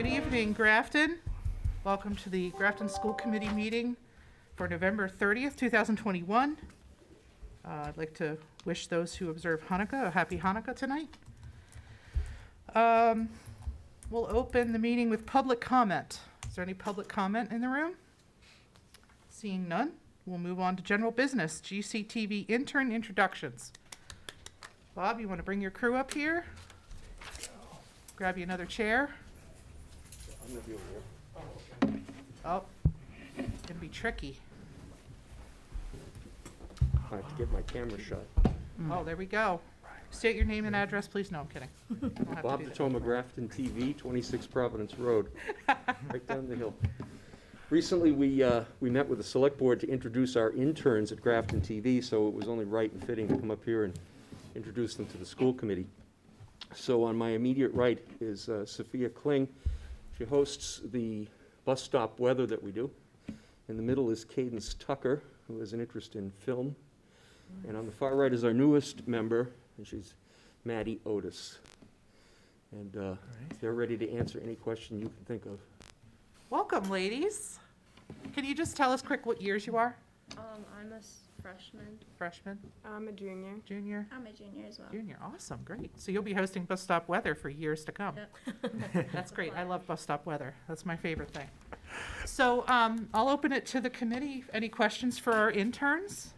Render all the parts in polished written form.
evening, Grafton. Welcome to the Grafton School Committee meeting for November 30th, 2021. I'd like to wish those who observe Hanukkah a happy Hanukkah tonight. We'll open the meeting with public comment. Is there any public comment in the room? Seeing none, we'll move on to general business, GCTV intern introductions. Bob, you want to bring your crew up here? Grab you another chair. I'm gonna be over here. Oh, it's gonna be tricky. I have to get my camera shut. Oh, there we go. State your name and address, please. No, I'm kidding. You don't have to Bob do that. DeToma, Grafton TV, 26 Providence Road, right down the hill. Recently, we met with the select board to introduce our interns at Grafton TV, so it was only right and fitting to come up here and introduce them to the school committee. So on my immediate right is Sophia Kling. She hosts the bus stop weather that we do. In the middle is Cadence Tucker, who has an interest in film. And on the far right is our newest member, and she's Maddie Otis. And they're ready to answer any question you can think of. Welcome, ladies. Can you just tell us quick what years you are? I'm a freshman. Freshman, I'm a junior. junior, I'm a junior as well. junior. Awesome, great. So you'll be hosting bus stop weather for years to come. Yep. That's great. I love bus stop weather. That's my favorite thing. So I'll open it to the committee. Any questions for our interns?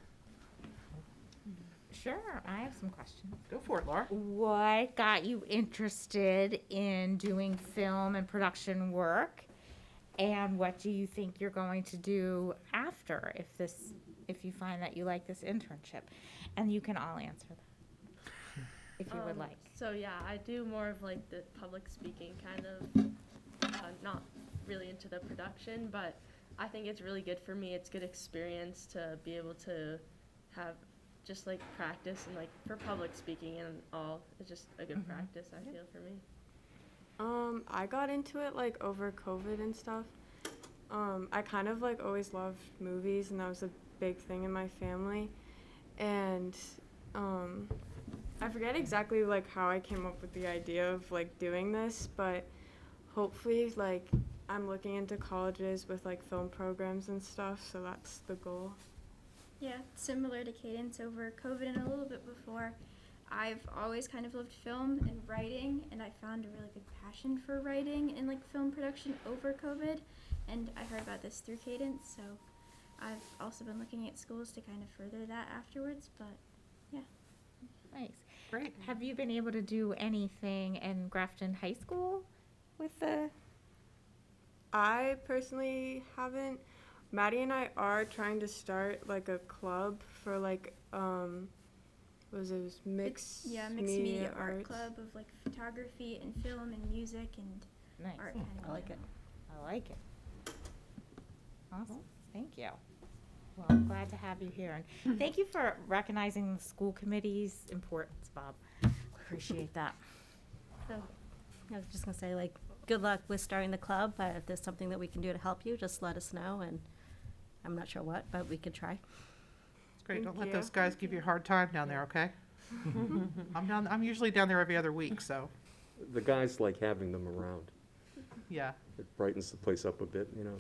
Sure, I have some questions. Go for it, Laura. What got you interested in doing film and production work? And what do you think you're going to do after if you find that you like this internship? And you can all answer that if you would like. So yeah, I do more of like the public speaking kind of, not really into the production, but I think it's really good for me. It's good experience to be able to have just like practice and like for public speaking and all. It's just a good practice, I feel, for me. I got into it like over COVID and stuff. I kind of like always loved movies, and that was a big thing in my family. And I forget exactly like how I came up with the idea of like doing this, but hopefully like I'm looking into colleges with like film programs and stuff, so that's the goal. Yeah, similar to Cadence over COVID and a little bit before. I've always kind of loved film and writing, and I found a really good passion for writing and like film production over COVID, and I heard about this through Cadence, so I've also been looking at schools to kind of further that afterwards, but yeah. Nice. Great. Have you been able to do anything in Grafton High School with the? I personally haven't. Maddie and I are trying to start like a club for like mixed Mixed media art arts. club of like photography and film and music and Nice. art kind of. I like it. I like it. Awesome. Thank you. Well, I'm glad to have you here. And thank you for recognizing the school committee's importance, Bob. Appreciate that. So, I was just gonna say, like, good luck with starting the club, but if there's something that we can do to help you, just let us know, and I'm not sure what, but we could try. It's great. Don't Thank let you. those guys give you a hard time down there, okay? I'm usually down there every other week, so The guys like having them around. yeah. It brightens the place up a bit, you know.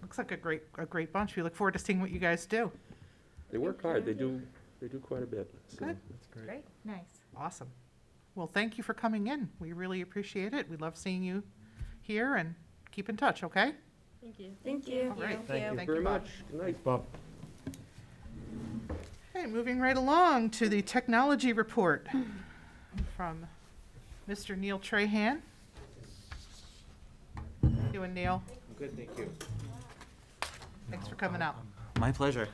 Looks like a great bunch. We look forward to seeing what you guys do. They work hard. They do quite a bit. So Good. that's great. Great. Nice. Awesome. Well, thank you for coming in. We really appreciate it. We love seeing you here, and keep in touch, okay? Thank you. Thank you. All right. Thank you Thank very you, Bob. much. Good night, Bob. Okay, moving right along to the technology report from Mr. Neil Trahan. How you doing, Neil? Good, thank you. Thanks for coming out. My pleasure.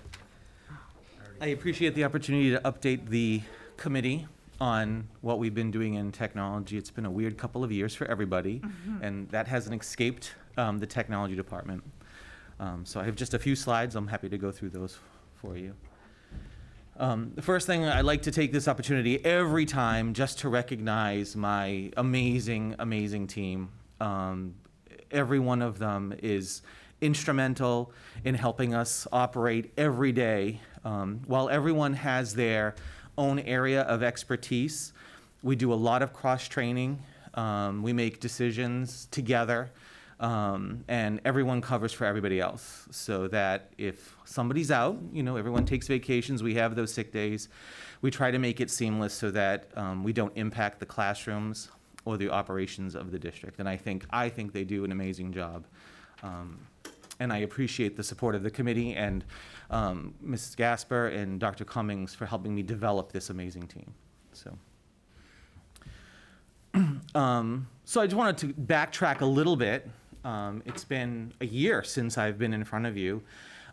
I appreciate the opportunity to update the committee on what we've been doing in technology. It's been a weird couple of years for everybody, and that hasn't escaped the technology department. So I have just a few slides. I'm happy to go through those for you. The first thing, I'd like to take this opportunity every time just to recognize my amazing, amazing team. Every one of them is instrumental in helping us operate every day. While everyone has their own area of expertise, we do a lot of cross-training. We make decisions together. And everyone covers for everybody else, so that if somebody's out, everyone takes vacations, we have those sick days. We try to make it seamless so that we don't impact the classrooms or the operations of the district. And I think they do an amazing job. And I appreciate the support of the committee and Mrs. Gasper and Dr. Cummings for helping me develop this amazing team. So I just wanted to backtrack a little bit. It's been a year since I've been in front of you,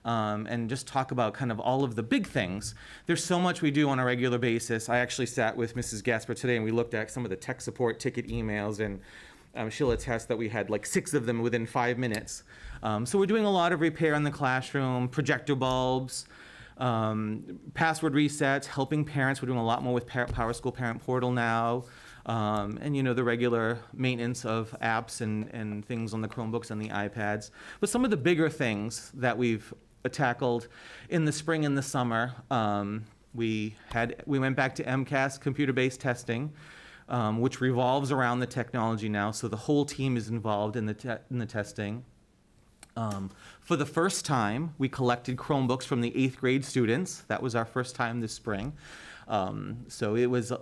and just talk about kind of all of the big things. There's so much we do on a regular basis. I actually sat with Mrs. Gasper today and we looked at some of the tech support ticket emails, and she'll attest that we had like 6 of them within 5 minutes. So we're doing a lot of repair in the classroom, projector bulbs, password resets, helping parents. We're doing a lot more with Power School Parent Portal now. And the regular maintenance of apps and things on the Chromebooks and the iPads. But some of the bigger things that we've tackled in the spring and the summer, we went back to MCAS, computer-based testing, which revolves around the technology now. So the whole team is involved in the testing. For the first time, we collected Chromebooks from the 8th grade students. That was our first time this spring. So it was.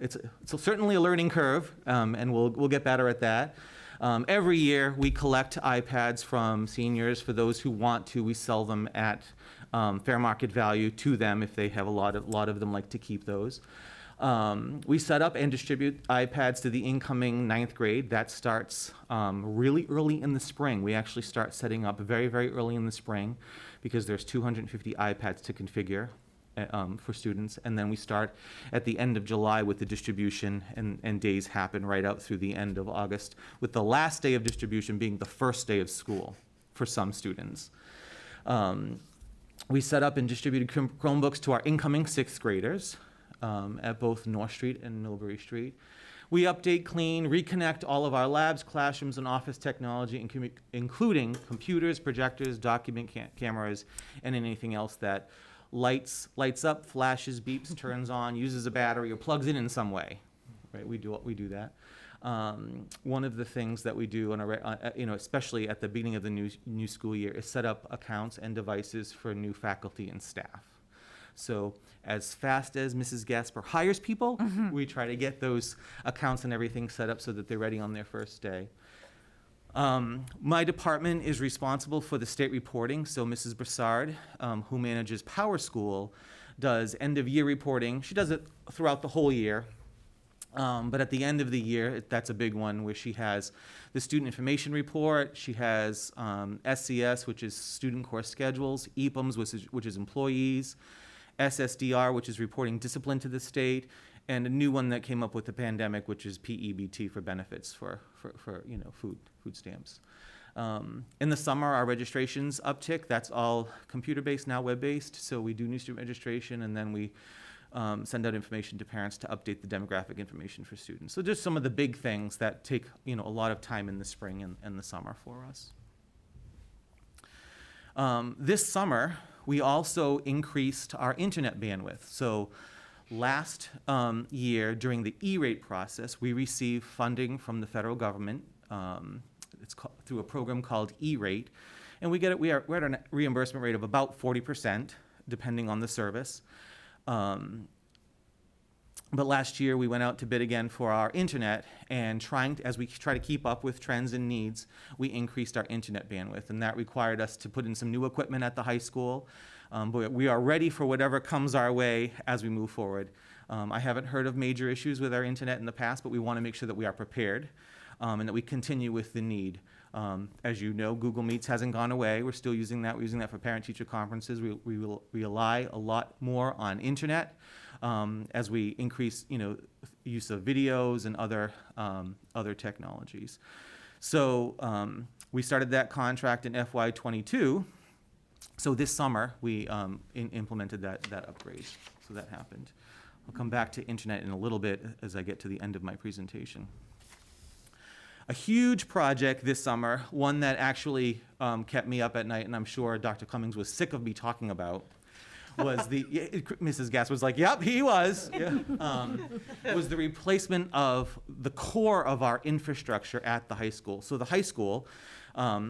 It's certainly a learning curve, and we'll get better at that. Every year, we collect iPads from seniors. For those who want to, we sell them at fair market value to them if they have a lot of them like to keep those. We set up and distribute iPads to the incoming 9th grade. That starts really early in the spring. We actually start setting up very, very early in the spring because there's 250 iPads to configure. For students, and then we start at the end of July with the distribution, and days happen right out through the end of August, with the last day of distribution being the first day of school for some students. We set up and distributed Chromebooks to our incoming 6th graders at both North Street and Millbury Street. We update, clean, reconnect all of our labs, classrooms, and office technology, including computers, projectors, document cameras, and anything else that lights up, flashes, beeps, turns on, uses a battery, or plugs in some way. Right? We do that. One of the things that we do especially at the beginning of the new school year, is set up accounts and devices for new faculty and staff. So as fast as Mrs. Gasper hires people, we try to get those accounts and everything set up so that they're ready on their first day. My department is responsible for the state reporting, so Mrs. Broussard, who manages Power School, does end-of-year reporting. She does it throughout the whole year, but at the end of the year, that's a big one, where she has the student information report, she has SCS, which is student course schedules, EPUMS, which is employees, SSDR, which is reporting discipline to the state, and a new one that came up with the pandemic, which is PEBT for benefits for food stamps. In the summer, our registrations uptick. That's all computer-based, now web-based. So we do new student registration, and then we send out information to parents to update the demographic information for students. So just some of the big things that take a lot of time in the spring and the summer for us. This summer, we also increased our internet bandwidth. So last year, during the E-rate process, we received funding from the federal government. It's through a program called E-rate, and we're at a reimbursement rate of about 40%, depending on the service. But last year, we went out to bid again for our internet, and as we try to keep up with trends and needs, we increased our internet bandwidth, and that required us to put in some new equipment at the high school. But we are ready for whatever comes our way as we move forward. I haven't heard of major issues with our internet in the past, but we want to make sure that we are prepared and that we continue with the need. As you know, Google Meets hasn't gone away. We're still using that. We're using that for parent-teacher conferences. We will rely a lot more on internet as we increase, use of videos and other technologies. So we started that contract in FY22. So this summer, we implemented that upgrade. So that happened. I'll come back to internet in a little bit as I get to the end of my presentation. A huge project this summer, one that actually kept me up at night, and I'm sure Dr. Cummings was sick of me talking about, was Mrs. Gass was like, yep, he was. Yeah. Was the replacement of the core of our infrastructure at the high school. So the high school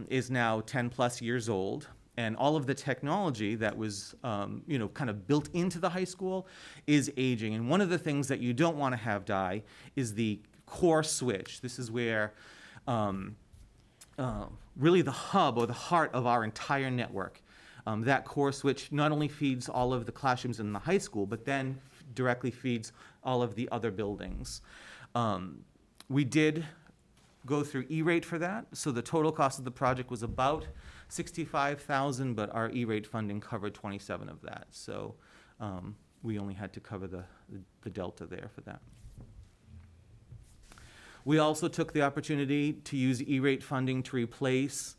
is now 10 plus years old. And all of the technology that was, kind of built into the high school is aging. And one of the things that you don't want to have die is the core switch. This is where really the hub or the heart of our entire network. That core switch not only feeds all of the classrooms in the high school, but then directly feeds all of the other buildings. We did go through E-rate for that. So the total cost of the project was about $65,000, but our E-rate funding covered 27 of that. So we only had to cover the delta there for that. We also took the opportunity to use E-rate funding to replace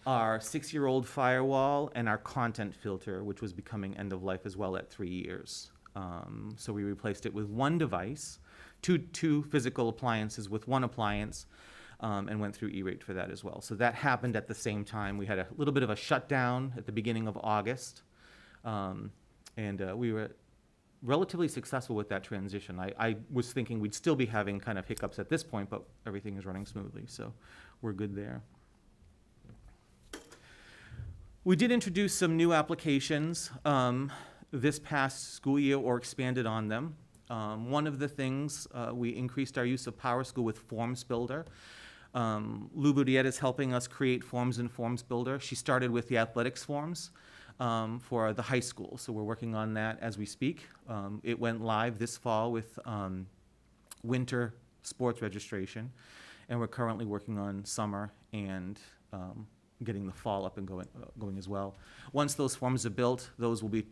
our 6-year-old firewall and our content filter, which was becoming end of life as well at 3 years. So we replaced it with one device, two physical appliances with one appliance, and went through E-rate for that as well. So that happened at the same time. We had a little bit of a shutdown at the beginning of August, and we were relatively successful with that transition. I was thinking we'd still be having kind of hiccups at this point, but everything is running smoothly, so we're good there. We did introduce some new applications this past school year or expanded on them. One of the things, we increased our use of PowerSchool with Forms Builder. Lou Boudiette is helping us create forms in Forms Builder. She started with the athletics forms for the high school, so we're working on that as we speak. It went live this fall with winter sports registration, and we're currently working on summer and getting the fall up and going as well. Once those forms are built, those will be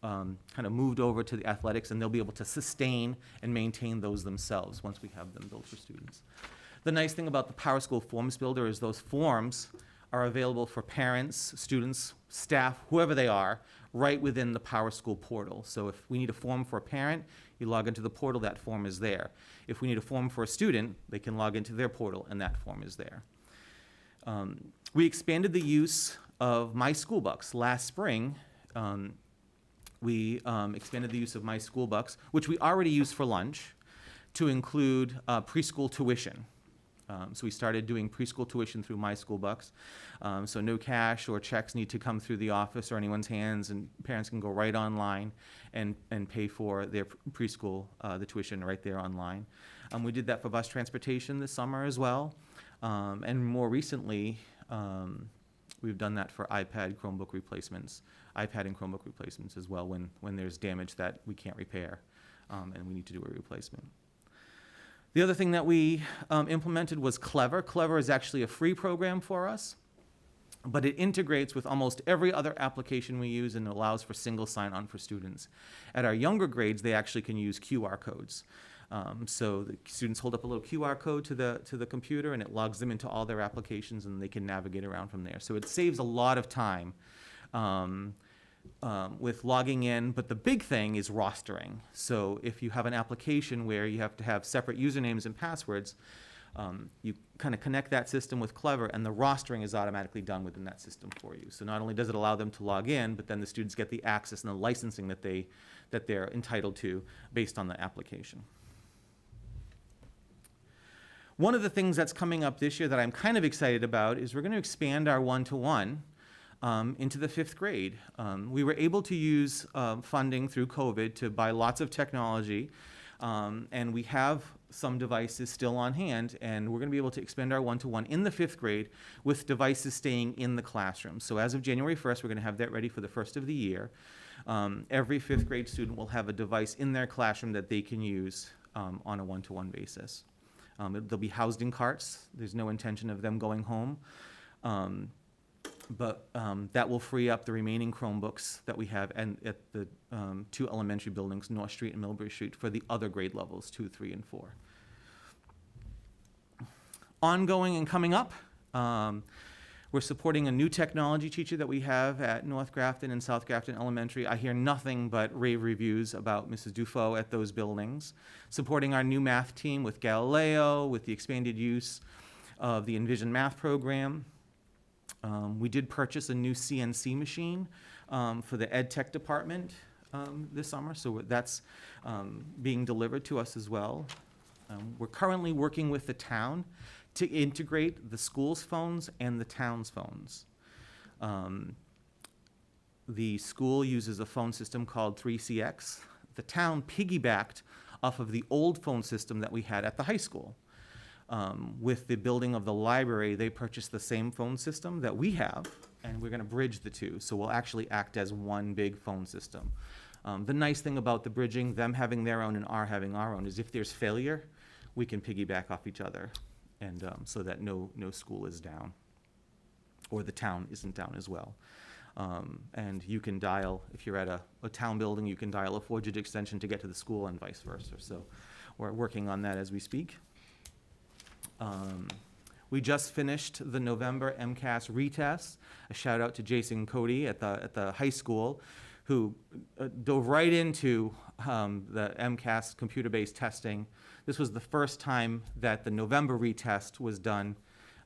kind of moved over to the athletics, and they'll be able to sustain and maintain those themselves once we have them built for students. The nice thing about the PowerSchool Forms Builder is those forms are available for parents, students, staff, whoever they are, right within the PowerSchool portal. So if we need a form for a parent, you log into the portal, that form is there. If we need a form for a student, they can log into their portal, and that form is there. We expanded the use of My Schoolbucks. Last spring, we expanded the use of My Schoolbucks, which we already use for lunch, to include preschool tuition. So we started doing preschool tuition through My Schoolbucks. So no cash or checks need to come through the office or anyone's hands, and parents can go right online and pay for their preschool, the tuition right there online. We did that for bus transportation this summer as well. And more recently, we've done that for iPad and Chromebook replacements as well when there's damage that we can't repair and we need to do a replacement. The other thing that we implemented was Clever. Clever is actually a free program for us, but it integrates with almost every other application we use and allows for single sign-on for students. At our younger grades, they actually can use QR codes. So the students hold up a little QR code to the computer, and it logs them into all their applications, and they can navigate around from there. So it saves a lot of time with logging in, but the big thing is rostering. So if you have an application where you have to have separate usernames and passwords, you kind of connect that system with Clever, and the rostering is automatically done within that system for you. So not only does it allow them to log in, but then the students get the access and the licensing that they're entitled to based on the application. One of the things that's coming up this year that I'm kind of excited about is we're going to expand our one-to-one into the 5th grade. We were able to use funding through COVID to buy lots of technology, and we have some devices still on hand, and we're going to be able to expand our one-to-one in the 5th grade with devices staying in the classroom. So as of January 1st, we're going to have that ready for the first of the year. Every 5th grade student will have a device in their classroom that they can use on a one-to-one basis. They'll be housed in carts. There's no intention of them going home. But that will free up the remaining Chromebooks that we have at the 2 elementary buildings, North Street and Millbury Street, for the other grade levels, 2, 3, and 4. Ongoing and coming up, we're supporting a new technology teacher that we have at North Grafton and South Grafton Elementary. I hear nothing but rave reviews about Mrs. Dufault at those buildings. Supporting our new math team with Galileo, with the expanded use of the Envision math program. We did purchase a new CNC machine for the ed tech department this summer, so that's being delivered to us as well. We're currently working with the town to integrate the school's phones and the town's phones. The school uses a phone system called 3CX. The town piggybacked off of the old phone system that we had at the high school. With the building of the library, they purchased the same phone system that we have, and we're going to bridge the two. So we'll actually act as one big phone system. The nice thing about the bridging, them having their own and our having our own, is if there's failure, we can piggyback off each other, and so that no school is down, or the town isn't down as well. And you can dial, if you're at a town building, you can dial a 4-digit extension to get to the school and vice versa. So we're working on that as we speak. We just finished the November MCAS retest. A shout out to Jason Cody at the high school, who dove right into the MCAS computer-based testing. This was the first time that the November retest was done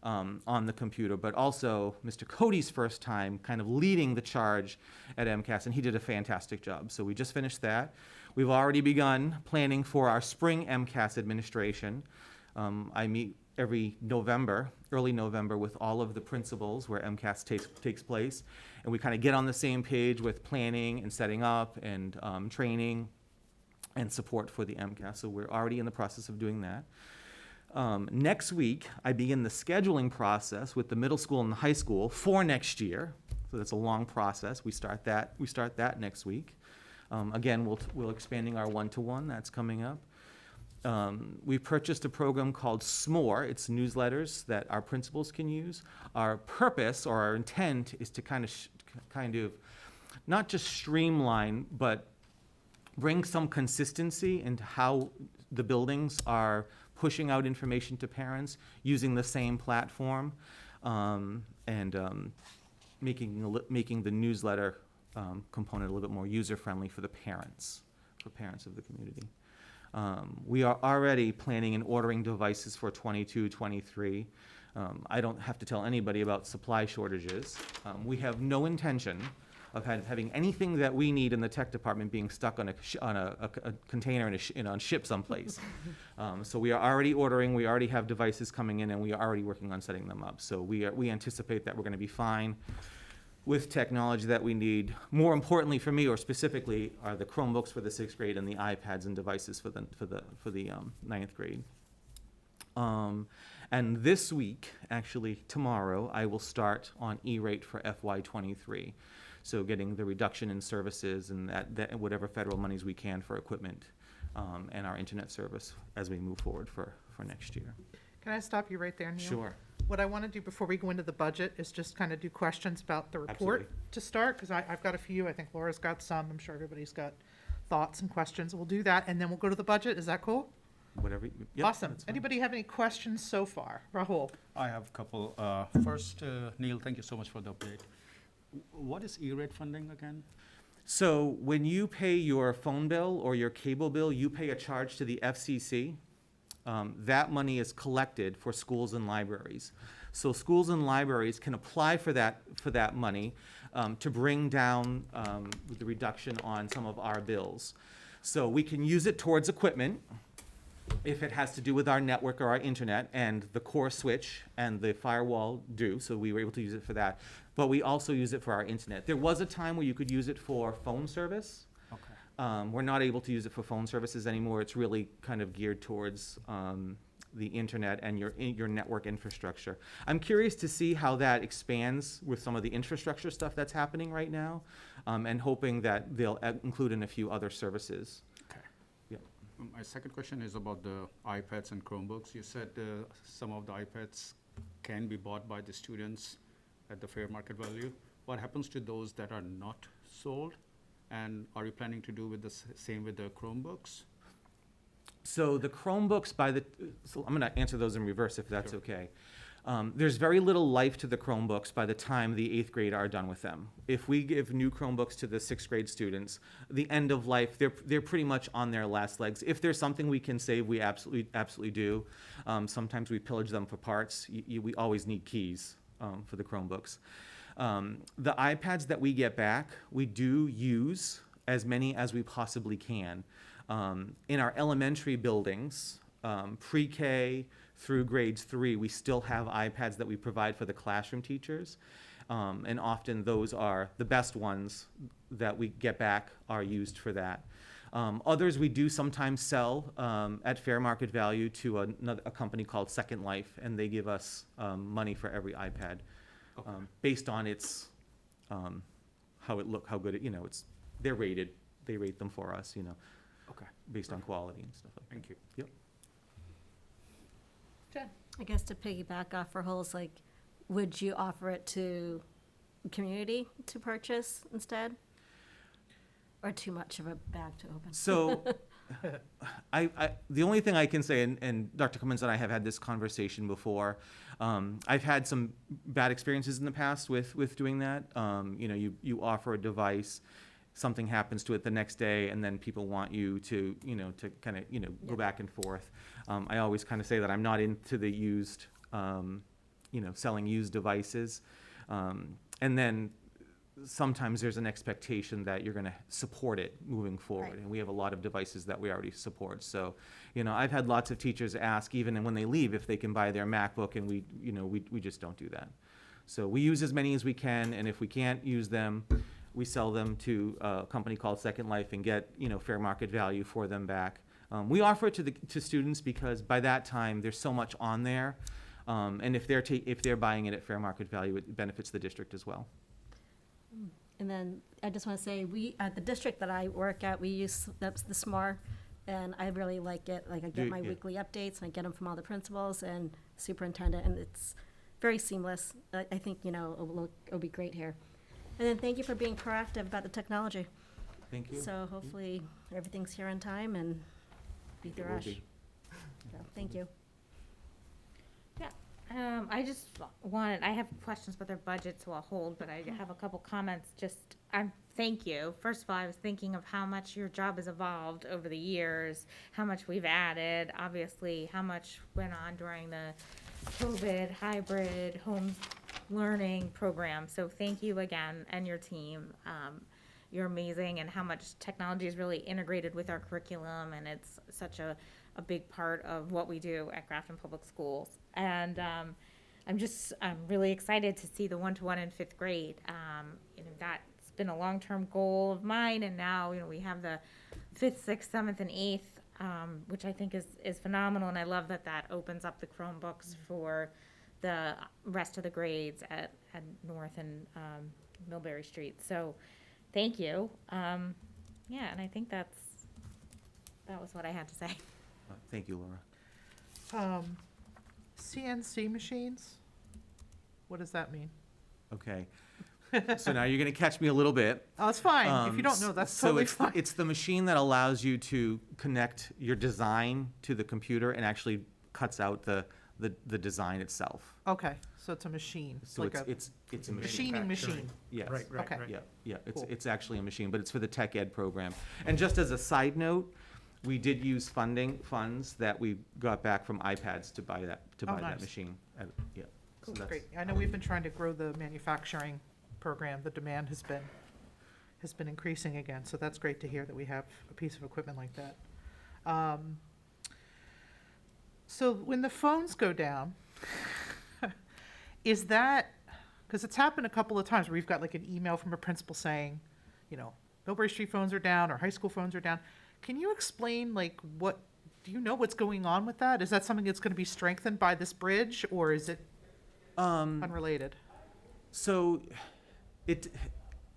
on the computer, but also Mr. Cody's first time kind of leading the charge at MCAS, and he did a fantastic job. So we just finished that. We've already begun planning for our spring MCAS administration. I meet every November, early November, with all of the principals where MCAS takes place, and we kind of get on the same page with planning and setting up and training and support for the MCAS. So we're already in the process of doing that. Next week, I begin the scheduling process with the middle school and the high school for next year. So that's a long process. We start that next week. Again, we're expanding our one-to-one. That's coming up. We purchased a program called SMORE. It's newsletters that our principals can use. Our purpose or our intent is to kind of not just streamline, but bring some consistency into how the buildings are pushing out information to parents using the same platform, and making the newsletter component a little bit more user-friendly for parents of the community. We are already planning and ordering devices for 22, 23. I don't have to tell anybody about supply shortages. We have no intention of having anything that we need in the tech department being stuck on a container and on ship someplace. So we are already ordering, we already have devices coming in, and we are already working on setting them up. So we anticipate that we're going to be fine with technology that we need. More importantly for me, or specifically, are the Chromebooks for the 6th grade and the iPads and devices for the 9th grade. And this week, actually tomorrow, I will start on E-rate for FY23. So getting the reduction in services and that whatever federal monies we can for equipment and our internet service as we move forward for next year. Can I stop you right there, Neil? Sure. What I want to do before we go into the budget is just kind of do questions about the report Absolutely. to start, because I've got a few. I think Laura's got some. I'm sure everybody's got thoughts and questions. We'll do that, and then we'll go to the budget. Is that cool? Whatever. Yep, Awesome. that's fine. Anybody have any questions so far? Rahul? I have a couple. First, Neil, thank you so much for the update. What is E-rate funding again? So when you pay your phone bill or your cable bill, you pay a charge to the FCC. That money is collected for schools and libraries. So schools and libraries can apply for that money to bring down the reduction on some of our bills. So we can use it towards equipment if it has to do with our network or our internet, and the core switch and the firewall do, so we were able to use it for that. But we also use it for our internet. There was a time where you could use it for phone service. Okay. We're not able to use it for phone services anymore. It's really kind of geared towards the internet and your network infrastructure. I'm curious to see how that expands with some of the infrastructure stuff that's happening right now, and hoping that they'll include in a few other services. Okay. Yep. My second question is about the iPads and Chromebooks. You said some of the iPads can be bought by the students at the fair market value. What happens to those that are not sold? And are you planning to do with the same with the Chromebooks? So the Chromebooks so I'm gonna answer those in reverse if that's Sure. okay. There's very little life to the Chromebooks by the time the 8th grade are done with them. If we give new Chromebooks to the 6th grade students, the end of life, they're pretty much on their last legs. If there's something we can save, we absolutely do. Sometimes we pillage them for parts. We always need keys for the Chromebooks. The iPads that we get back, we do use as many as we possibly can. In our elementary buildings, pre-K through grades 3, we still have iPads that we provide for the classroom teachers. And often those are the best ones that we get back are used for that. Others we do sometimes sell at fair market value to a company called Second Life, and they give us money for every iPad based on its how good it, they're rated. They rate them for us, Okay. based on quality and stuff like that. Thank you. Yep. Jen? I guess to piggyback off for Holes, like, would you offer it to community to purchase instead? Or too much of a bag to open? So, the only thing I can say, and Dr. Cummins and I have had this conversation before, I've had some bad experiences in the past with doing that. You offer a device, something happens to it the next day, and then people want you to, to kind of, go back and forth. I always kind of say that I'm not into the used, selling used devices. And then sometimes there's an expectation that you're going to support it moving forward. Right. And we have a lot of devices that we already support. So, I've had lots of teachers ask, even when they leave, if they can buy their MacBook, and we just don't do that. So we use as many as we can, and if we can't use them, we sell them to a company called Second Life and get, fair market value for them back. We offer it to students because by that time, there's so much on there. And if they're buying it at fair market value, it benefits the district as well. And then I just want to say, we, at the district that I work at, we use the SMART, and I really like it. Like, I get my Yeah. weekly updates, and I get them from all the principals and superintendent, and it's very seamless. I think, it'll be great here. And then thank you for being proactive about the technology. Thank you. So hopefully, everything's here on time and beat the It will rush. be. So, thank you. I just I have questions about their budget, so I'll hold, but I have a couple comments. Thank you. First of all, I was thinking of how much your job has evolved over the years, how much we've added, obviously, how much went on during the COVID hybrid home learning program. So thank you again, and your team. You're amazing, and how much technology is really integrated with our curriculum, and it's such a big part of what we do at Grafton Public Schools. And I'm really excited to see the 1-to-1 in 5th grade. That's been a long-term goal of mine, and now, we have the 5th, 6th, 7th, and 8th, which I think is phenomenal, and I love that opens up the Chromebooks for the rest of the grades at North and Millbury Street. So, thank you. And I think that was what I had to say. Thank you, Laura. CNC machines? What does that mean? Okay. So now you're going to catch me a little bit. Oh, it's fine. If you don't know, that's totally fine. It's the machine that allows you to connect your design to the computer and actually cuts out the design itself. Okay, so it's a machine. So like it's a machine. machining machine. Yes. Right, right, Okay. right. Yeah, Cool. it's actually a machine, but it's for the tech ed program. And just as a side note, we did use funds that we got back from iPads to buy that Oh, nice. machine. Yeah. So Cool, that's- great. I know we've been trying to grow the manufacturing program. The demand has been increasing again, so that's great to hear that we have a piece of equipment like that. So when the phones go down, is that, because it's happened a couple of times where we've got like an email from a principal saying, Millbury Street phones are down or high school phones are down. Can you explain, do you know what's going on with that? Is that something that's going to be strengthened by this bridge, or is it unrelated? So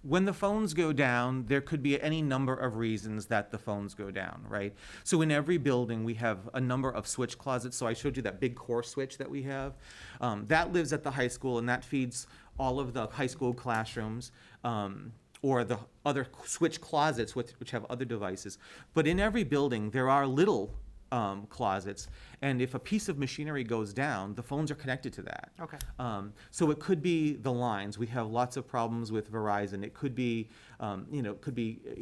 when the phones go down, there could be any number of reasons that the phones go down, right? So in every building, we have a number of switch closets. So I showed you that big core switch that we have. That lives at the high school, and that feeds all of the high school classrooms. Or the other switch closets which have other devices. But in every building, there are little closets. And if a piece of machinery goes down, the phones are connected to that. Okay. So it could be the lines. We have lots of problems with Verizon. It could be,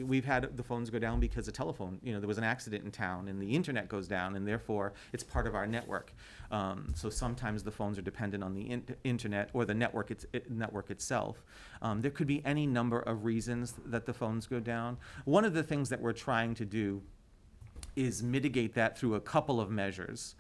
we've had the phones go down because a telephone, there was an accident in town and the internet goes down, and therefore it's part of our network. So sometimes the phones are dependent on the internet or the network itself. There could be any number of reasons that the phones go down. One of the things that we're trying to do is mitigate that through a couple of measures.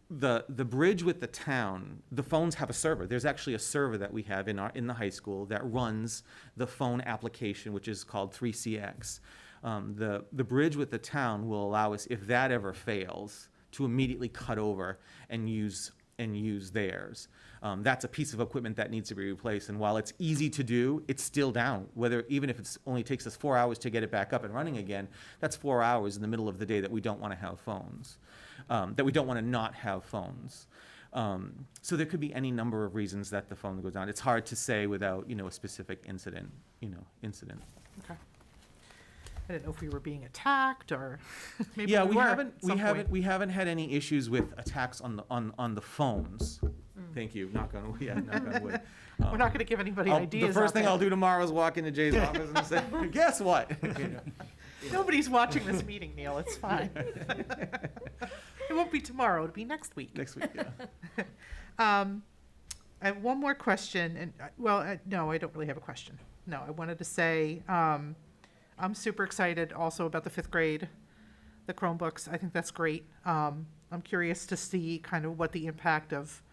The bridge with the town, the phones have a server. There's actually a server that we have in the high school that runs the phone application, which is called 3CX. The bridge with the town will allow us, if that ever fails, to immediately cut over and use theirs. That's a piece of equipment that needs to be replaced, and while it's easy to do, it's still down. Even if it only takes us 4 hours to get it back up and running again, that's 4 hours in the middle of the day that we don't want to have phones, that we don't want to not have phones. So there could be any number of reasons that the phone goes down. It's hard to say without a specific incident. Okay. I didn't know if we were being attacked or maybe Yeah, we we were haven't at some point. we haven't had any issues with attacks on the phones. Thank you. Knock on wood. We're not going to give anybody ideas. The first out thing there. I'll do tomorrow is walk into Jay's office and say, "Guess what?" Nobody's watching this meeting, Neil. It's fine. It won't be tomorrow. It'll be next week. Next week, yeah. I have one more question, and no, I don't really have a question. No, I wanted to say I'm super excited also about the 5th grade, the Chromebooks. I think that's great. I'm curious to see kind of what the impact of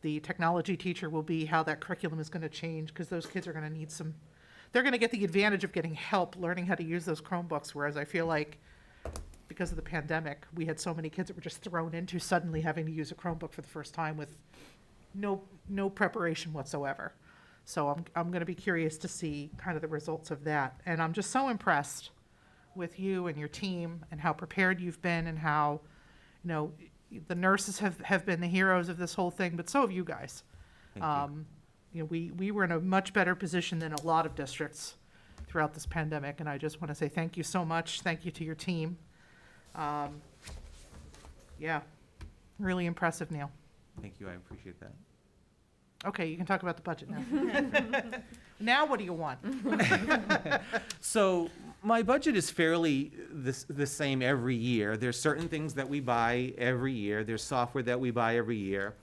the technology teacher will be, how that curriculum is going to change, because those kids are going to need they're going to get the advantage of getting help learning how to use those Chromebooks, whereas I feel like because of the pandemic, we had so many kids that were just thrown into suddenly having to use a Chromebook for the first time with no preparation whatsoever. So I'm going to be curious to see kind of the results of that. And I'm just so impressed with you and your team and how prepared you've been and how, the nurses have been the heroes of this whole thing, but so have you guys. Thank you. We were in a much better position than a lot of districts throughout this pandemic, and I just want to say thank you so much. Thank you to your team. Yeah, really impressive, Neil. Thank you. I appreciate that. Okay, you can talk about the budget now. Now what do you want? So my budget is fairly the same every year. There's certain things that we buy every year. There's software that we buy every year.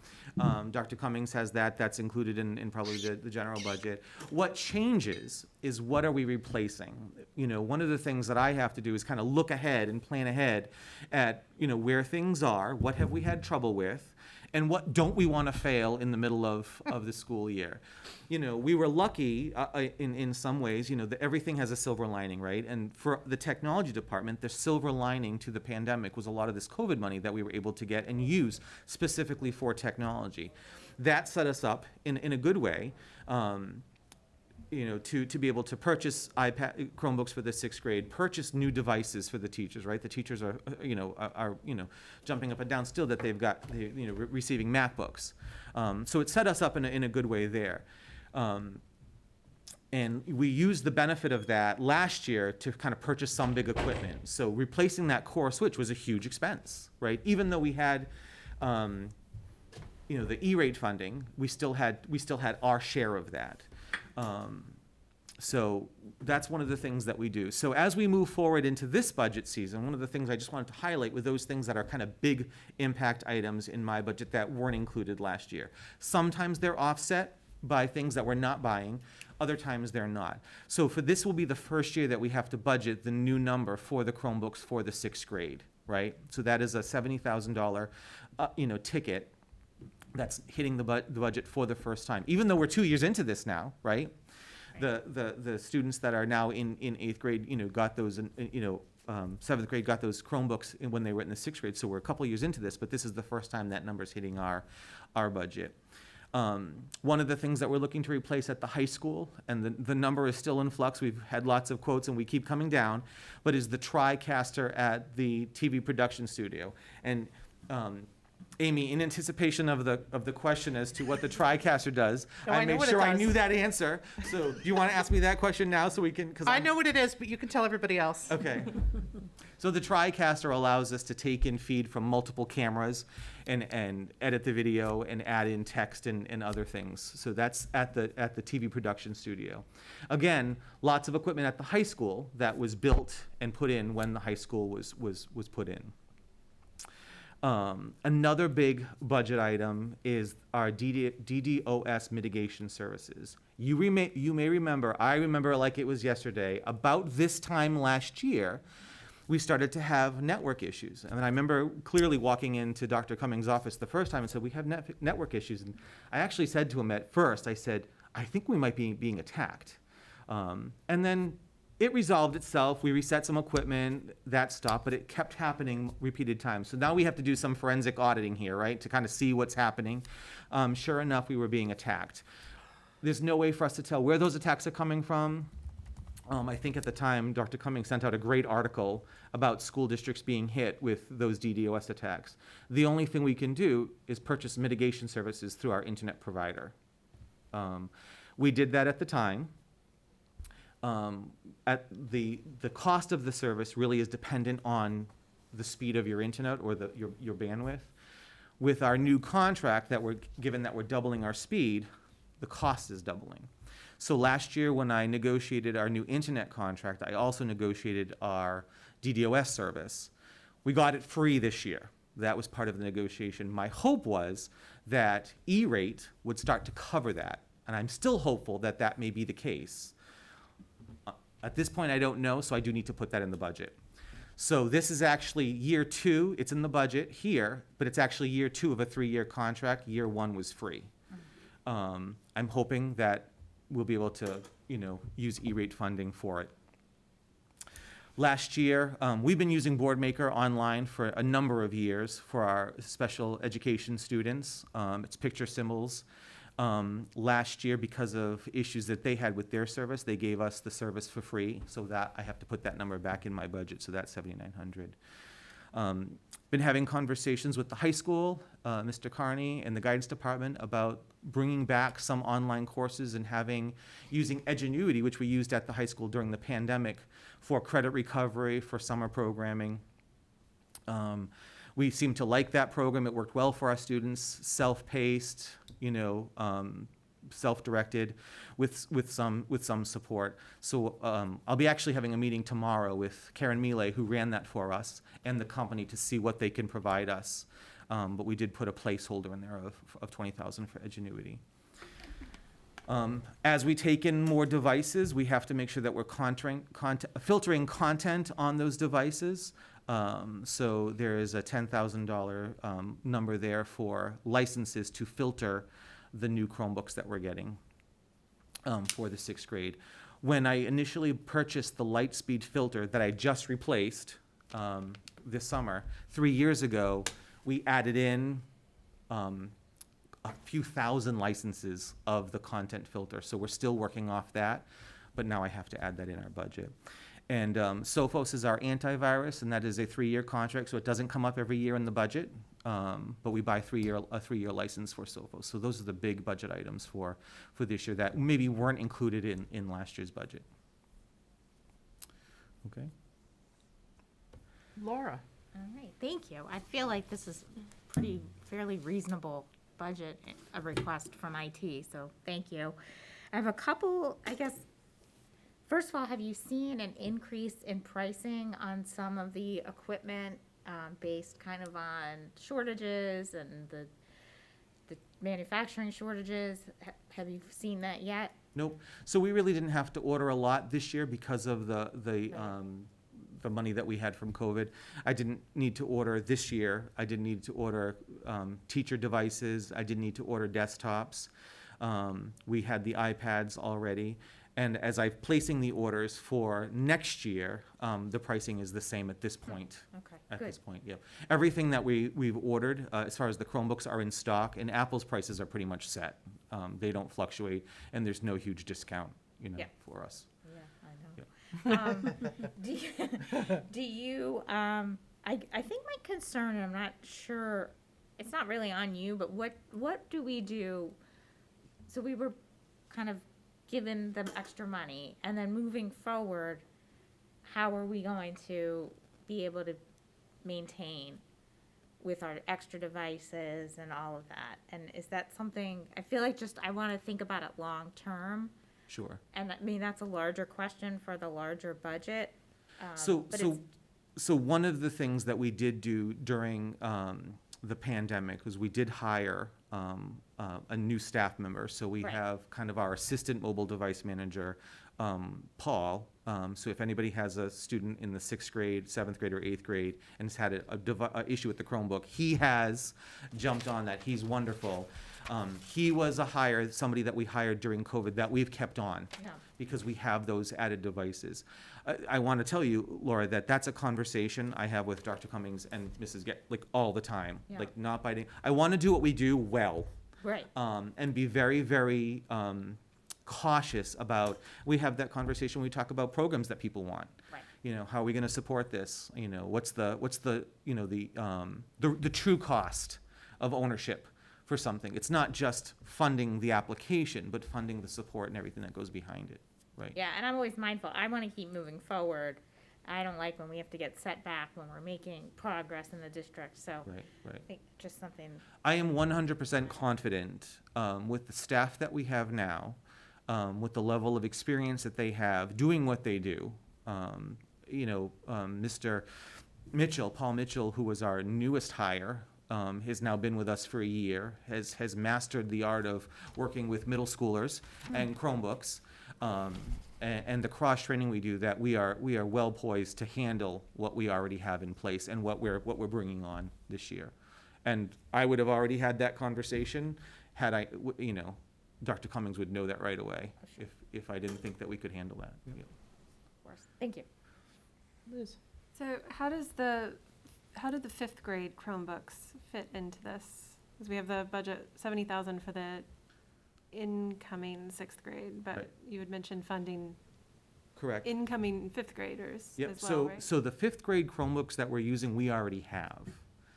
Dr. Cummings has that's included in probably the general budget. What changes is what are we replacing? One of the things that I have to do is kind of look ahead and plan ahead at, where things are, what have we had trouble with, and what don't we want to fail in the middle of the school year. We were lucky in some ways, that everything has a silver lining, right? And for the technology department, the silver lining to the pandemic was a lot of this COVID money that we were able to get and use specifically for technology. That set us up in a good way, to be able to purchase Chromebooks for the 6th grade, purchase new devices for the teachers, right? The teachers are jumping up and down still that they've got, receiving MacBooks. So it set us up in a good way there. And we used the benefit of that last year to kind of purchase some big equipment. So replacing that core switch was a huge expense, right? Even though we had, the E-rate funding, we still had our share of that. So that's one of the things that we do. So as we move forward into this budget season, one of the things I just wanted to highlight were those things that are kind of big impact items in my budget that weren't included last year. Sometimes they're offset by things that we're not buying. Other times they're not. So for this will be the first year that we have to budget the new number for the Chromebooks for the 6th grade, right? So that is a $70,000, ticket that's hitting the budget for the first time. Even though we're 2 years into this now, right? The students that are now in 8th grade, got those, 7th grade got those Chromebooks when they were in the 6th grade. So we're a couple years into this, but this is the first time that number's hitting our budget. One of the things that we're looking to replace at the high school, and the number is still in flux, we've had lots of quotes and we keep coming down, but is the TriCaster at the TV production studio. And Amy, in anticipation of the question as to what the TriCaster does, I made sure I knew that answer. So do you want to ask me that question now so we can? I know what it is, but you can tell everybody else. Okay. So the TriCaster allows us to take in feed from multiple cameras and edit the video and add in text and other things. So that's at the TV production studio. Again, lots of equipment at the high school that was built and put in when the high school was put in. Another big budget item is our DDoS mitigation services. You may remember, I remember like it was yesterday, about this time last year, we started to have network issues. And I remember clearly walking into Dr. Cummings' office the first time and said, we have network issues. And I actually said to him at first, I said, I think we might be being attacked. And then it resolved itself. We reset some equipment, that stopped, but it kept happening repeated times. So now we have to do some forensic auditing here, right, to kind of see what's happening. Sure enough, we were being attacked. There's no way for us to tell where those attacks are coming from. I think at the time, Dr. Cummings sent out a great article about school districts being hit with those DDoS attacks. The only thing we can do is purchase mitigation services through our internet provider. We did that at the time. At the cost of the service really is dependent on the speed of your internet or your bandwidth. With our new contract that given that we're doubling our speed, the cost is doubling. So last year when I negotiated our new internet contract, I also negotiated our DDoS service. We got it free this year. That was part of the negotiation. My hope was that E-rate would start to cover that, and I'm still hopeful that that may be the case. At this point, I don't know, so I do need to put that in the budget. So this is actually year 2. It's in the budget here, but it's actually year 2 of a 3-year contract. Year 1 was free. I'm hoping that we'll be able to, use E-rate funding for it. Last year, we've been using Boardmaker online for a number of years for our special education students. It's picture symbols. Last year, because of issues that they had with their service, they gave us the service for free, so that I have to put that number back in my budget, so that's $7,900. Been having conversations with the high school, Mr. Carney, and the guidance department about bringing back some online courses and using Edgenuity, which we used at the high school during the pandemic, for credit recovery, for summer programming. We seem to like that program. It worked well for our students, self-paced, self-directed, with some support. So I'll be actually having a meeting tomorrow with Karen Millet, who ran that for us, and the company to see what they can provide us. But we did put a placeholder in there of $20,000 for Edgenuity. As we take in more devices, we have to make sure that we're filtering content on those devices. So there is a $10,000 number there for licenses to filter the new Chromebooks that we're getting for the 6th grade. When I initially purchased the Lightspeed filter that I just replaced this summer, 3 years ago, we added in a few thousand licenses of the content filter. So we're still working off that, but now I have to add that in our budget. And Sophos is our antivirus, and that is a 3-year contract, so it doesn't come up every year in the budget, but we buy a 3-year license for Sophos. So those are the big budget items for this year that maybe weren't included in last year's budget. Okay. Laura? All right, thank you. I feel like this is fairly reasonable budget, a request from IT, so thank you. I have a couple, I guess. First of all, have you seen an increase in pricing on some of the equipment based kind of on shortages and the manufacturing shortages? Have you seen that yet? Nope. So we really didn't have to order a lot this year because of the money that we had from COVID. I didn't need to order this year. I didn't need to order teacher devices. I didn't need to order desktops. We had the iPads already. And as I'm placing the orders for next year, the pricing is the same at this point. Okay, At good. this point, yeah. Everything that we've ordered, as far as the Chromebooks, are in stock, and Apple's prices are pretty much set. They don't fluctuate, and there's no huge discount, Yeah. for us. Yeah, I know. Do you, I think my concern, and I'm not sure, it's not really on you, but what do we do? So we were kind of given them extra money, and then moving forward, how are we going to be able to maintain with our extra devices and all of that? And is that something, I feel like just, I want to think about it long-term. Sure. And I mean, that's a larger question for the larger budget. So, but so, it's- so one of the things that we did do during the pandemic was we did hire a new staff member. So we Right. have kind of our assistant mobile device manager, Paul. So if anybody has a student in the 6th grade, 7th grade, or 8th grade and has had a issue with the Chromebook, he has jumped on that. He's wonderful. He was somebody that we hired during COVID that we've kept on Yeah. because we have those added devices. I want to tell you, Laura, that that's a conversation I have with Dr. Cummings and Mrs. Like all the time, Yeah. like not biting. I want to do what we do well, Right. and be very, very cautious about. We have that conversation when we talk about programs that people want. Right. You know, how are we going to support this? You know, what's the the true cost of ownership for something? It's not just funding the application, but funding the support and everything that goes behind it, right? Yeah, and I'm always mindful, I want to keep moving forward. I don't like when we have to get set back when we're making progress in the district, so Right, I right. think just something, I am 100% confident with the staff that we have now, with the level of experience that they have doing what they do. Mr. Mitchell, Paul Mitchell, who was our newest hire, has now been with us for a year, has mastered the art of working with middle schoolers and Chromebooks, and the cross-training we do, that we are well poised to handle what we already have in place and what we're bringing on this year. And I would have already had that conversation had Dr. Cummings would know that right away if I didn't think that we could handle that. Yeah. of course. Thank you. Liz? So how did the 5th grade Chromebooks fit into this? Because we have the budget 70,000 for the incoming 6th grade, but Right. you had mentioned funding Correct. incoming 5th graders Yep. as well, So, right? so the 5th grade Chromebooks that we're using, we already have.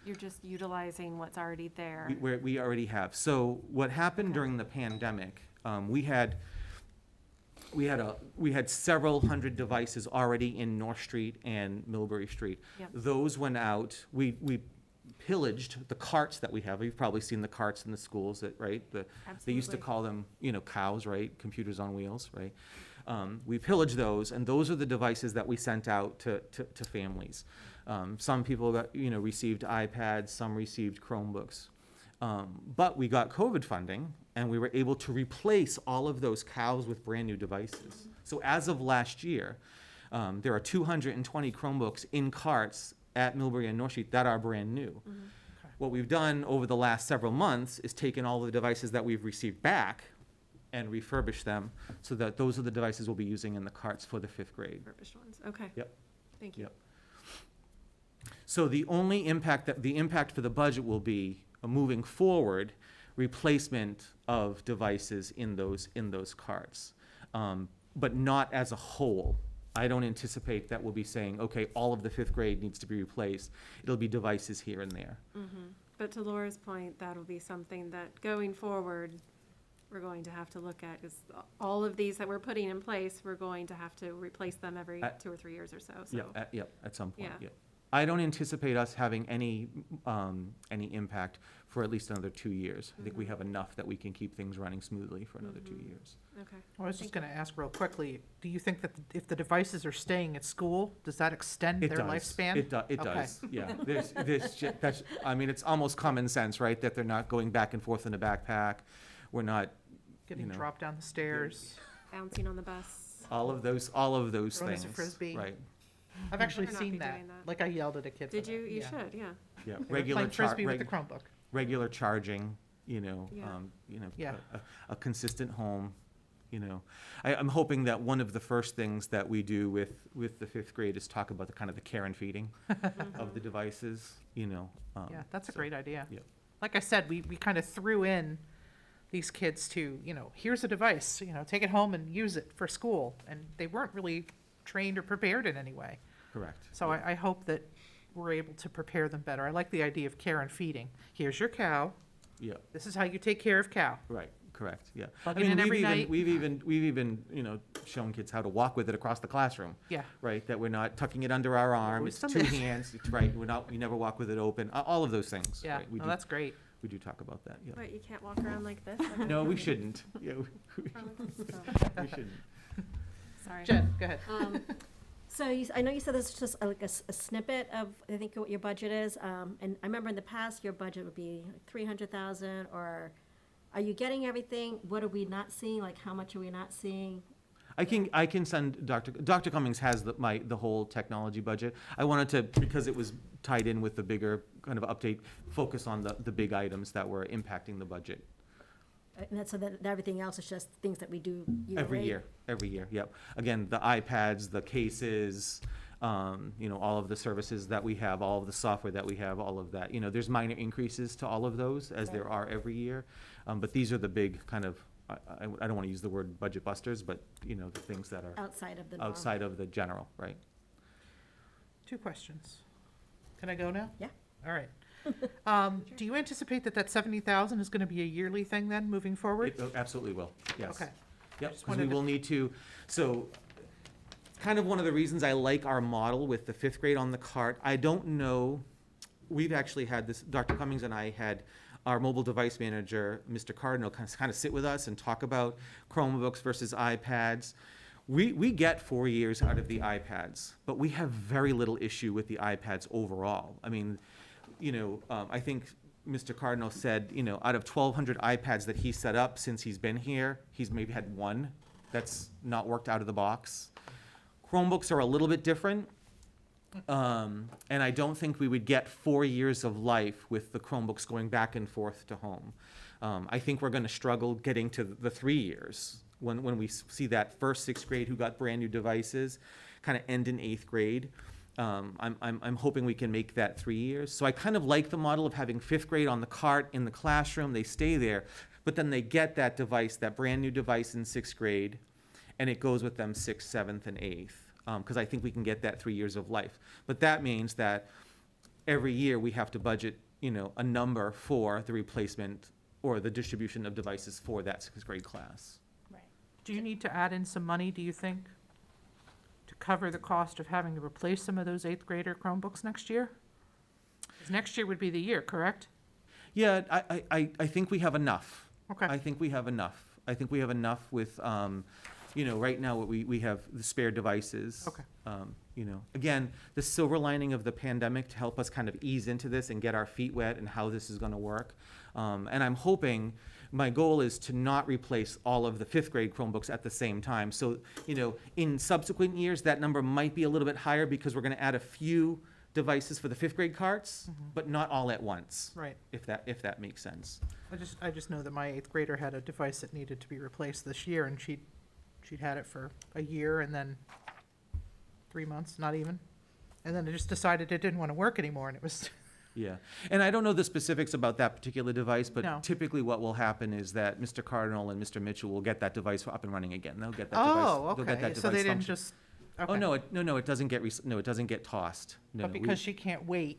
You're just utilizing what's already there. We already have. So what happened Okay. during the pandemic, we had several hundred devices already in North Street and Millbury Street. Yep. Those went out. We pillaged the carts that we have. You've probably seen the carts in the schools, right? They used to Absolutely. call them, cows, right? Computers on wheels, right? We pillaged those, and those are the devices that we sent out to families. Some people received iPads, some received Chromebooks. But we got COVID funding, and we were able to replace all of those cows with brand-new devices. So as of last year, there are 220 Chromebooks in carts at Millbury and North Street that are brand new. What we've done over the last several months is taken all the devices that we've received back and refurbished them so that those are the devices we'll be using in the carts for the 5th grade. Refurbished ones, okay. Yep. Thank you. Yep. So the only impact for the budget will be moving forward, replacement of devices in those carts, but not as a whole. I don't anticipate that we'll be saying, okay, all of the 5th grade needs to be replaced. It'll be devices here and there. But to Laura's point, that'll be something that going forward, we're going to have to look at, because all of these that we're putting in place, we're going to have to replace them every 2 or 3 years or so, so. At some point, Yeah. yeah. I don't anticipate us having any impact for at least another 2 years. I think we have enough that we can keep things running smoothly for another 2 years. Okay. I was just going to ask real quickly, do you think that if the devices are staying at school, does that extend It their does. lifespan? It Okay. does, yeah. It's almost common sense, right, that they're not going back and forth in a backpack. We're not, Getting know. dropped down the stairs. Bouncing on the bus. all of those Throwing things. as a Frisbee. Right, I've actually Better not seen be that. doing that. Like I yelled at a kid. Did for you? that. You Yeah. should, yeah. yeah. They were playing Frisbee with the Chromebook. Regular charging, Yeah. Yeah. a consistent home, I'm hoping that one of the first things that we do with the 5th grade is talk about the kind of the care and feeding of the devices, Yeah, that's a so, great idea. yeah. Like I said, we kind of threw in these kids to, here's a device, take it home and use it for school. And they weren't really trained or prepared in any way. Correct. So I hope that we're able to prepare them better. I like the idea of care and feeding. Here's your cow. Yeah, This is how you take care of cow. right. correct, yeah. Plug it in every night. We've even, you know, shown kids how to walk with it across the classroom, Yeah. right? That we're not tucking it under our arm, Always it's done two that. hands, it's right, we never walk with it open, all of those things. Yeah, right? We no, do- that's great. We do talk about that, yeah. But you can't walk around like this? No, we shouldn't, yeah, Oh, we shouldn't. sorry. Jen, go ahead. So I know you said this is just like a snippet of, I think, what your budget is. And I remember in the past, your budget would be like 300,000, or are you getting everything? What are we not seeing? Like, how much are we not seeing? I can send Dr. Cummings has the whole technology budget. I wanted to, because it was tied in with the bigger kind of update, focus on the big items that were impacting the budget. And that's so that everything else is just things that we do Every year, yep. Again, the iPads, the cases, you know, all of the services that we have, all of the software that we have, all of that. You know, there's minor increases to all of those, as there are every year. But these are the big kind of, I don't want to use the word budget busters, but, you know, the things that are outside of the norm. outside of the general, right? 2 questions. Can I go now? Yeah. All right. Do you anticipate that 70,000 is going to be a yearly thing then, moving forward? It absolutely will, yes. Okay. Yep, just because we wanted to- will need to, so, kind of one of the reasons I like our model with the 5th grade on the cart. I don't know, we've actually had this, Dr. Cummings and I had our mobile device manager, Mr. Cardinal, kind of sit with us and talk about Chromebooks versus iPads. We get 4 years out of the iPads, but we have very little issue with the iPads overall. I mean, you know, I think Mr. Cardinal said, you know, out of 1,200 iPads that he set up since he's been here, he's maybe had 1 that's not worked out of the box. Chromebooks are a little bit different. And I don't think we would get 4 years of life with the Chromebooks going back and forth to home. I think we're going to struggle getting to the 3 years when we see that first 6th grade who got brand new devices kind of end in 8th grade. I'm hoping we can make that 3 years. So I kind of like the model of having 5th grade on the cart in the classroom. They stay there, but then they get that device, that brand new device in 6th grade, and it goes with them 6th, 7th, and 8th. Because I think we can get that 3 years of life. But that means that every year we have to budget, you know, a number for the replacement or the distribution of devices for that 6th grade class. Do you need to add in some money, do you think, to cover the cost of having to replace some of those 8th grader Chromebooks next year? 'Cause next year would be the year, correct? Yeah, I think we have enough. Okay. I think we have enough. I think we have enough with, you know, right now we have the spare devices. Okay. You know, again, the silver lining of the pandemic to help us kind of ease into this and get our feet wet and how this is going to work. And I'm hoping, my goal is to not replace all of the 5th grade Chromebooks at the same time. So, you know, in subsequent years, that number might be a little bit higher because we're going to add a few devices for the 5th grade carts, but not all at once. Right. If that makes sense. I just know that my 8th grader had a device that needed to be replaced this year, and she'd had it for a year and then 3 months, not even. And then it just decided it didn't want to work anymore, and it was, Yeah, and I don't know the specifics about that particular device, No. but typically what will happen is that Mr. Cardinal and Mr. Mitchell will get that device up and running again. They'll get that device. oh, they'll get okay, that so they device didn't function- just, Oh, okay. no, it doesn't get, no, it doesn't get tossed. No, But we- because she can't wait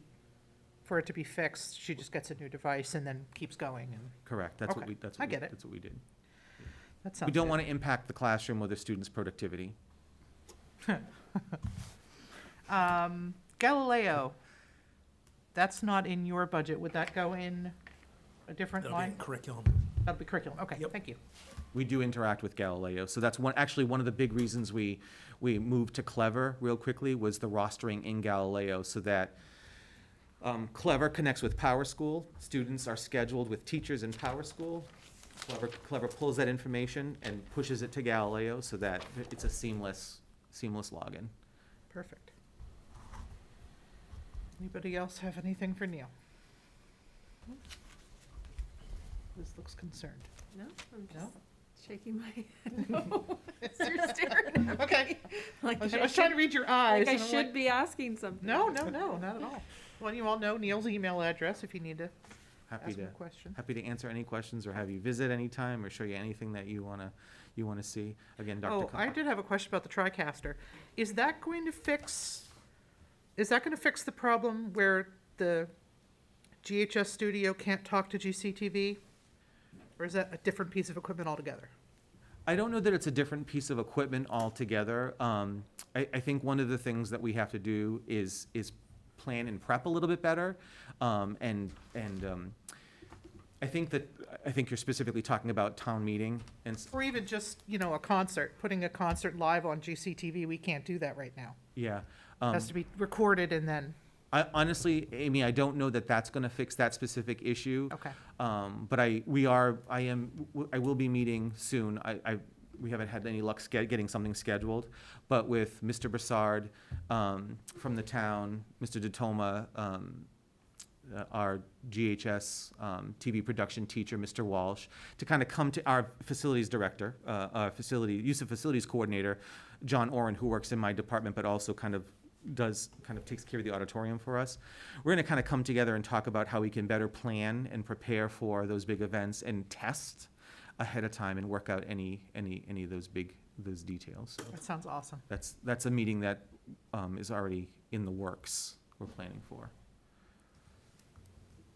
for it to be fixed, she just gets a new device and then keeps going, and Correct, that's what Okay, that's I what we, get it. that's what we did. that sounds We don't good. want to impact the classroom or the students' productivity. Galileo, that's not in your budget. Would that go in a different That'll be line? in curriculum. That'll be curriculum. Okay, Yep. thank you. We do interact with Galileo, so that's actually one of the big reasons we moved to Clever real quickly was the rostering in Galileo, so that Clever connects with Power School. Students are scheduled with teachers in Power School. Clever pulls that information and pushes it to Galileo so that it's a seamless login. Perfect. Anybody else have anything for Neil? Liz looks concerned. No, I'm No? just shaking my head. No. You're staring at Okay. Like I was I trying to should- read your eyes. Like I and I'm should be asking something. No, not at all. Well, you all know Neil's email address if you need to Happy ask him to a question. happy to answer any questions or have you visit anytime or show you anything that you wanna see. Again, Dr. Oh, I did have a question about the TriCaster. Is that going to fix the problem where the GHS studio can't talk to GCTV? Or is that a different piece of equipment altogether? I don't know that it's a different piece of equipment altogether. I think one of the things that we have to do is plan and prep a little bit better. I think you're specifically talking about town meeting and Or even just, a concert, putting a concert live on GCTV, we can't do that right now. yeah. It has to be recorded and then, Honestly, Amy, I don't know that that's going to fix that specific issue. okay. But I will be meeting soon. We haven't had any luck getting something scheduled, but with Mr. Broussard from the town, Mr. DeToma, our GHS TV production teacher, Mr. Walsh, to kind of come to our facilities director, use of facilities coordinator, John Oren, who works in my department, but also kind of takes care of the auditorium for us. We're going to kind of come together and talk about how we can better plan and prepare for those big events and test ahead of time and work out any of those details. So That sounds awesome. that's a meeting that is already in the works. We're planning for.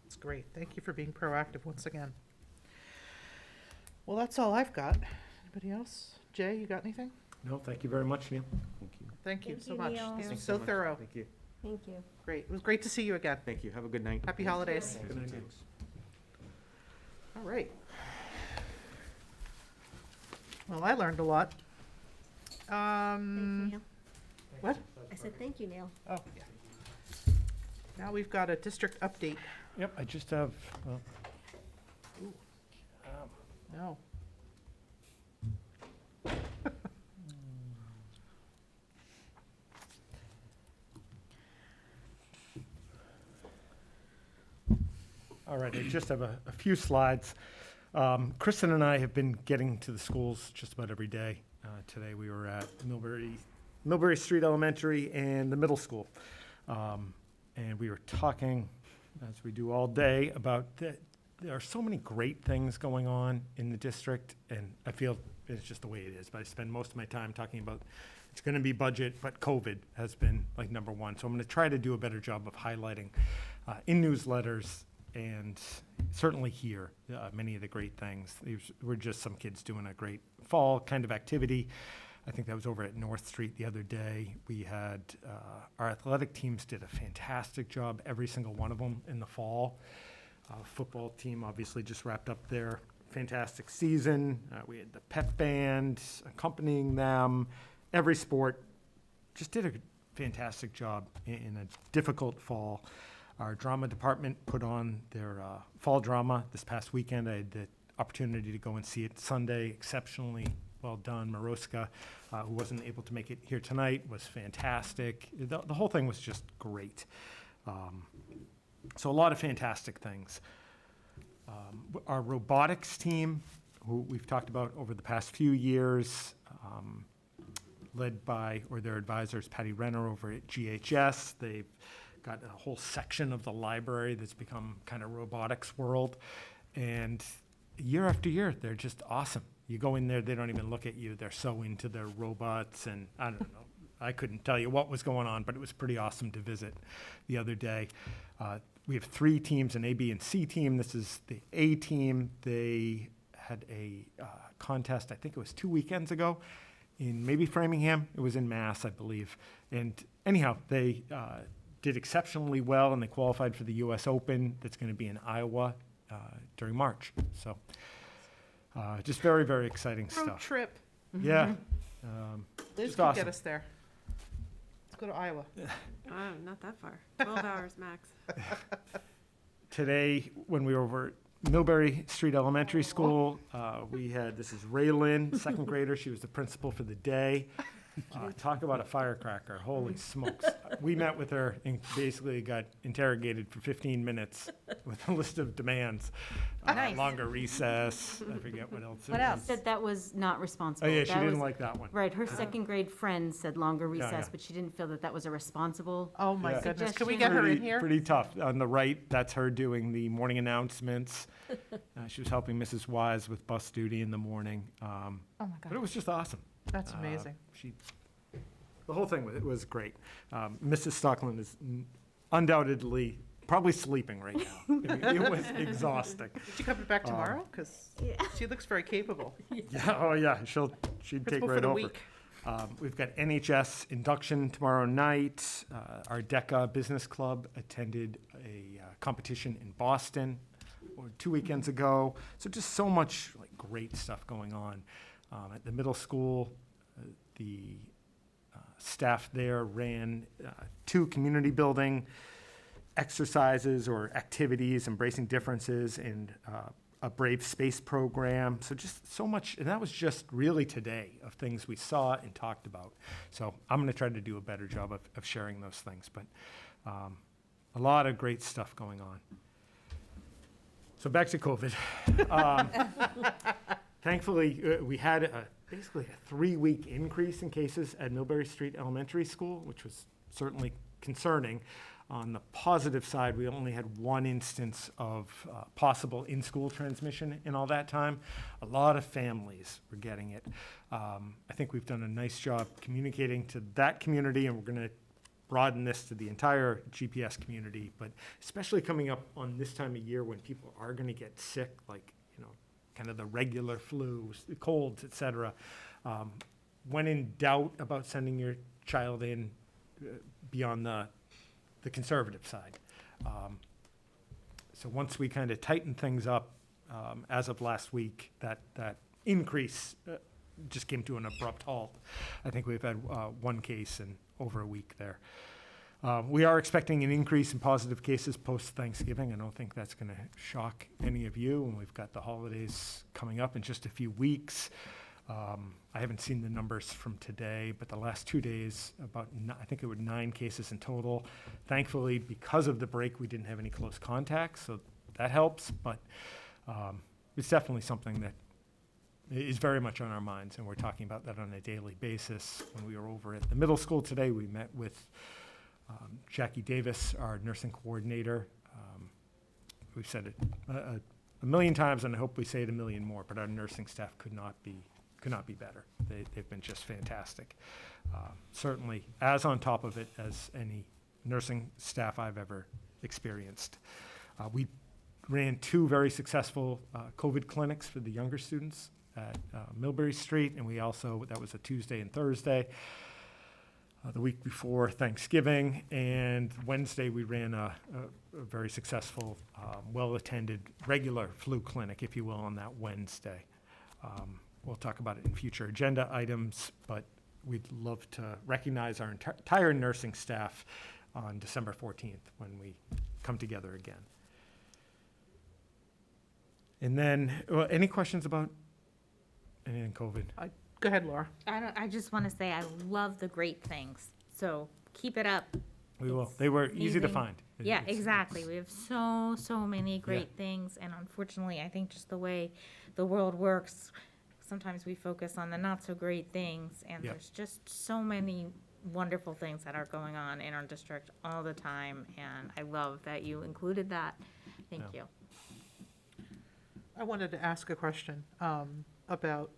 It's great. Thank you for being proactive once again. Well, that's all I've got. Anybody else? Jay, you got anything? No, thank you very much, Neil. Thank you. Thank you Thank so you, much. Neil. This was Thanks so much. thorough. Thank you. Thank you. Great. It was great to see you again. Thank you. Have a good night. Happy holidays. Good night. All right. Well, I learned a lot. Thank you, Neil. What? I said, thank you, Neil. Oh, yeah. Now we've got a district update. Yep, I just have, well, No. all right, I just have a few slides. Kristen and I have been getting to the schools just about every day. Today we were at Millbury Street Elementary and the middle school. And we were talking, as we do all day, about there are so many great things going on in the district, and I feel it's just the way it is. But I spend most of my time talking about it's going to be budget, but COVID has been like number one. So I'm going to try to do a better job of highlighting in newsletters and certainly here many of the great things. These were just some kids doing a great fall kind of activity. I think that was over at North Street the other day. We had, our athletic teams did a fantastic job, every single one of them in the fall. Football team obviously just wrapped up their fantastic season. We had the pep band accompanying them. Every sport just did a fantastic job in a difficult fall. Our drama department put on their fall drama this past weekend. I had the opportunity to go and see it Sunday, exceptionally well done. Maroska, who wasn't able to make it here tonight, was fantastic. The whole thing was just great. So a lot of fantastic things. Our robotics team, who we've talked about over the past few years, led by, or their advisors, Patty Renner over at GHS. They've got a whole section of the library that's become kind of robotics world. And year after year, they're just awesome. You go in there, they don't even look at you. They're so into their robots, and I don't know. I couldn't tell you what was going on, but it was pretty awesome to visit the other day. We have 3 teams, an A, B, and C team. This is the A team. They had a contest, I think it was 2 weekends ago, in maybe Framingham. It was in Mass, I believe. And anyhow, they did exceptionally well, and they qualified for the U.S. Open that's going to be in Iowa during March. So just very, very exciting Road stuff. trip. Yeah. Liz Just can awesome. get us there. Let's go to Iowa. Oh, not that far. 12 hours max. Today, when we were over at Millbury Street Elementary School, we had, this is Ray Lynn, second grader. She was the principal for the day. Talk about a firecracker. Holy smokes. We met with her and basically got interrogated for 15 minutes with a list of demands. Nice. Longer recess. I forget what else. it What was. else? Said that was not responsible. Oh, yeah, she That didn't was- like that one. Right, her second grade friend said longer Yeah, recess, yeah. but she didn't feel that that was a responsible. Oh, my Yeah. goodness. Can we Suggestion. get her in Pretty- here? Pretty tough. On the right, that's her doing the morning announcements. She was helping Mrs. Wise with bus duty in the morning. Oh, my But it God. was just awesome. That's amazing. The whole thing was great. Mrs. Stockland is undoubtedly probably sleeping right now. I mean, it was exhausting. Is she coming back tomorrow? Because she looks very capable. Yeah, oh yeah, she'd take Principal for right the over. week. We've got NHS Induction tomorrow night. Our DECA Business Club attended a competition in Boston 2 weekends ago. So just so much like great stuff going on. At the middle school, the staff there ran 2 community building exercises or activities, embracing differences, and a Brave Space program. So just so much, and that was just really today of things we saw and talked about. So I'm going to try to do a better job of sharing those things, but a lot of great stuff going on. So back to COVID. Thankfully, we had basically a 3-week increase in cases at Millbury Street Elementary School, which was certainly concerning. On the positive side, we only had 1 instance of possible in-school transmission in all that time. A lot of families were getting it. I think we've done a nice job communicating to that community, and we're going to broaden this to the entire GPS community, but especially coming up on this time of year when people are going to get sick, like, kind of the regular flus, colds, et cetera. When in doubt about sending your child in beyond the conservative side. So once we kind of tightened things up, as of last week, that increase just came to an abrupt halt. I think we've had 1 case in over a week there. We are expecting an increase in positive cases post-Thanksgiving. I don't think that's going to shock any of you, and we've got the holidays coming up in just a few weeks. I haven't seen the numbers from today, but the last 2 days, I think it was 9 cases in total. Thankfully, because of the break, we didn't have any close contacts, so that helps, but it's definitely something that is very much on our minds, and we're talking about that on a daily basis. When we were over at the middle school today, we met with Jackie Davis, our nursing coordinator. We've said it a million times, and I hope we say it a million more, but our nursing staff could not be better. They've been just fantastic. Certainly as on top of it as any nursing staff I've ever experienced. We ran 2 very successful COVID clinics for the younger students at Millbury Street, and we also, that was a Tuesday and Thursday, the week before Thanksgiving, and Wednesday we ran a very successful, well-attended regular flu clinic, if you will, on that Wednesday. We'll talk about it in future agenda items, but we'd love to recognize our entire nursing staff on December 14th when we come together again. And then, any questions about anything COVID? Go ahead, Laura. I just want to say I love the great things. So keep it up. We will. It's They were easy to amazing. find. Yeah, It's- exactly. We have so many great things, and unfortunately, I think just the way the world works, sometimes we focus on the not so great things, and Yeah. there's just so many wonderful things that are going on in our district all the time, and I love that you included that. Thank Yeah. you. I wanted to ask a question about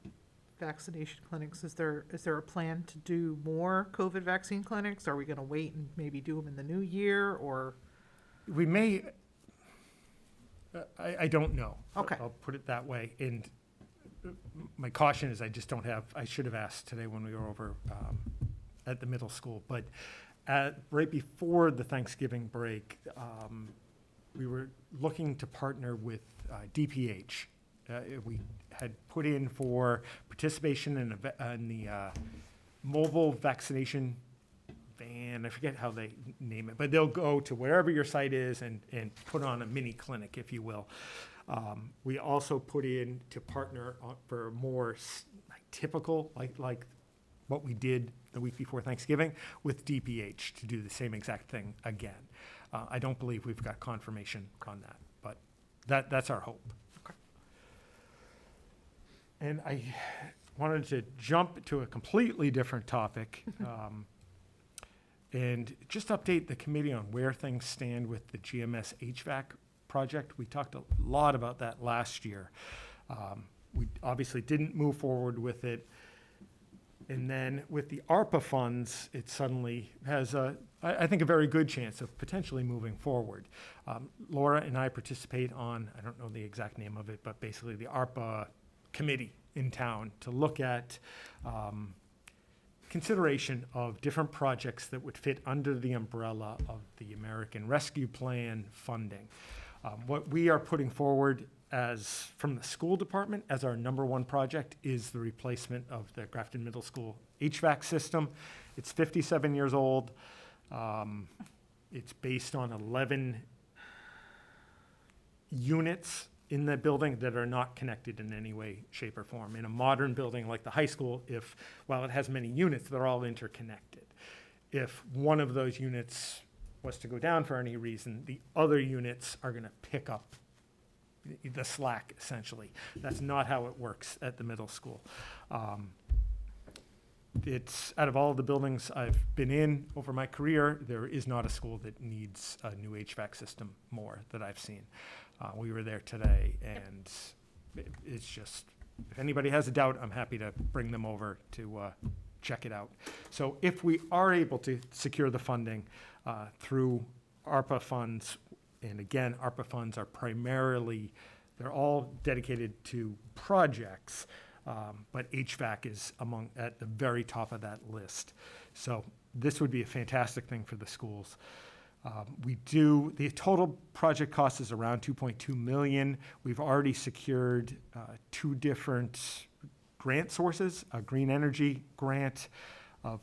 vaccination clinics. Is there a plan to do more COVID vaccine clinics? Are we going to wait and maybe do them in the new year, or? We may, I don't know. Okay. I'll put it that way. And my caution is I just don't have, I should have asked today when we were over at the middle school. But right before the Thanksgiving break, we were looking to partner with DPH. We had put in for participation in the mobile vaccination van. I forget how they name it, but they'll go to wherever your site is and put on a mini clinic, if you will. We also put in to partner for more typical, like what we did the week before Thanksgiving, with DPH to do the same exact thing again. I don't believe we've got confirmation on that, but that's our hope. And I wanted to jump to a completely different topic and just update the committee on where things stand with the GMS HVAC project. We talked a lot about that last year. We obviously didn't move forward with it. And then with the ARPA funds, it suddenly has a I think, a very good chance of potentially moving forward. Laura and I participate on, I don't know the exact name of it, but basically the ARPA committee in town to look at consideration of different projects that would fit under the umbrella of the American Rescue Plan funding. What we are putting forward from the school department as our #1 project is the replacement of the Grafton Middle School HVAC system. It's 57 years old. It's based on 11 units in the building that are not connected in any way, shape, or form. In a modern building like the high school, while it has many units, they're all interconnected. If one of those units was to go down for any reason, the other units are going to pick up the slack, essentially. That's not how it works at the middle school. It's, out of all the buildings I've been in over my career, there is not a school that needs a new HVAC system more that I've seen. We were there today, and it's just, if anybody has a doubt, I'm happy to bring them over to check it out. So if we are able to secure the funding through ARPA funds, and again, ARPA funds are primarily, they're all dedicated to projects, but HVAC is at the very top of that list. So this would be a fantastic thing for the schools. The total project cost is around $2.2 million. We've already secured 2 different grant sources, a green energy grant of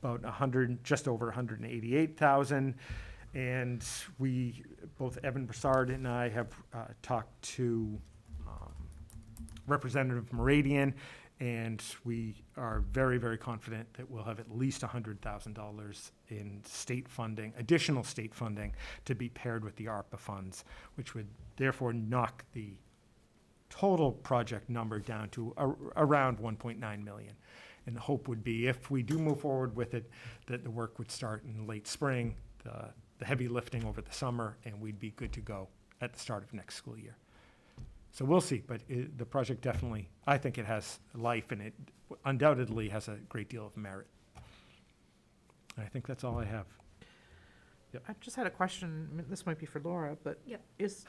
about just over $188,000. And both Evan Broussard and I have talked to Representative Meridian, and we are very, very confident that we'll have at least $100,000 in state funding, additional state funding, to be paired with the ARPA funds, which would therefore knock the total project number down to around $1.9 million. And the hope would be, if we do move forward with it, that the work would start in late spring, the heavy lifting over the summer, and we'd be good to go at the start of next school year. So we'll see, but the project definitely, I think it has life, and it undoubtedly has a great deal of merit. And I think that's all I have. I just had a question, this might be for Laura, but Yep. is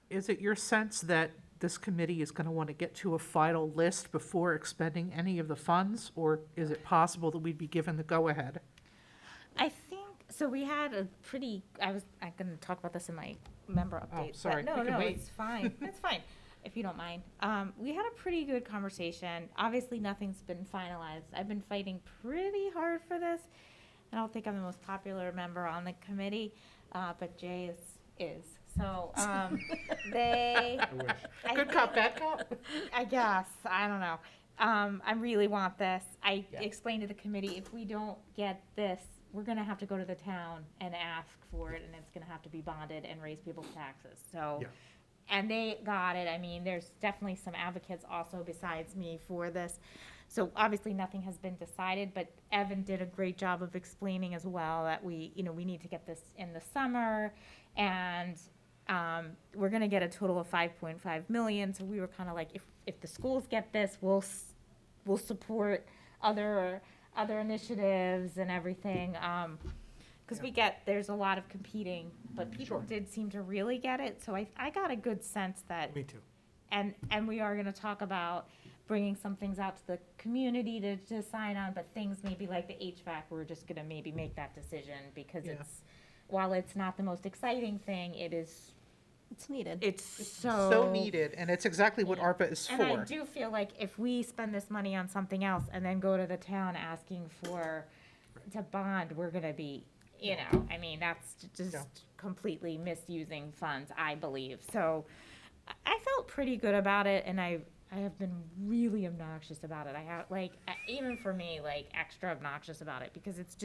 it your sense that this committee is going to want to get to a final list before expending any of the funds, or is it possible that we'd be given the go-ahead? I think, so we had I'm going to talk about this in my member update. sorry, but we can wait. It's fine, it's fine, if you don't mind. We had a pretty good conversation. Obviously, nothing's been finalized. I've been fighting pretty hard for this. I don't think I'm the most popular member on the committee, but Jay is. So, they. Good cop, bad cop? I guess, I don't know. I really want this. I explained to the committee, if we don't get this, we're gonna have to go to the town and ask for it, and it's gonna have to be bonded and raise people's taxes, so. Yeah. And they got it. I mean, there's definitely some advocates also besides me for this. So obviously, nothing has been decided, but Evan did a great job of explaining as well that we need to get this in the summer, and we're gonna get a total of 5.5 million. So we were kind of like, if the schools get this, we'll support other initiatives and everything. Because there's a lot of competing, but people did seem to really get it. So I got a good sense that. Me too. And we are gonna talk about bringing some things out to the community to sign on, but things maybe like the HVAC, we're just gonna maybe make that decision because while it's not the most exciting thing, it's needed. It's So needed, and it's exactly what Yeah. ARPA is And I for. do feel like if we spend this money on something else and then go to the town asking to bond, we're gonna be, I mean, that's just Yeah. completely misusing funds, I believe. So I felt pretty good about it, and I have been really obnoxious about it. I have, even for me, extra obnoxious about it, because it's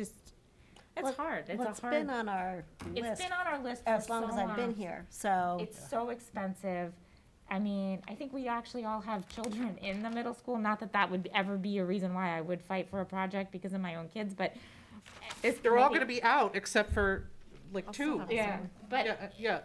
hard. It's been on our It's list been on our list as for long so as I've been long. here, so. It's so expensive. I mean, I think we actually all have children in the middle school. Not that would ever be a reason why I would fight for a project because of my own kids, but They're all gonna be out except for two. Yeah, but Yeah,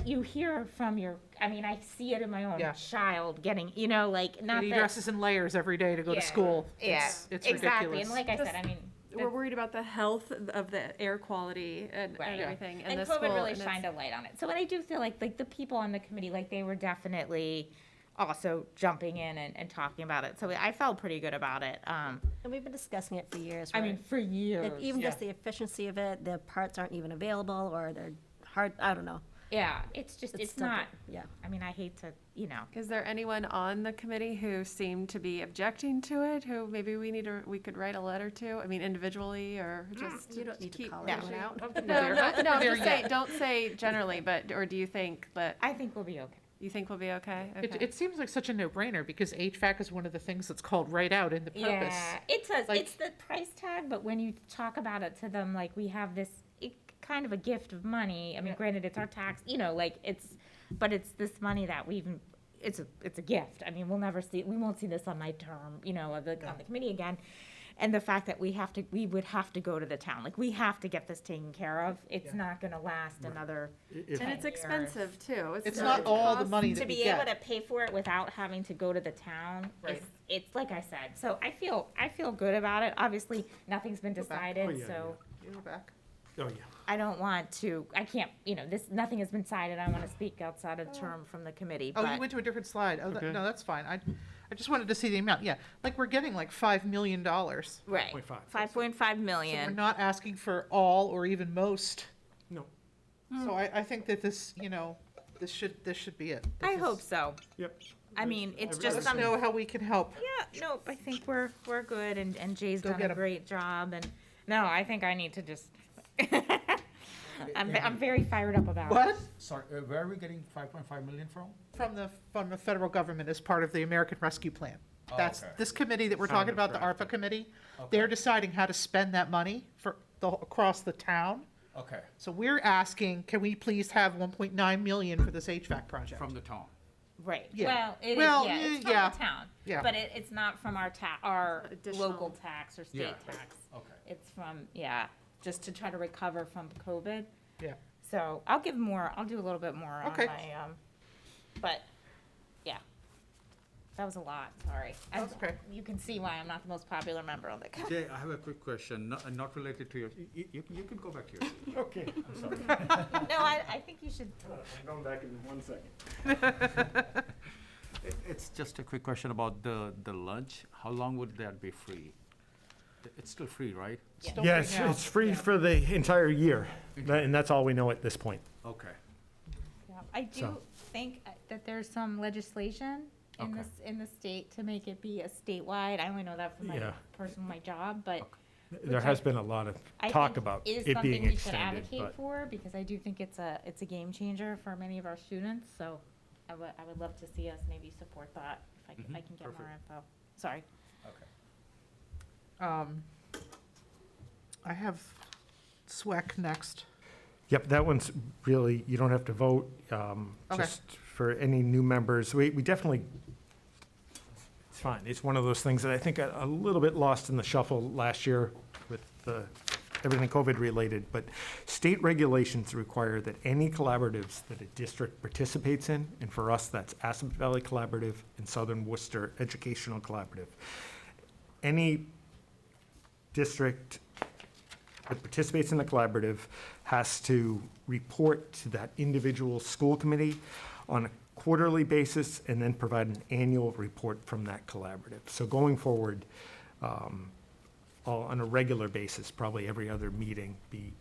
you hear from I see it in my own Yeah. child getting, not he that. dresses in layers every day to go to school. Yeah, It's exactly. ridiculous. And like I said, I mean, we're worried about the health of the air quality and Right. everything. And the COVID school, really and it's- shined a light on it. So I do feel like the people on the committee, like they were definitely also jumping in and talking about it. So I felt pretty good about it. And we've been discussing it for years, I right? mean, for years. And even just the efficiency of it, the parts aren't even available, or they're hard, I don't know. Yeah, it's just, it's simple. not, Yeah. I mean, I hate to, Is there anyone on the committee who seemed to be objecting to it, who maybe we could write a letter to? I mean, individually, or just You don't need to keep call pushing? anyone out. No, I'm There just saying, yet. don't say generally, but, or do you think that, I think we'll be okay. you think we'll be okay? It seems like such a no-brainer because HVAC is one of the things that's called right out in the purpose. Yeah, it says, Like- it's the price tag, but when you talk about it to them, like, we have this kind of a gift of money. I mean, granted, it's our tax, but it's this money that it's a gift. I mean, we won't see this on my term, on the committee again. And the fact that we would have to go to the town, like, we have to get this taken care of. It's not gonna last another If- 10 And it's years. expensive too. It's not all the money To that we be able get. to pay for it without having to go to the town, Right. it's like I said, so I feel good about it. Obviously, nothing's been back. decided, Oh, yeah, so You go back. Oh, yeah. I don't want to, I can't, nothing has been decided. I want to speak outside of term from the committee, Oh, you but went to a different slide. Oh, Okay. no, that's fine. I just wanted to see the amount. Yeah, like we're getting like $5 million. So right, 5.5. 5.5 we're million. not asking for all or even most. No. So I think that this, this should be it. I hope so. Yep. I mean, it's Let just Let us some, know how we can help. yeah, nope, I think we're good, and Jay's Go done get a 'em. great job, and, no, I think I need to just, I'm very fired up about it. What? Sorry, where are we getting 5.5 million from? From the federal government as part of the American Rescue Plan. That's okay. this committee that we're Kind talking of about, the drafted. ARPA committee. Okay. They're deciding how to spend that money across the town. Okay, So we're asking, can we please have 1.9 million for this HVAC project? from the town. Right, Yeah. well, it is, Well, yeah, it's yeah. from the town, Yeah. but it's not from our Additional. local tax or state Yeah. tax. Okay. It's from, just to try to recover from COVID. Yeah. So I'll do a little bit more on Okay. my, but, yeah. That was a lot, sorry. That's okay. You can see why I'm not the most popular member on the committee. Jay, I have a quick question, not related to your, you can go back to your seat. Okay, I'm sorry. No, I think you should, I'm going back in 1 second. It's just a quick question about the lunch. How long would that be free? It's still free, right? Still Yes, free now. it's free for the entire year, and that's all we know at this point. Okay. I do So- think that there's some legislation in Okay. in the state to make it be a statewide. I only know that from Yeah. my job, but There has been a lot of I talk think about is it something being we should extended, advocate but for, because I do think it's a game changer for many of our students, so I would love to see us maybe support that if I can get more info. Sorry. I have SWEC next. yep, that one's really, you don't have to vote. Okay. Just for any new members, we definitely, it's fine. It's one of those things that I think got a little bit lost in the shuffle last year with everything COVID related, but state regulations require that any collaboratives that a district participates in, and for us, that's Aspen Valley Collaborative and Southern Worcester Educational Collaborative. Any district that participates in the collaborative has to report to that individual school committee on a quarterly basis and then provide an annual report from that collaborative. So going forward, on a regular basis, probably every other meeting, be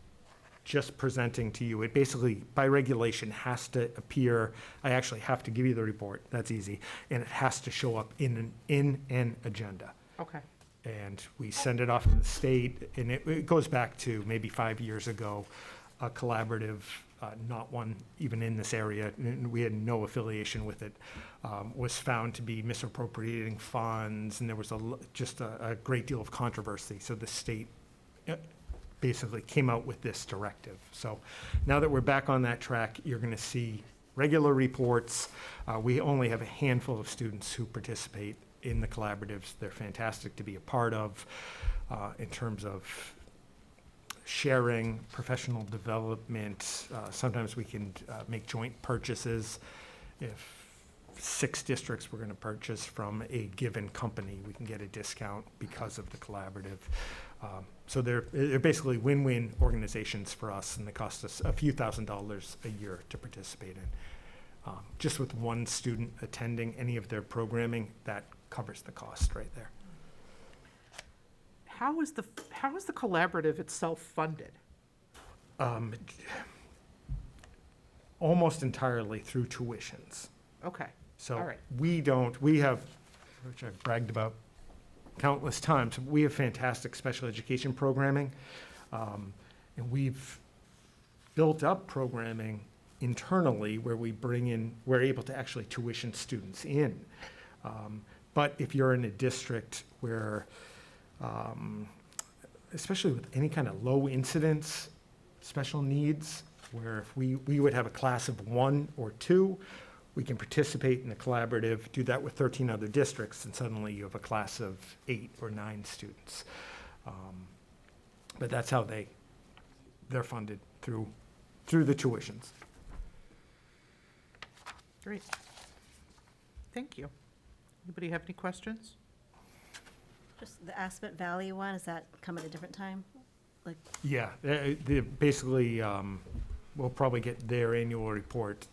just presenting to you. It basically, by regulation, has to appear, I actually have to give you the report, that's easy, and it has to show up in an agenda. Okay. And we send it off to the state, and it goes back to maybe 5 years ago, a collaborative, not one even in this area, and we had no affiliation with it, was found to be misappropriating funds, and there was just a great deal of controversy. So the state basically came out with this directive. So now that we're back on that track, you're going to see regular reports. We only have a handful of students who participate in the collaboratives. They're fantastic to be a part of in terms of sharing, professional development. Sometimes we can make joint purchases. If 6 districts were going to purchase from a given company, we can get a discount because of the collaborative. So they're basically win-win organizations for us, and they cost us a few $1,000s a year to participate in. Just with one student attending any of their programming, that covers the cost right there. How is the collaborative itself funded? Almost entirely through tuitions. Okay, So All right. we have, which I've bragged about countless times, we have fantastic special education programming. And we've built up programming internally where we're able to actually tuition students in. But if you're in a district where, especially with any kind of low incidence special needs, where if we would have a class of 1 or 2, we can participate in a collaborative, do that with 13 other districts, and suddenly you have a class of 8 or 9 students. But that's how they're funded, through the tuitions. Great. Thank you. Anybody have any questions? Just the Aspet Valley one, is that come at a different time? Like, Yeah, they basically, we'll probably get their annual report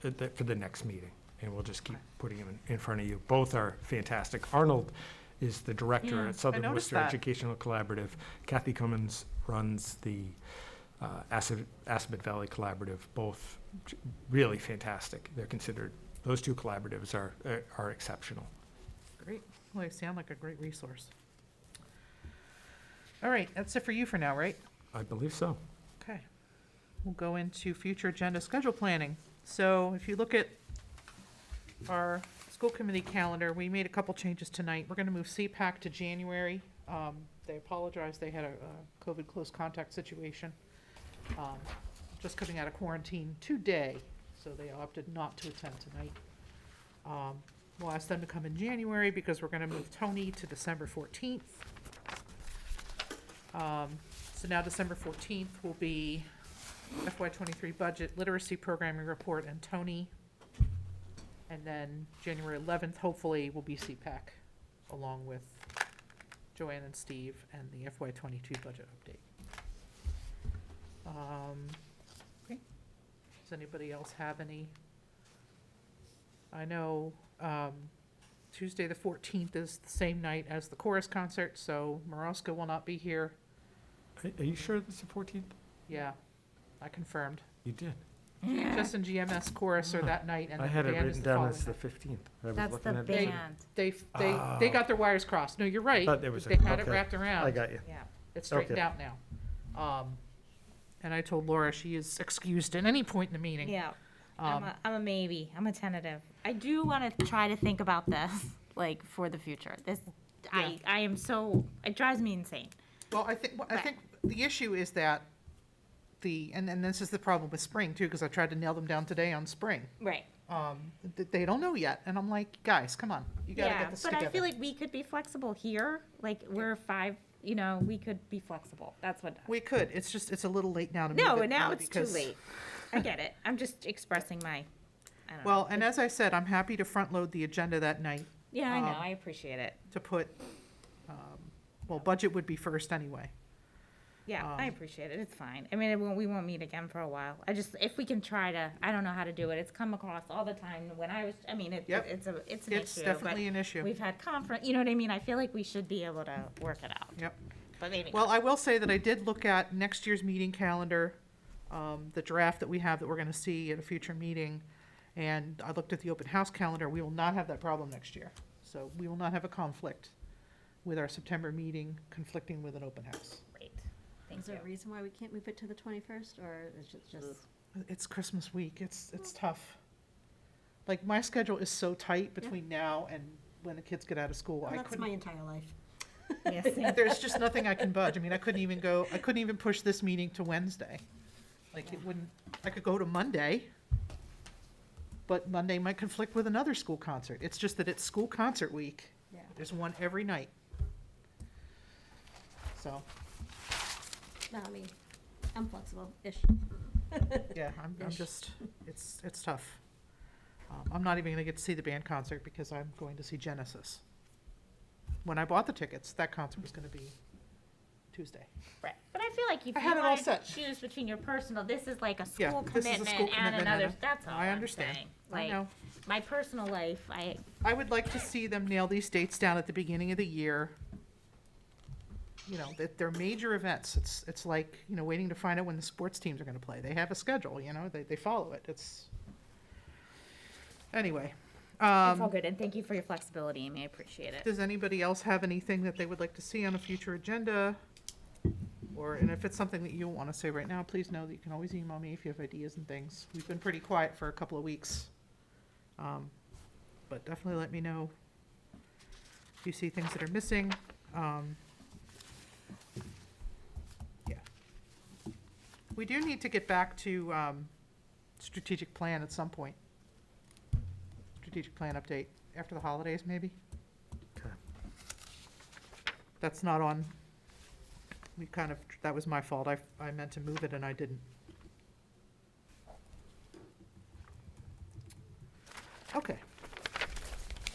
for the next meeting, and we'll just keep putting them in front of you. Both are fantastic. Arnold is the director Yeah, at Southern I noticed Worcester that. Educational Collaborative. Kathy Cummins runs the Aspet Valley Collaborative, both really fantastic. They're considered, those two collaboratives are exceptional. Great. Well, they sound like a great resource. All right, that's it for you for now, right? I believe so. Okay. We'll go into future agenda schedule planning. So if you look at our school committee calendar, we made a couple changes tonight. We're gonna move CPAC to January. They apologize, they had a COVID close contact situation. Just coming out of quarantine today, so they opted not to attend tonight. We'll ask them to come in January because we're gonna move Tony to December 14th. So now December 14th will be FY23 budget, literacy programming report, and Tony. And then January 11th, hopefully, will be CPAC, along with Joanne and Steve, and the FY22 budget update. Okay. Does anybody else have any? I know Tuesday the 14th is the same night as the chorus concert, so Moroska will not be here. Are you sure it's the 14th? Yeah, I confirmed. You did. Just in GMS chorus are that night, and I the had it band is written the down following as the night. 15th. I was That's looking the at They- it. band. They got their wires crossed. No, you're right. Thought there was They had it okay. wrapped around. I got you. Yeah. It's straightened Okay. out now. And I told Laura she is excused at any point in the meeting. Yeah. Um, I'm a maybe. I'm a tentative. I do want to try to think about this, like, for the future. This, I am so, it drives me insane. Well, I think the issue is that and this is the problem with spring too, because I tried to nail them down today on spring. Right. They don't know yet, and I'm like, guys, come on, you gotta Yeah, get this but together. I feel like we could be flexible here. Like, we're 5, we could be flexible. That's what. We could. It's just, it's a little late now to move No, it, now it's too because- late. I get it. I'm just expressing my, I don't know. Well, and as I said, I'm happy to front load the agenda that night Yeah, I know. um, I appreciate it. to put, budget would be first anyway. Yeah, I appreciate it. It's fine. I mean, we won't meet again for a while. If we can try to, I don't know how to do it. It's come across all the time when I was, Yep. it's an issue. It's definitely an issue. But we've had conference, you know what I mean? I feel like we should be able to work it out. Yep. But maybe Well, not. I will say that I did look at next year's meeting calendar, the draft that we have that we're gonna see at a future meeting. And I looked at the open house calendar. We will not have that problem next year. So we will not have a conflict with our September meeting conflicting with an open house. Great. is Thank there you. a reason why we can't move it to the 21st, or is it just? It's Christmas week. It's tough. Like, my schedule is so tight between now and when the kids get out of school. Well, I that's couldn't, my entire life. Yes. there's just nothing I can budge. I mean, I couldn't even push this meeting to Wednesday. Like, it wouldn't, I could go to Monday, but Monday might conflict with another school concert. It's just that it's school concert week. Yeah. There's one every night. So, No, I mean, I'm flexible-ish. yeah, I'm Ish. just, it's tough. I'm not even gonna get to see the band concert because I'm going to see Genesis. When I bought the tickets, that concert was gonna be Tuesday. Right, but I feel like if I you had it all wanted to set. choose between your personal, this is like a Yeah, school this is a commitment school and commitment another, and that's all I I'm understand. saying. I Like, know. my personal life, I would like to see them nail these dates down at the beginning of the year. You know, that they're major events. It's like, you know, waiting to find out when the sports teams are gonna play. They have a schedule, you know, they follow it. Anyway. it's all good, and thank you for your flexibility, Amy, I appreciate it. Does anybody else have anything that they would like to see on a future agenda? And if it's something that you don't want to say right now, please know that you can always email me if you have ideas and things. We've been pretty quiet for a couple of weeks. But definitely let me know if you see things that are missing. Yeah. We do need to get back to strategic plan at some point. Strategic plan update after the holidays, maybe? Okay. That's not on, that was my fault. I meant to move it and I didn't. Okay.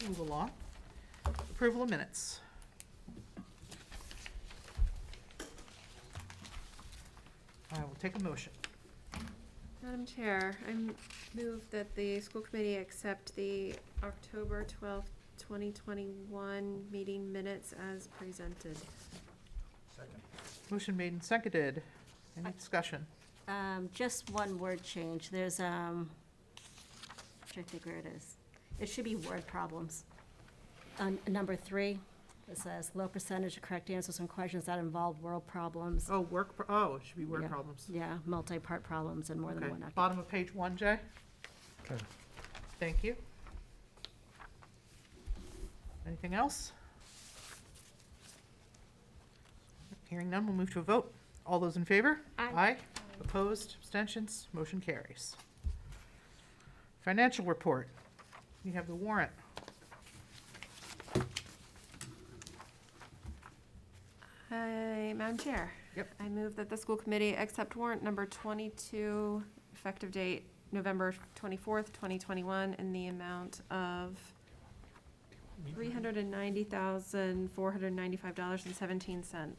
Move along. Approval of minutes. I will take a motion. Madam Chair, I move that the school committee accept the October 12th, 2021 meeting minutes as presented. Motion made and seconded. Any discussion? Just one word change. There's, I'm trying to think where it is. It should be word problems. On number 3, it says low percentage of correct answers on questions that involve world problems. Oh, it should be word Yeah. problems. Yeah, multi-part problems and more than Okay, one. occup- bottom of page 1, Jay? Okay. Thank you. Anything else? Hearing none, we'll move to a vote. All those in favor? Aye. Opposed, abstentions, motion carries. Financial report. You have the warrant. Madam Chair. Yep. I move that the school committee accept warrant number 22, effective date November 24th, 2021, in the amount of $390,495.17. Second.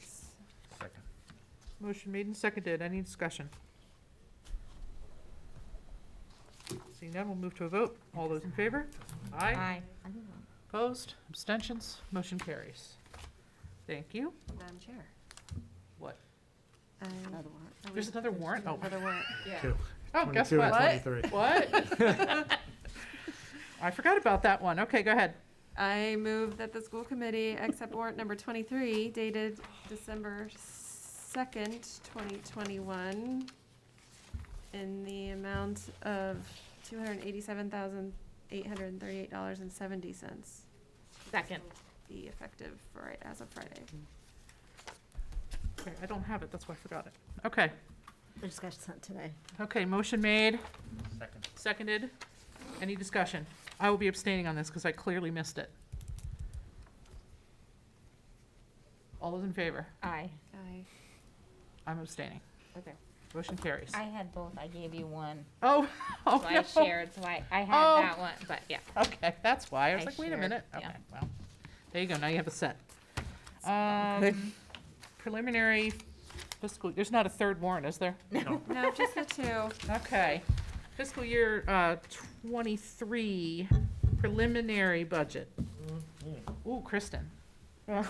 Motion made and seconded. Any discussion? Seeing none, we'll move to a vote. All those in favor? Aye. Opposed, abstentions, motion carries. Thank you. Madam Chair. What? Another warrant. There's another warrant? Oh, Another warrant. Two. oh, guess 22 and what? 23. What? I forgot about that one. Okay, go ahead. I move that the school committee accept warrant number 23 dated December 2nd, 2021 in the amount of $287,838.70. Second. Be effective as of Friday. Okay, I don't have it. That's why I forgot it. Okay. I just got sent today. Okay, motion made, Second. seconded. Any discussion? I will be abstaining on this because I clearly missed it. All those in favor? Aye. I'm abstaining. Okay. Motion carries. I had both, I gave you one, Oh, oh so I no. shared, so I Oh. had that one, but yeah. Okay, that's why. I was I like, wait a shared, minute. yeah. Okay, well, there you go. Now you have a set. Good. Preliminary fiscal, there's not a third warrant, is there? No. No, just the two. Okay. Fiscal year 23 preliminary budget. Ooh, Kristen. Well,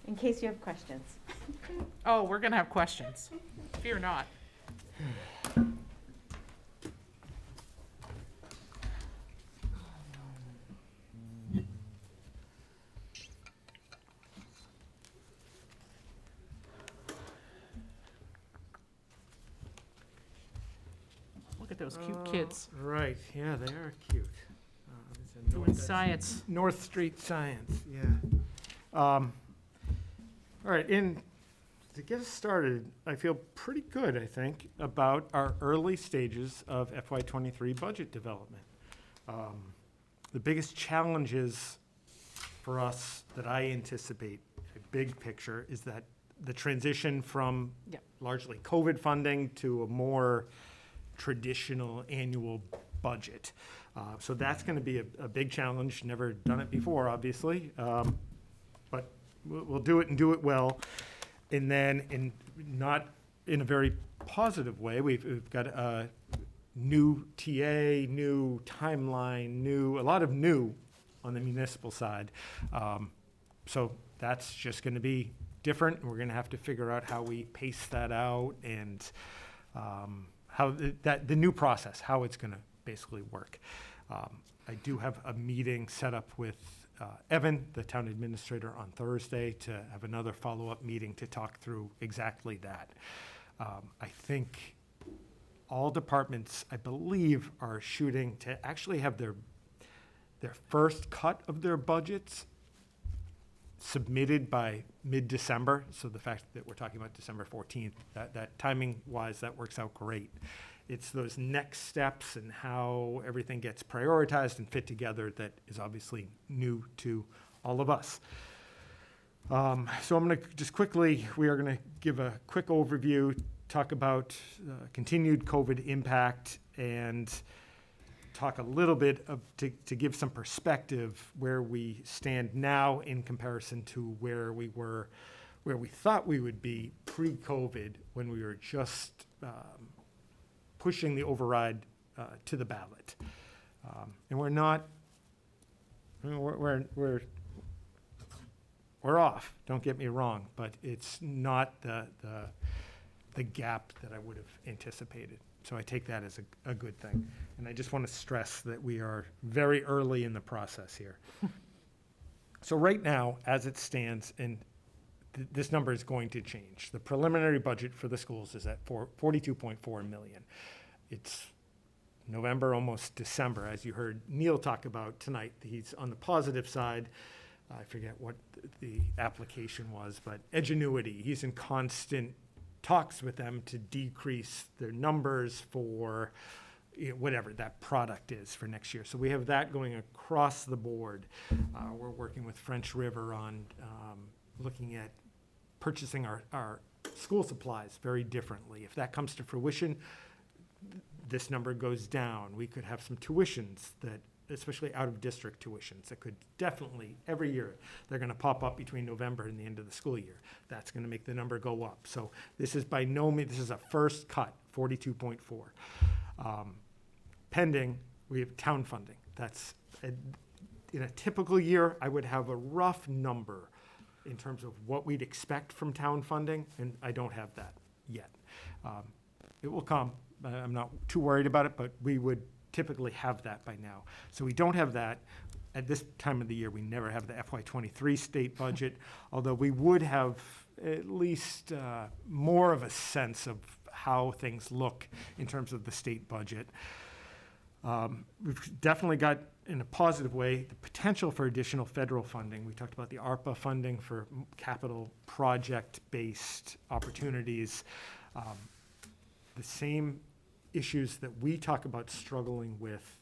in case you have questions. Oh, we're gonna have questions. Fear not. Look at those cute kids Right, yeah, they are cute. It's a doing North- science. North Street Science, yeah. All right, to get us started, I feel pretty good, I think, about our early stages of FY23 budget development. The biggest challenges for us that I anticipate, a big picture, is that the transition from Yep. largely COVID funding to a more traditional annual budget. So that's going to be a big challenge. Never done it before, obviously, but we'll do it and do it well. And then, not in a very positive way, we've got a new TA, new timeline, a lot of new on the municipal side. So that's just going to be different. We're going to have to figure out how we pace that out and how the new process, how it's going to basically work. I do have a meeting set up with Evan, the town administrator, on Thursday to have another follow-up meeting to talk through exactly that. I think all departments, I believe, are shooting to actually have their first cut of their budgets submitted by mid-December. So the fact that we're talking about December 14th, that timing-wise, that works out great. It's those next steps and how everything gets prioritized and fit together that is obviously new to all of us. So I'm going to just quickly, we are going to give a quick overview, talk about continued COVID impact, and talk a little bit to give some perspective where we stand now in comparison to where we thought we would be pre-COVID, when we were just pushing the override to the ballot. And we're not, I mean, we're off, don't get me wrong, but it's not the gap that I would have anticipated. So I take that as a good thing. And I just want to stress that we are very early in the process here. So right now, as it stands, and this number is going to change. The preliminary budget for the schools is at $42.4 million. It's November, almost December, as you heard Neil talk about tonight. He's on the positive side. I forget what the application was, but Edgenuity, he's in constant talks with them to decrease their numbers for whatever that product is for next year. So we have that going across the board. We're working with French River on looking at purchasing our school supplies very differently. If that comes to fruition, this number goes down. We could have some tuitions that, especially out-of-district tuitions, that could definitely, every year, they're going to pop up between November and the end of the school year. That's going to make the number go up. So this is by no means, this is a first cut, 42.4. Pending, we have town funding. That's, in a typical year, I would have a rough number in terms of what we'd expect from town funding, and I don't have that yet. It will come. I'm not too worried about it, but we would typically have that by now. So we don't have that. At this time of the year, we never have the FY23 state budget, although we would have at least more of a sense of how things look in terms of the state budget. We've definitely got, in a positive way, the potential for additional federal funding. We talked about the ARPA funding for capital project-based opportunities. The same issues that we talk about struggling with,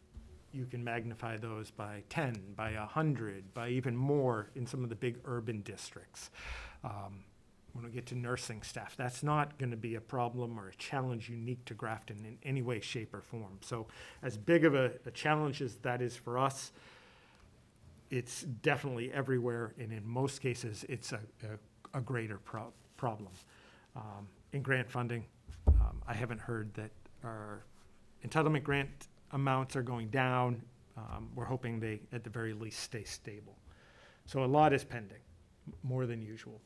you can magnify those by 10, by 100, by even more in some of the big urban districts. When we get to nursing staff, that's not going to be a problem or a challenge unique to Grafton in any way, shape, or form. So as big of a challenge as that is for us, it's definitely everywhere, and in most cases, it's a greater problem. In grant funding, I haven't heard that our entitlement grant amounts are going down. We're hoping they, at the very least, stay stable. So a lot is pending, more than usual.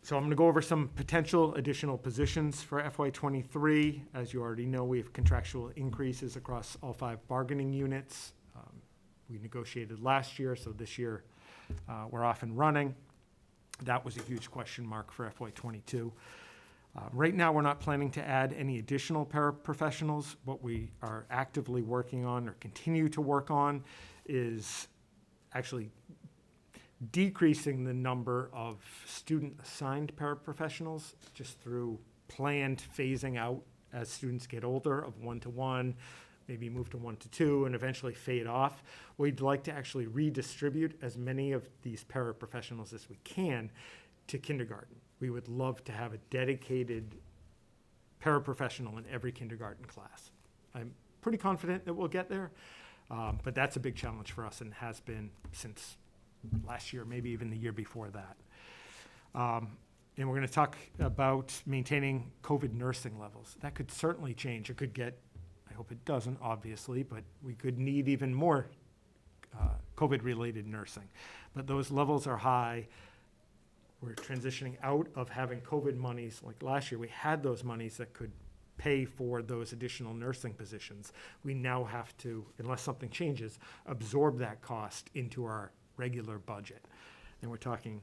So I'm going to go over some potential additional positions for FY23. As you already know, we have contractual increases across all 5 bargaining units. We negotiated last year, so this year we're off and running. That was a huge question mark for FY22. Right now, we're not planning to add any additional paraprofessionals. What we are actively working on, or continue to work on, is actually decreasing the number of student-assigned paraprofessionals just through planned phasing out as students get older of 1-to-1, maybe move to 1-to-2, and eventually fade off. We'd like to actually redistribute as many of these paraprofessionals as we can to kindergarten. We would love to have a dedicated paraprofessional in every kindergarten class. I'm pretty confident that we'll get there, but that's a big challenge for us and has been since last year, maybe even the year before that. And we're going to talk about maintaining COVID nursing levels. That could certainly change. It could get, I hope it doesn't, obviously, but we could need even more COVID-related nursing. But those levels are high. We're transitioning out of having COVID monies. Like last year, we had those monies that could pay for those additional nursing positions. We now have to, unless something changes, absorb that cost into our regular budget. And we're talking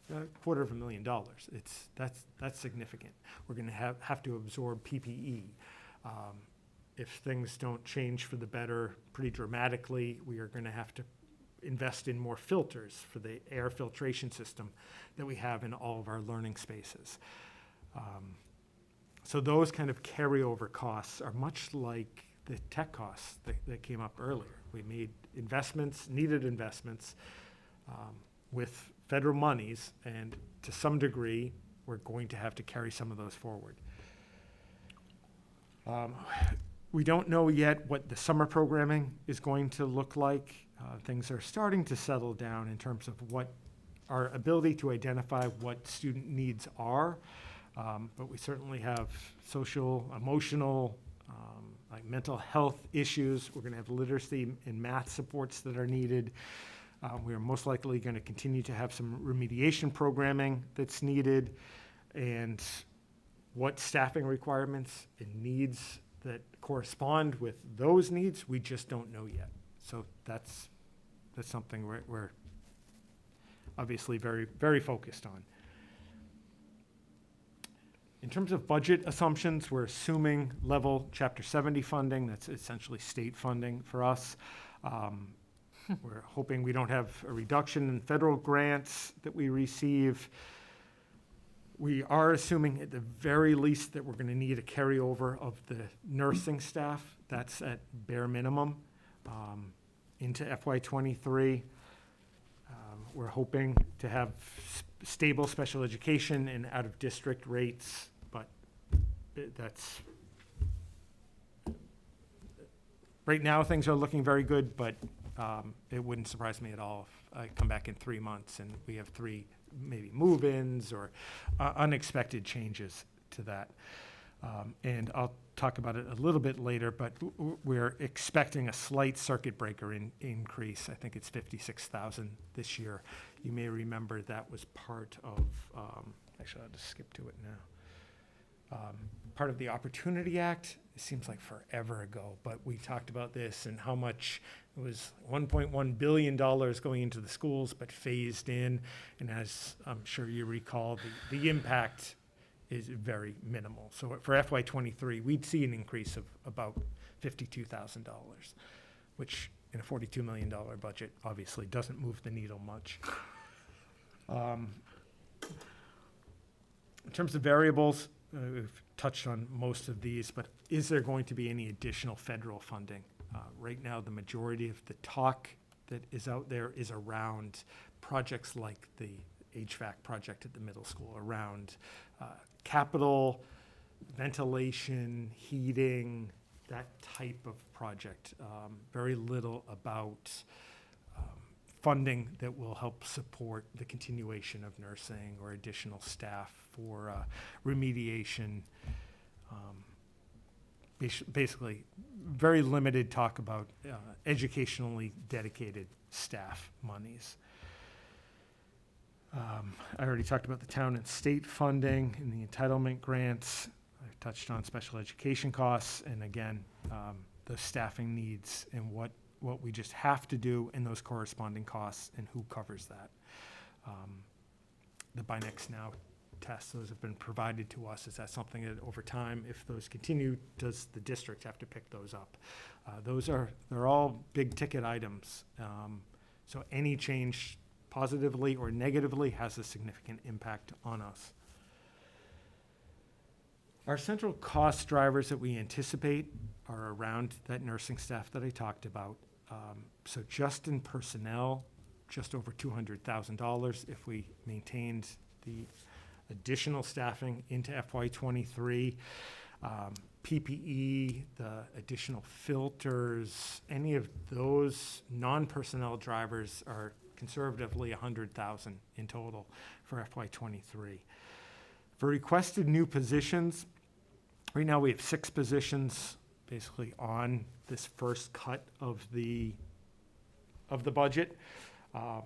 $250,000. That's significant. We're going to have to absorb PPE. If things don't change for the better pretty dramatically, we are going to have to invest in more filters for the air filtration system that we have in all of our learning spaces. So those kind of carryover costs are much like the tech costs that came up earlier. We made investments, needed investments with federal monies, and to some degree, we're going to have to carry some of those forward. We don't know yet what the summer programming is going to look like. Things are starting to settle down in terms of what our ability to identify what student needs are. But we certainly have social, emotional, like mental health issues. We're going to have literacy and math supports that are needed. We are most likely going to continue to have some remediation programming that's needed. And what staffing requirements and needs that correspond with those needs, we just don't know yet. So that's something we're obviously very, very focused on. In terms of budget assumptions, we're assuming level Chapter 70 funding. That's essentially state funding for us. We're hoping we don't have a reduction in federal grants that we receive. We are assuming at the very least that we're going to need a carryover of the nursing staff. That's at bare minimum into FY23. We're hoping to have stable special education and out-of-district rates, but that's right now things are looking very good, but it wouldn't surprise me at all if I come back in 3 months and we have 3 maybe move-ins or unexpected changes to that. And I'll talk about it a little bit later, but we're expecting a slight circuit breaker increase. I think it's 56,000 this year. You may remember that was part of, actually I'll just skip to it now. Part of the Opportunity Act. It seems like forever ago, but we talked about this and how much it was $1.1 billion going into the schools, but phased in. And as I'm sure you recall, the impact is very minimal. So for FY23, we'd see an increase of about $52,000, which in a $42 million budget obviously doesn't move the needle much. In terms of variables, we've touched on most of these, but is there going to be any additional federal funding? Right now, the majority of the talk that is out there is around projects like the HVAC project at the middle school, around capital, ventilation, heating, that type of project. Very little about funding that will help support the continuation of nursing or additional staff for remediation. Basically, very limited talk about educationally dedicated staff monies. I already talked about the town and state funding and the entitlement grants. I touched on special education costs, and again, the staffing needs and what we just have to do and those corresponding costs and who covers that. The Buy Next Now tests, those have been provided to us. Is that something that over time, if those continue, does the district have to pick those up? They're all big ticket items. So any change positively or negatively has a significant impact on us. Our central cost drivers that we anticipate are around that nursing staff that I talked about. So just in personnel, just over $200,000 if we maintained the additional staffing into FY23. PPE, the additional filters, any of those non-personnel drivers are conservatively 100,000 in total for FY23. For requested new positions, right now we have 6 positions basically on this first cut of the budget. The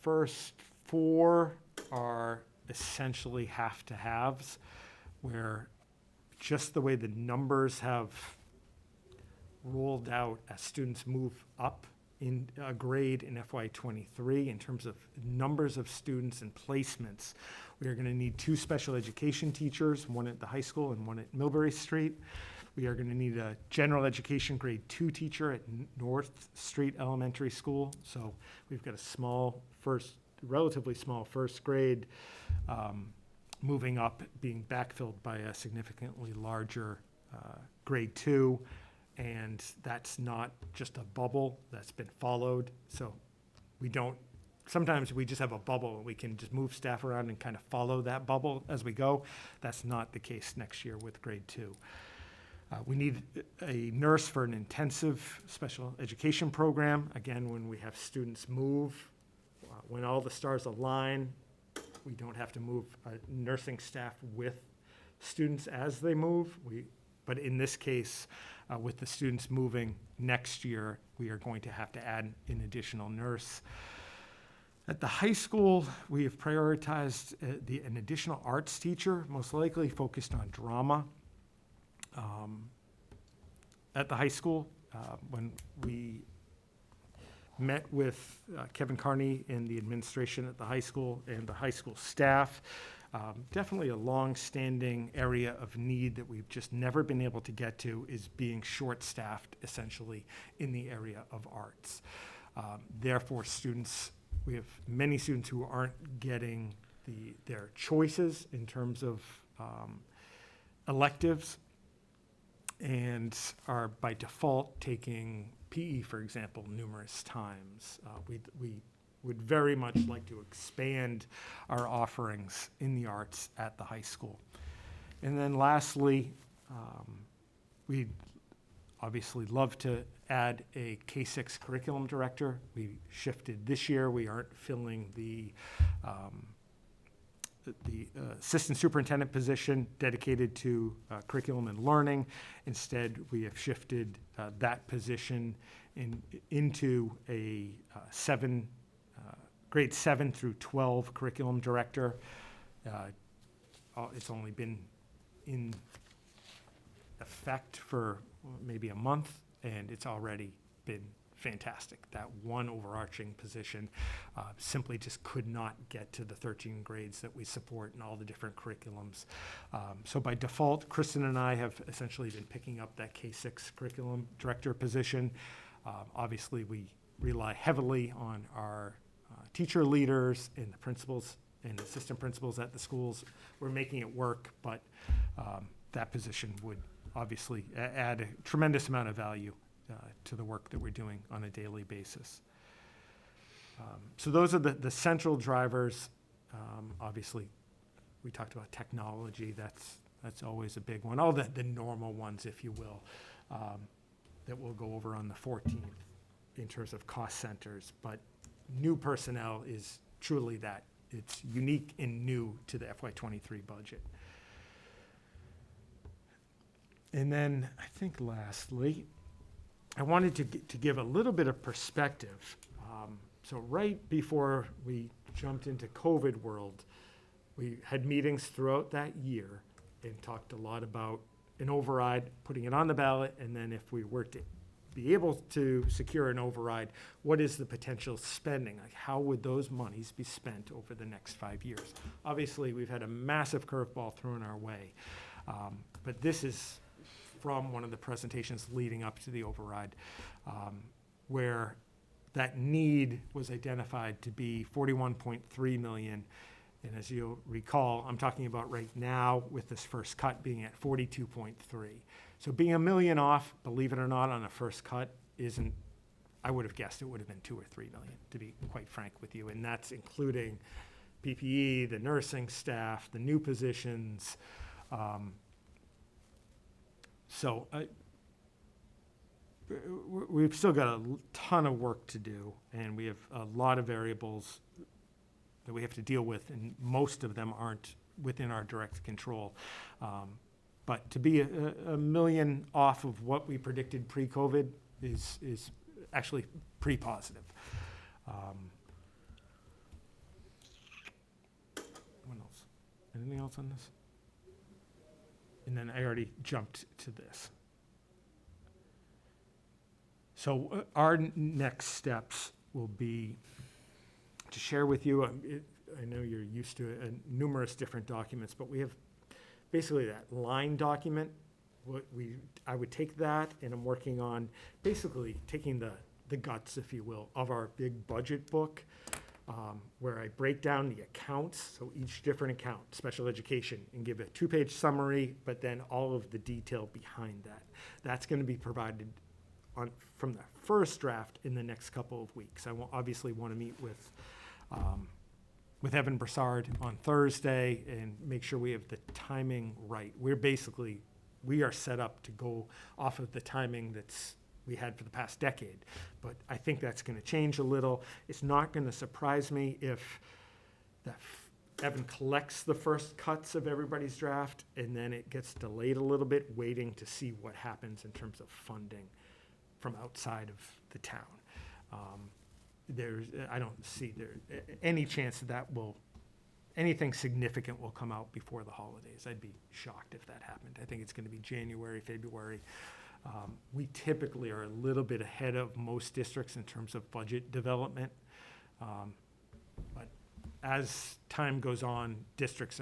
first 4 are essentially have-to-haves, where just the way the numbers have rolled out as students move up in a grade in FY23 in terms of numbers of students and placements. We are going to need 2 special education teachers, one at the high school and one at Millbury Street. We are going to need a general education grade 2 teacher at North Street Elementary School. So we've got a relatively small first grade, moving up, being backfilled by a significantly larger grade 2. And that's not just a bubble that's been followed. So sometimes we just have a bubble and we can just move staff around and kind of follow that bubble as we go. That's not the case next year with grade 2. We need a nurse for an intensive special education program. Again, when we have students move, when all the stars align, we don't have to move nursing staff with students as they move. But in this case, with the students moving next year, we are going to have to add an additional nurse. At the high school, we have prioritized an additional arts teacher, most likely focused on drama. At the high school, when we met with Kevin Carney and the administration at the high school and the high school staff, definitely a long-standing area of need that we've just never been able to get to is being short-staffed, essentially, in the area of arts. Therefore, we have many students who aren't getting their choices in terms of electives and are by default taking PE, for example, numerous times. We would very much like to expand our offerings in the arts at the high school. And then lastly, we'd obviously love to add a K-6 curriculum director. We shifted this year. We aren't filling the assistant superintendent position dedicated to curriculum and learning. Instead, we have shifted that position into a grade 7 through 12 curriculum director. It's only been in effect for maybe a month, and it's already been fantastic. That one overarching position simply just could not get to the 13 grades that we support in all the different curriculums. So by default, Kristen and I have essentially been picking up that K-6 curriculum director position. Obviously, we rely heavily on our teacher leaders and the principals and assistant principals at the schools. We're making it work, but that position would obviously add a tremendous amount of value to the work that we're doing on a daily basis. So those are the central drivers. Obviously, we talked about technology. That's always a big one. All the normal ones, if you will, that we'll go over on the 14th in terms of cost centers. But new personnel is truly that. It's unique and new to the FY23 budget. And then I think lastly, I wanted to give a little bit of perspective. So right before we jumped into COVID world, we had meetings throughout that year and talked a lot about an override, putting it on the ballot, and then if we were to be able to secure an override, what is the potential spending? Like, how would those monies be spent over the next 5 years? Obviously, we've had a massive curveball thrown our way, but this is from one of the presentations leading up to the override, where that need was identified to be $41.3 million. And as you'll recall, I'm talking about right now with this first cut being at 42.3. So being $1 million off, believe it or not, on a first cut isn't, I would have guessed it would have been 2 or 3 million, to be quite frank with you. And that's including PPE, the nursing staff, the new positions. we've still got a ton of work to do, and we have a lot of variables that we have to deal with, and most of them aren't within our direct control. But to be a million off of what we predicted pre-COVID is actually pretty positive. What else? Anything else on this? And then I already jumped to this. So our next steps will be to share with you, I know you're used to numerous different documents, but we have basically that line document. I would take that, and I'm working on basically taking the guts, if you will, of our big budget book, where I break down the accounts, so each different account, special education, and give a 2-page summary, but then all of the detail behind that. That's going to be provided from the first draft in the next couple of weeks. I obviously want to meet with Evan Broussard on Thursday and make sure we have the timing right. We are set up to go off of the timing we had for the past decade, but I think that's going to change a little. It's not going to surprise me if Evan collects the first cuts of everybody's draft and then it gets delayed a little bit, waiting to see what happens in terms of funding from outside of the town. I don't see any chance that anything significant will come out before the holidays. I'd be shocked if that happened. I think it's going to be January, February. We typically are a little bit ahead of most districts in terms of budget development. But as time goes on, districts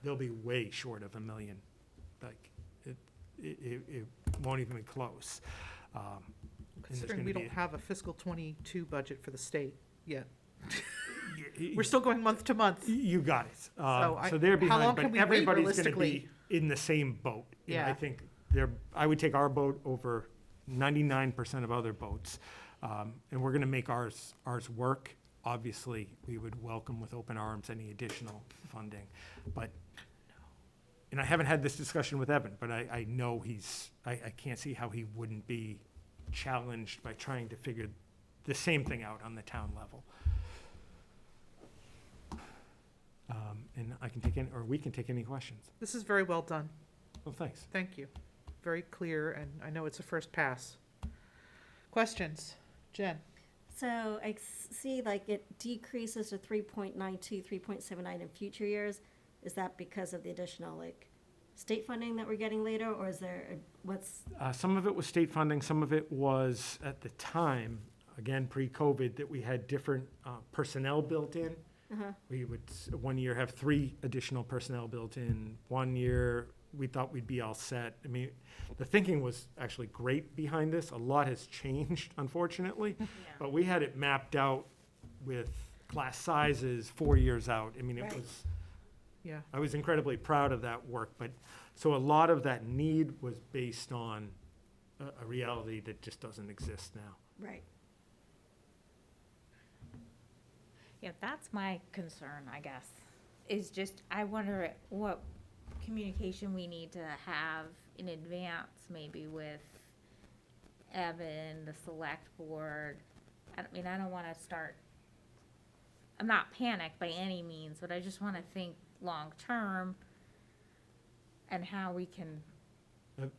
they'll be way short of $1 million. Like, it won't even be close. Considering we don't have a fiscal '22 budget for the state yet. We're still going month to month. You got it. So they're how long behind, can but we wait everybody's going to realistically? be in the same boat. Yeah. I think I would take our boat over 99% of other boats, and we're going to make ours work. Obviously, we would welcome with open arms any additional funding, and I haven't had this discussion with Evan, but I know I can't see how he wouldn't be challenged by trying to figure the same thing out on the town level. And we can take any questions. This is very well done. Well, thanks. Thank you. Very clear, and I know it's a first pass. Questions? Jen? So I see like it decreases to 3.92, 3.79 in future years. Is that because of the additional like state funding that we're getting later, or is there, Some of it was state funding, some of it was at the time, again, pre-COVID, that we had different personnel built in. We would one year have 3 additional personnel built in. One year, we thought we'd be all set. I mean, the thinking was actually great behind this. A lot has changed, unfortunately, but we had it mapped out with class sizes 4 years out. I mean, I was incredibly proud of that work, but so a lot of that need was based on a reality that just doesn't exist now. right? Yeah, that's my concern, I guess, is just, I wonder what communication we need to have in advance, maybe with Evan, the select board. I don't want to start, I'm not panicked by any means, but I just want to think long-term and how we can.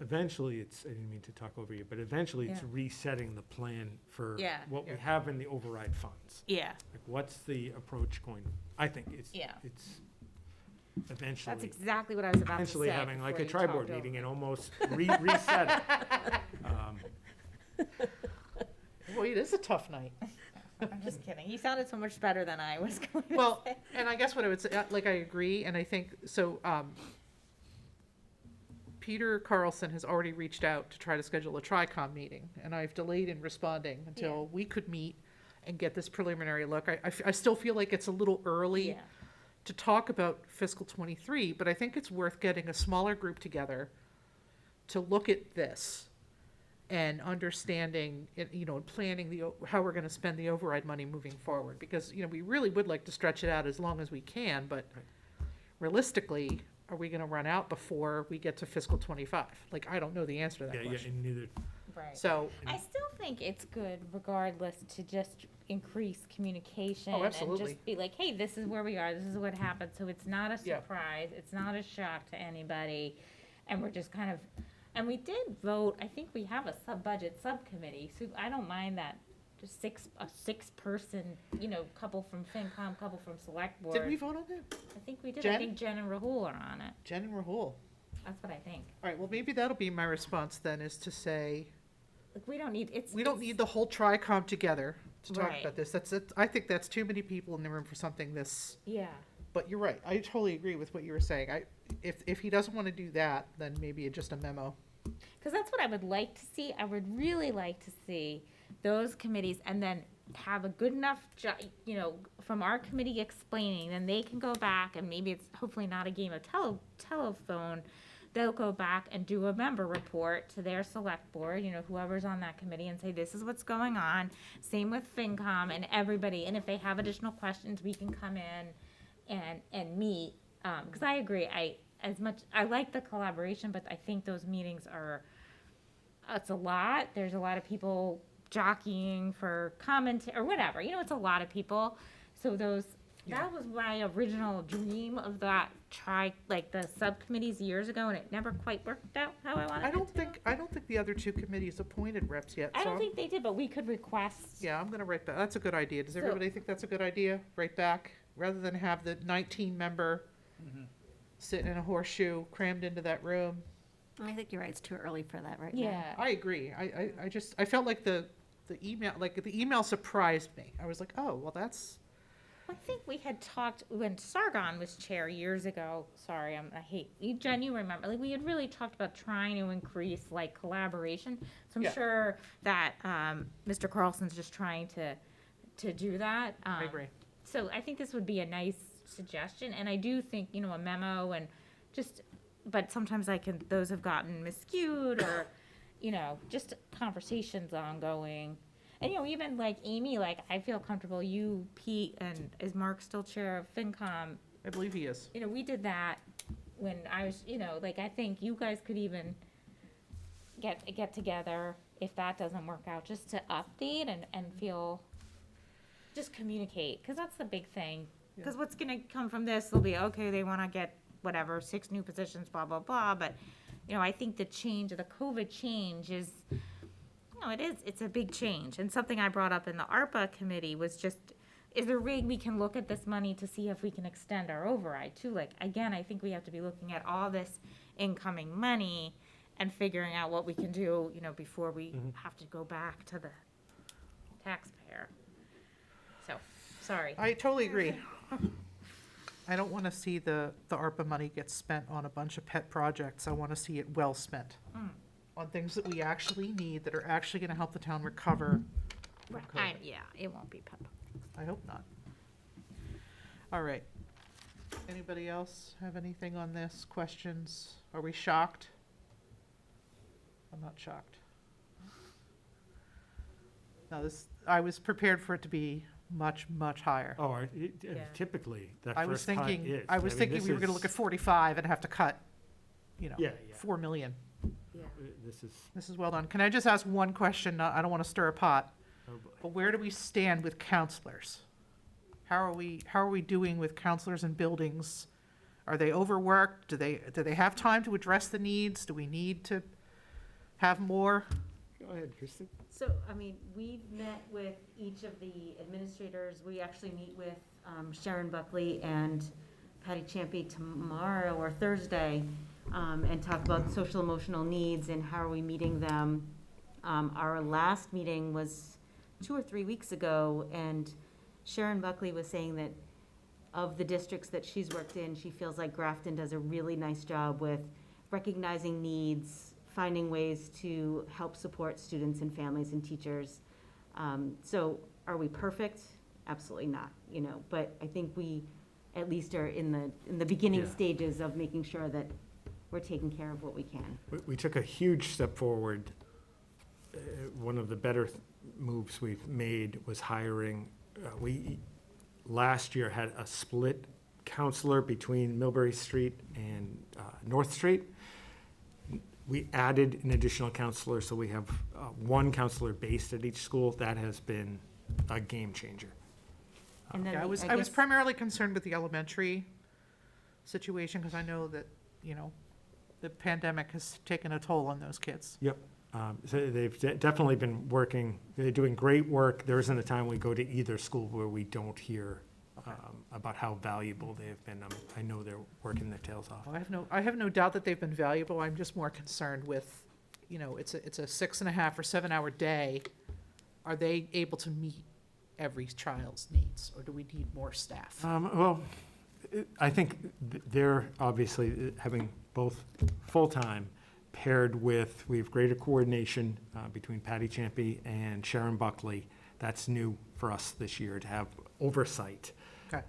Eventually, I didn't mean to talk over you, but eventually it's resetting the plan for what we have in the override funds. Yeah. Like, what's the approach going? I think it's eventually. That's exactly what I was about to say. Eventually having like a before you tri-board talked meeting over. and almost reset it. Well, it is a tough night. I'm just kidding. You sounded so much better than I was going to Well, say. and I guess what I would say, I agree, and I think, so, Peter Carlson has already reached out to try to schedule a TRICOM meeting, and I've delayed in responding until we could meet and get this preliminary look. I still feel like it's a little early to talk about fiscal '23, but I think it's worth getting a smaller group together to look at this and understanding, and planning how we're gonna spend the override money moving forward, because, we really would like to stretch it out as long as we can, but realistically, are we gonna run out before we get to fiscal '25? Like, I don't know the answer to that question. And neither Right. So, I still think it's good regardless to just increase communication. Oh, absolutely. And just be like, hey, this is where we are, this is what happened, so it's not a Yeah. surprise, it's not a shock to anybody. And we're just kind of, and we did vote, I think we have a budget subcommittee, so I don't mind that. Just a six-person, couple from FinCom, couple from Select Board. did we vote on it? I think we did, Jen? I think Jen and Rahul are on it, Jen and Rahul. that's what I think. All right, well, maybe that'll be my response then, is to say, Like, we don't need, we don't need the whole TRICOM together to talk Right. about this. That's it. I think that's too many people in the room for something this, Yeah. but you're right. I totally agree with what you were saying. If he doesn't want to do that, then maybe just a memo. Because that's what I would like to see. I would really like to see those committees and then have a good enough, from our committee explaining, then they can go back and maybe it's hopefully not a game of telephone. They'll go back and do a member report to their select board, whoever's on that committee and say, this is what's going on. Same with FinCom and everybody. And if they have additional questions, we can come in and meet. Because I agree, I like the collaboration, but I think those meetings it's a lot. There's a lot of people jockeying for comment or whatever, it's a lot of people. So that was my original dream of that the subcommittees years ago, and it never quite worked out how I wanted I it don't to. think the other two committees appointed reps yet. I so don't think they did, but we could request. Yeah, I'm gonna write back. That's a good idea. Does So- everybody think that's a good idea? Write back, rather than have the 19-member sitting in a horseshoe crammed into that room. I think you're right, it's too early for that right now. Yeah. I agree. I felt like the email surprised me. I was like, oh, well, that's, I think we had talked when Sargon was chair years ago. Sorry, I hate you, Jen. You remember? We had really talked about trying to increase collaboration. So I'm Yeah. sure that Mr. Carlson's just trying to do that. I agree. So I think this would be a nice suggestion, and I do think a memo and just. But sometimes those have gotten miscued or, just conversations ongoing. And, even Amy, I feel comfortable, you, Pete, and is Mark still chair of FinCom? I believe he is. We did that when I was, I think you guys could even get together if that doesn't work out, just to update and feel, just communicate, because that's the big thing. Because what's going to come from this will be, okay, they want to get whatever, 6 new positions, blah, blah, blah. But, I think the COVID change is, it's a big change. And something I brought up in the ARPA committee was just, is there a way we can look at this money to see if we can extend our override too? Again, I think we have to be looking at all this incoming money and figuring out what we can do, before we have to go back to the taxpayer. So, sorry. I totally agree. I don't want to see the ARPA money get spent on a bunch of pet projects. I want to see it well spent on things that we actually need, that are actually going to help the town recover from COVID. Yeah, it won't be pep. I hope not. All right. Anybody else have anything on this? Questions? Are we shocked? I'm not shocked. No, I was prepared for it to be much, much higher. Oh, Yeah. typically, that I was first cut thinking, is. I was mean, thinking this we were gonna is- look at 45 and have to cut, Yeah, yeah. 4 million. This is, This is well done. Can I just ask one question? I don't want to stir a pot, oh boy. but where do we stand with counselors? How are we doing with counselors in buildings? Are they overworked? Do they have time to address the needs? Do we need to have more? Go ahead, Kristen. So, we've met with each of the administrators. We actually meet with Sharon Buckley and Patty Champy tomorrow or Thursday, and talk about social emotional needs and how are we meeting them. Our last meeting was 2 or 3 weeks ago, and Sharon Buckley was saying that of the districts that she's worked in, she feels like Grafton does a really nice job with recognizing needs, finding ways to help support students and families and teachers. So are we perfect? Absolutely not, but I think we at least are in the beginning Yeah. stages of making sure that we're taking care of what we can. We took a huge step forward. One of the better moves we've made was hiring, we last year had a split counselor between Millbury Street and North Street. We added an additional counselor, so we have one counselor based at each school. That has been a game changer. And then Yeah, I was guess- primarily concerned with the elementary situation, because I know that, the pandemic has taken a toll on those kids. Yep. So they've definitely been working, they're doing great work. There isn't a time we go to either school where we don't hear about how valuable they have been. I know they're working their tails off. Well, I have no doubt that they've been valuable. I'm just more concerned with, it's a 6.5 or 7 hour day. Are they able to meet every child's needs, or do we need more staff? Well, I think they're obviously having both full-time paired with, we have greater coordination between Patty Champy and Sharon Buckley. That's new for us this year, to have oversight Okay.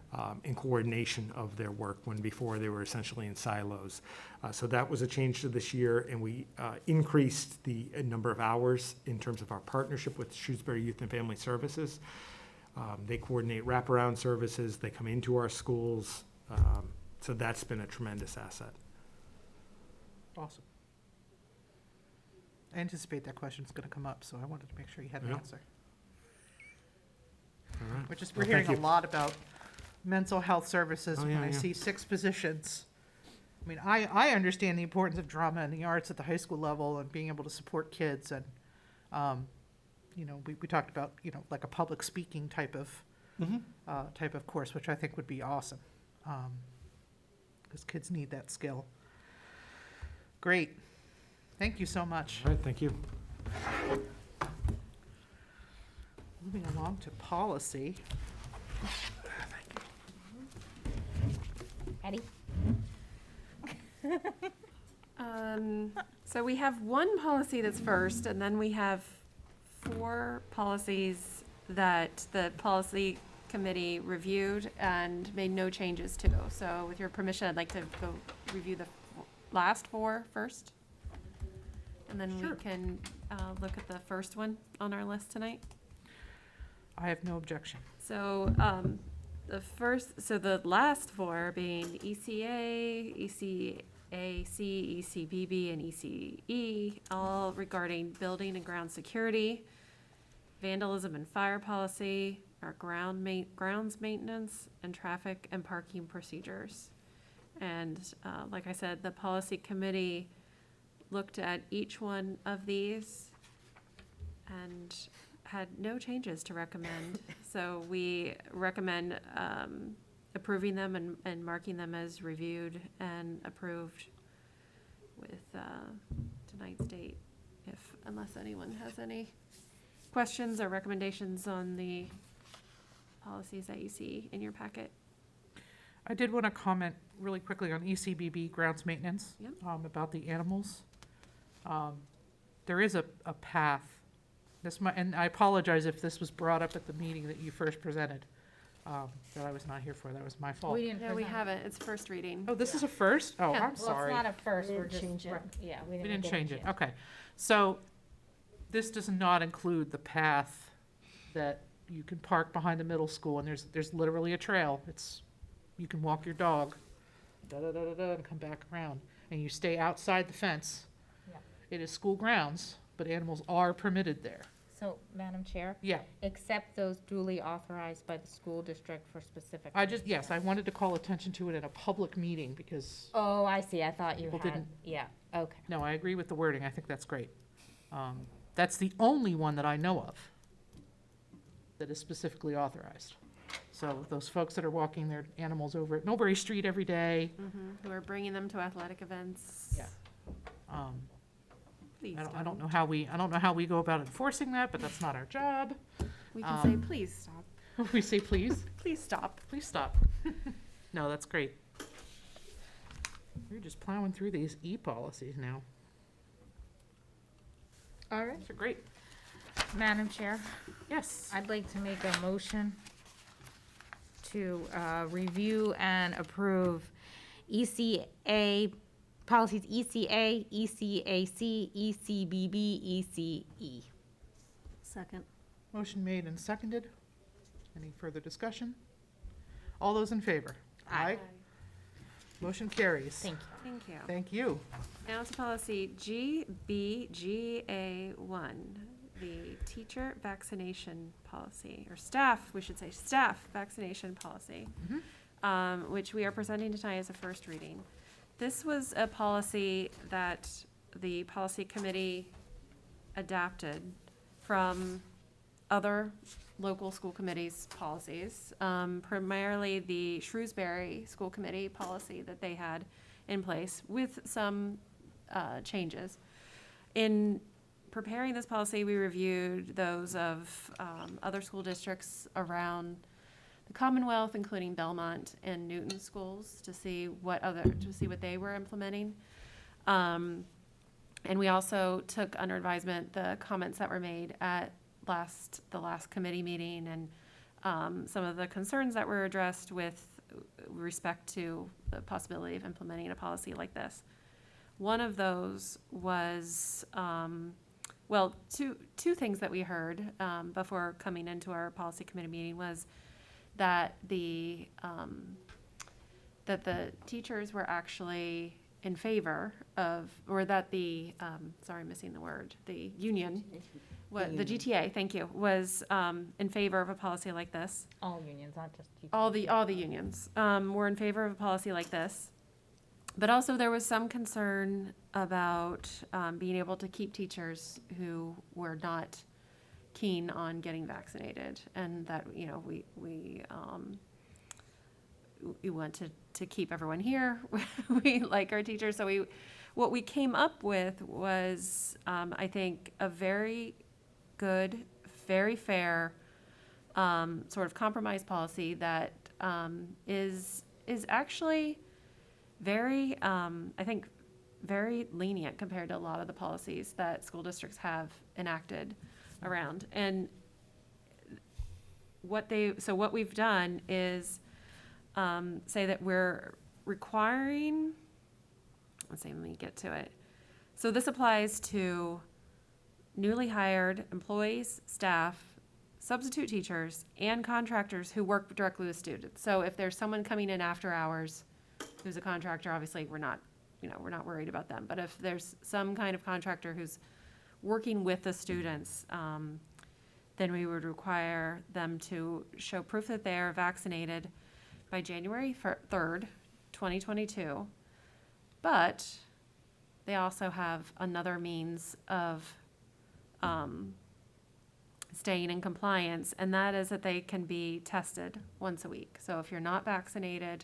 and coordination of their work, when before they were essentially in silos. So that was a change to this year, and we increased the number of hours in terms of our partnership with Shrewsbury Youth and Family Services. They coordinate wraparound services, they come into our schools, so that's been a tremendous asset. Awesome. I anticipate that question's gonna come up, so I wanted to make sure you had an Yeah. answer. All right. We're Well, hearing thank a you. lot about mental health services Oh, when yeah, I yeah. see 6 positions. I mean, I understand the importance of drama and the arts at the high school level and being able to support kids, and, we talked about, like a public speaking type of course, which I think would be awesome. Because kids need that skill. Great. Thank you so much. All right, thank you. Moving along to policy. Eddie? So we have one policy that's first, and then we have 4 policies that the policy committee reviewed and made no changes to. So with your permission, I'd like to go review the last 4 first. And then Sure. we can look at the first one on our list tonight. I have no objection. So, the last 4 being ECA, ECAC, ECBB, and ECE, all regarding building and ground security, vandalism and fire policy, our grounds maintenance, and traffic and parking procedures. And, like I said, the policy committee looked at each one of these and had no changes to recommend. So we recommend approving them and marking them as reviewed and approved with tonight's date, unless anyone has any questions or recommendations on the policies that you see in your packet. I did want to comment really quickly on ECBB grounds maintenance. Yep. About the animals. There is a path. And I apologize if this was brought up at the meeting that you first presented, that I was not here for. That was my fault. We didn't No, we present. haven't. It's first reading. Oh, this is a first? Oh, Yeah. I'm Well, sorry. it's not a first, We we're didn't just, change it. yeah, We didn't change it. Okay. So this does not include the path that you can park behind the middle school, and there's literally a trail. You can walk your dog, da-da-da-da-da, and come back around, and you stay outside the fence. Yeah. It is school grounds, but animals are permitted there. So, Madam Chair, Yeah, except those duly authorized by the school district for specific. yes, I wanted to call attention to it in a public meeting because, Oh, I see, I thought you People had, didn't- yeah, okay. no, I agree with the wording. I think that's great. That's the only one that I know of that is specifically authorized. So those folks that are walking their animals over at Mulberry Street every day, Who are bringing them to athletic events. Yeah. Please I don't know how we go about enforcing that, but that's not our job. We can say, please stop. We say, please, Please stop. please stop. No, that's great. We're just plowing through these e-policies now. All right. These are great. Madam Chair, Yes. I'd like to make a motion to review and approve ECA, policies ECA, ECAC, ECBB, ECE. Second. Motion made and seconded. Any further discussion? All those in favor? Aye. Motion carries. Thank you. Thank you. Thank you. Now to policy GBGA1, the teacher vaccination policy, or staff, we should say, staff vaccination policy, which we are presenting tonight as a first reading. This was a policy that the policy committee adapted from other local school committees' policies, primarily the Shrewsbury School Committee policy that they had in place with some changes. In preparing this policy, we reviewed those of other school districts around the Commonwealth, including Belmont and Newton schools, to see what they were implementing. And we also took under advisement the comments that were made at the last committee meeting, and some of the concerns that were addressed with respect to the possibility of implementing a policy like this. One of those was, two things that we heard before coming into our policy committee meeting was that the teachers were actually in favor of, or that the, the union, the GTA, thank you, was in favor of a policy like this. All unions, not just teachers. All the unions were in favor of a policy like this. But also there was some concern about being able to keep teachers who were not keen on getting vaccinated, and that, we want to keep everyone here. We like our teachers. So what we came up with was, I think, a very good, very fair sort of compromise policy that is actually very, I think, very lenient compared to a lot of the policies that school districts have enacted around. And what we've done is say that we're requiring, let me get to it. So this applies to newly hired employees, staff, substitute teachers, and contractors who work directly with students. So if there's someone coming in after hours who's a contractor, obviously we're not worried about them. But if there's some kind of contractor who's working with the students, then we would require them to show proof that they are vaccinated by January 3rd, 2022. But they also have another means of staying in compliance, and that is that they can be tested once a week. So if you're not vaccinated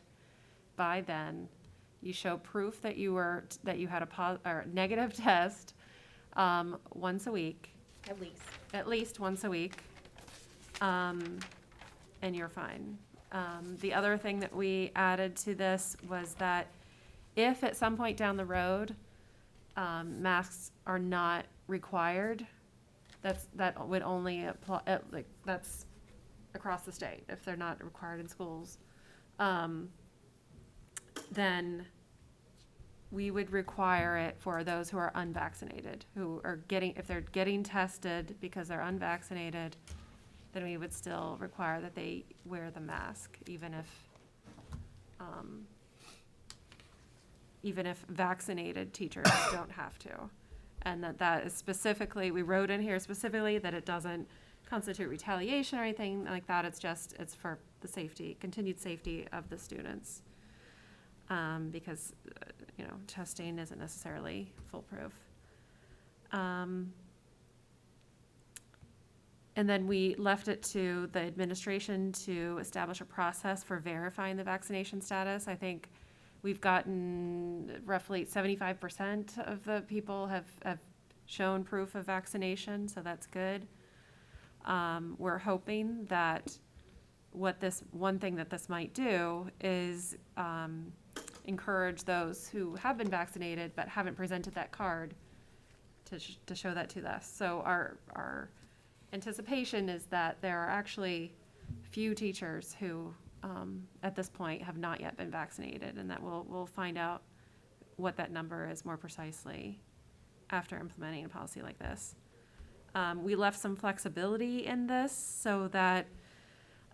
by then, you show proof that you had a negative test once a week. At least once a week, and you're fine. The other thing that we added to this was that if at some point down the road masks are not required, that would only apply, that's across the state. If they're not required in schools, then we would require it for those who are unvaccinated, who are if they're getting tested because they're unvaccinated, then we would still require that they wear the mask, even if vaccinated teachers don't have to. And that is specifically, we wrote in here specifically that it doesn't constitute retaliation or anything like that. It's for the safety, continued safety of the students. Because, testing isn't necessarily foolproof. And then we left it to the administration to establish a process for verifying the vaccination status. I think we've gotten roughly 75% of the people have shown proof of vaccination, so that's good. We're hoping that one thing that this might do is encourage those who have been vaccinated but haven't presented that card to show that to us. So our anticipation is that there are actually few teachers who at this point have not yet been vaccinated, and that we'll find out what that number is more precisely after implementing a policy like this. We left some flexibility in this so that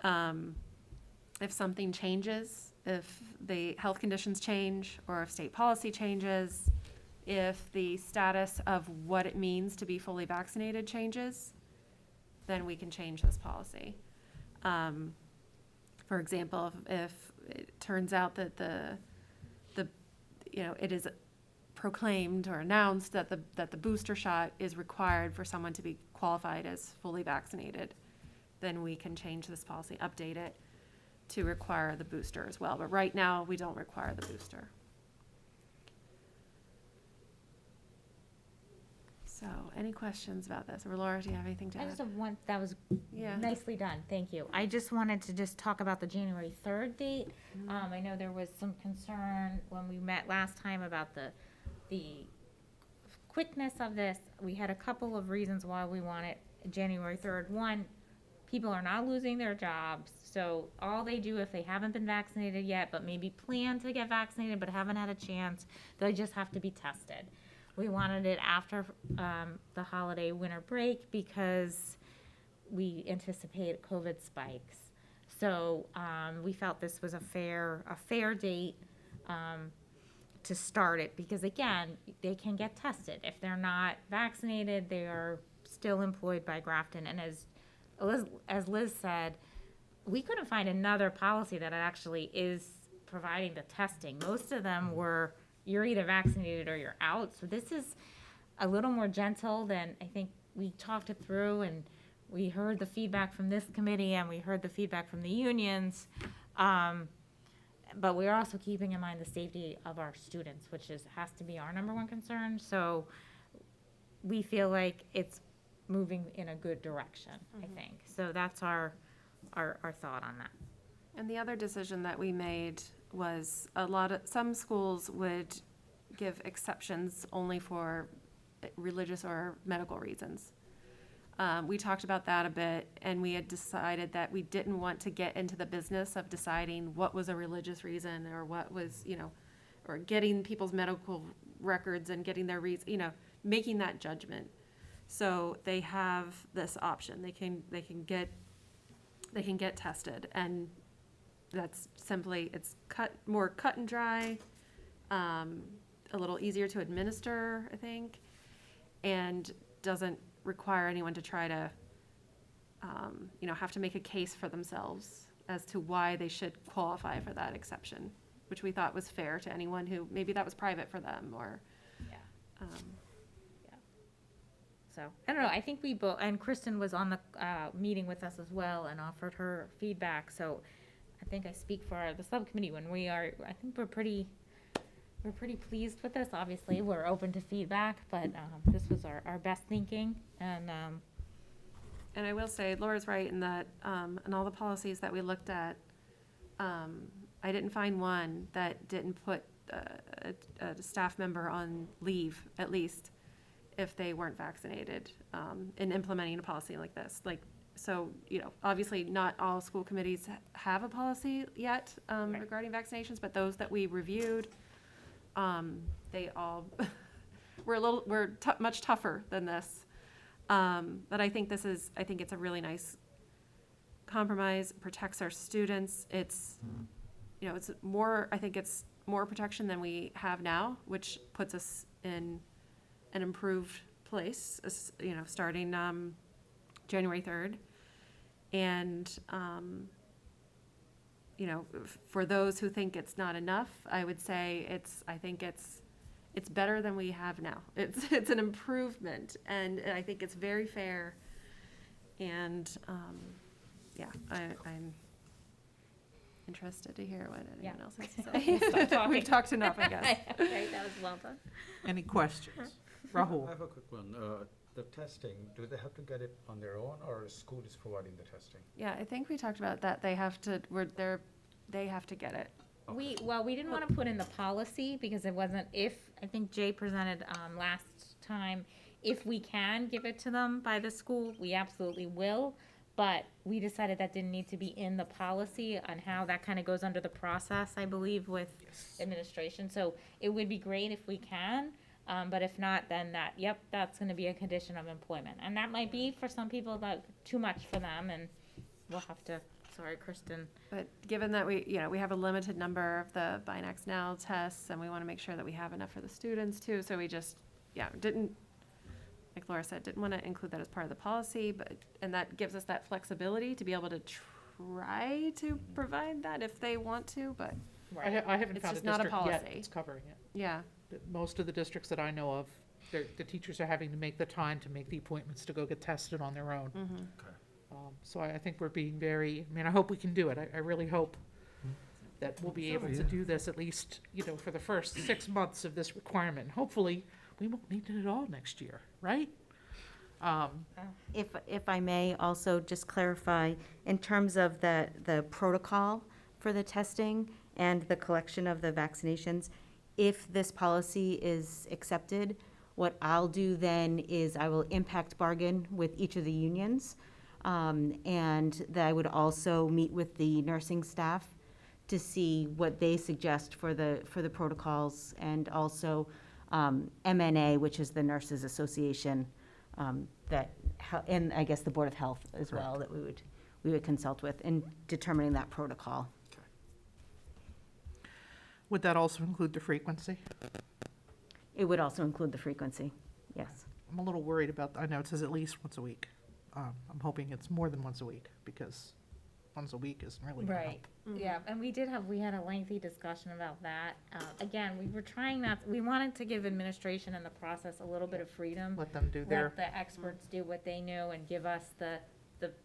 if something changes, if the health conditions change or if state policy changes, if the status of what it means to be fully vaccinated changes, then we can change this policy. For example, if it turns out that it is proclaimed or announced that the booster shot is required for someone to be qualified as fully vaccinated, then we can change this policy, update it to require the booster as well. But right now, we don't require the booster. So, any questions about this? Or Laura, do you have anything to I add? just have one, that was Yeah. nicely done, thank you. I just wanted to just talk about the January 3rd date. I know there was some concern when we met last time about the quickness of this. We had a couple of reasons why we want it January 3rd. One, people are not losing their jobs, so all they do if they haven't been vaccinated yet, but maybe plan to get vaccinated but haven't had a chance, they just have to be tested. We wanted it after the holiday winter break because we anticipate COVID spikes. So we felt this was a fair date to start it because, again, they can get tested. If they're not vaccinated, they are still employed by Grafton. And as Liz said, we couldn't find another policy that actually is providing the testing. Most of them were, you're either vaccinated or you're out. So this is a little more gentle than I think we talked it through, and we heard the feedback from this committee and we heard the feedback from the unions. But we're also keeping in mind the safety of our students, which has to be our number one concern. So we feel like it's moving in a good direction, I think. So that's our thought on that. And the other decision that we made was some schools would give exceptions only for religious or medical reasons. We talked about that a bit, and we had decided that we didn't want to get into the business of deciding what was a religious reason or what was, or getting people's medical records and getting their making that judgment. So they have this option. They can get tested, and that's simply, it's more cut and dry, a little easier to administer, I think, and doesn't require anyone to try to, have to make a case for themselves as to why they should qualify for that exception, which we thought was fair to anyone who, maybe that was private for them, or. Yeah. So, I don't know, I think we both, and Kristen was on the meeting with us as well and offered her feedback, so I think I speak for the subcommittee when I think we're pretty pleased with this. Obviously, we're open to feedback, but this was our best thinking, and I will say, Laura's right in that, in all the policies that we looked at, I didn't find one that didn't put a staff member on leave, at least, if they weren't vaccinated, in implementing a policy like this. So, obviously not all school committees have a policy yet regarding vaccinations, but those that we reviewed, they all were much tougher than this. But I think it's a really nice compromise, protects our students. It's, it's more protection than we have now, which puts us in an improved place, starting January 3rd. And, for those who think it's not enough, I would say I think it's better than we have now. It's an improvement, and I think it's very fair. And, I'm interested to hear what anyone else has to say. We've talked enough, I guess. Right, that was well done. Any questions? Rahul? I have a quick one. The testing, do they have to get it on their own, or the school is providing the testing? Yeah, I think we talked about that. They have to get it. We didn't want to put in the policy because it wasn't, I think Jay presented last time, if we can give it to them by the school, we absolutely will. But we decided that didn't need to be in the policy on how that kind of goes under the process, I believe, with administration. So it would be great if we can, but if not, then that's going to be a condition of employment. And that might be for some people too much for them, and we'll have to sorry, Kristen. But given that we, we have a limited number of the Binax Now tests, and we want to make sure that we have enough for the students too, so we just, didn't, like Laura said, didn't want to include that as part of the policy, and that gives us that flexibility to be able to try to provide that if they want to, but I haven't It's found a just not a district yet policy. that's covering it. yeah. Most of the districts that I know of, the teachers are having to make the time to make the appointments to go get tested on their own. So I think we're being very, I hope we can do it. I really hope that we'll be able to do this at least, for the first 6 months of this requirement. Hopefully, we won't need it at all next year, right? If I may also just clarify, in terms of the protocol for the testing and the collection of the vaccinations, if this policy is accepted, what I'll do then is I will impact bargain with each of the unions. And that I would also meet with the nursing staff to see what they suggest for the protocols, and also MNA, which is the Nurses Association, and I guess the Board of Health as well, that we would consult with in determining that protocol. Would that also include the frequency? It would also include the frequency, yes. I'm a little worried about, I know it says at least once a week. I'm hoping it's more than once a week, because once a week isn't really gonna help. Yeah, and we had a lengthy discussion about that. Again, we wanted to give administration and the process a little bit of freedom. Let them do their, Let the experts do what they know and give us the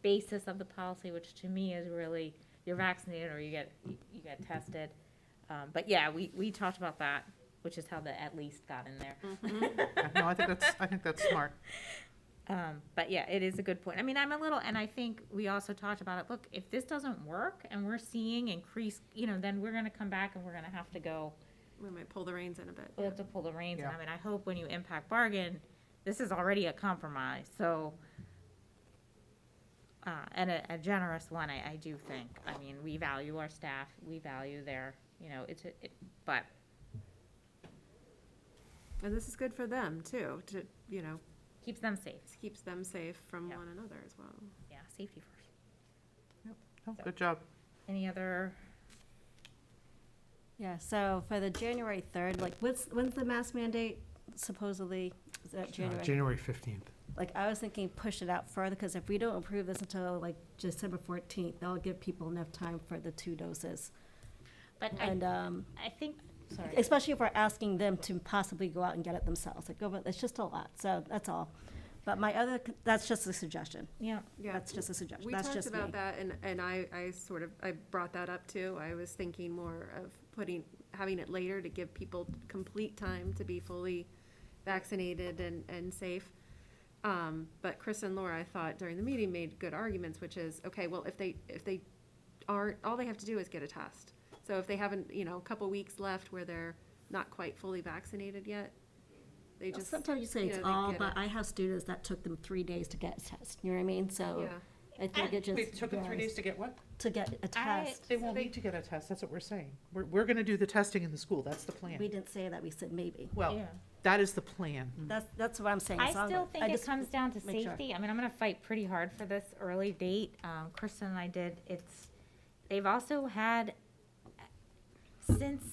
basis of the policy, which to me is really, you're vaccinated or you get tested. But yeah, we talked about that, which is how the at least got in there. no, I think that's smart. But yeah, it is a good point. I'm a little, and I think we also talked about it, look, if this doesn't work and we're seeing increase, then we're gonna come back and we're gonna have to go, We might pull the reins in a bit. we have to pull the reins. Yeah. And I hope when you impact bargain, this is already a compromise, so. And a generous one, I do think. We value our staff, we value their, but And this is good for them too, to, keeps them safe. keeps them safe from Yeah. one another as well. Yeah, safety first. Oh, good job. Any other? Yeah, so for the January 3rd, like, when's the mask mandate supposedly? Is that January? January 15th. Like, I was thinking push it out further, because if we don't approve this until like December 14th, that'll give people enough time for the 2 doses. But And, I think, sorry. especially if we're asking them to possibly go out and get it themselves. Like, it's just a lot, so that's all. But that's just a suggestion. Yeah. Yeah. That's just a suggestion. We That's talked just about me. that, and I brought that up too. I was thinking more of having it later to give people complete time to be fully vaccinated and safe. But Chris and Laura, I thought during the meeting, made good arguments, which is, okay, well, if they aren't, all they have to do is get a test. So if they haven't, a couple weeks left where they're not quite fully vaccinated yet, they just. Sometimes you say it's they all, get but it. I have students that took them 3 days to get a test, you know what I mean? So Yeah. I think it just. Wait, it took them 3 varies. days to get what? To get a test. They won't need to get a test, that's what we're saying. We're gonna do the testing in the school, that's the plan. We didn't say that, we said maybe. Well, Yeah. that is the plan. That's what I'm saying. I as long still as- think I it just comes down to make sure. safety. I'm gonna fight pretty hard for this early date. Kristen and I did, they've also had, since,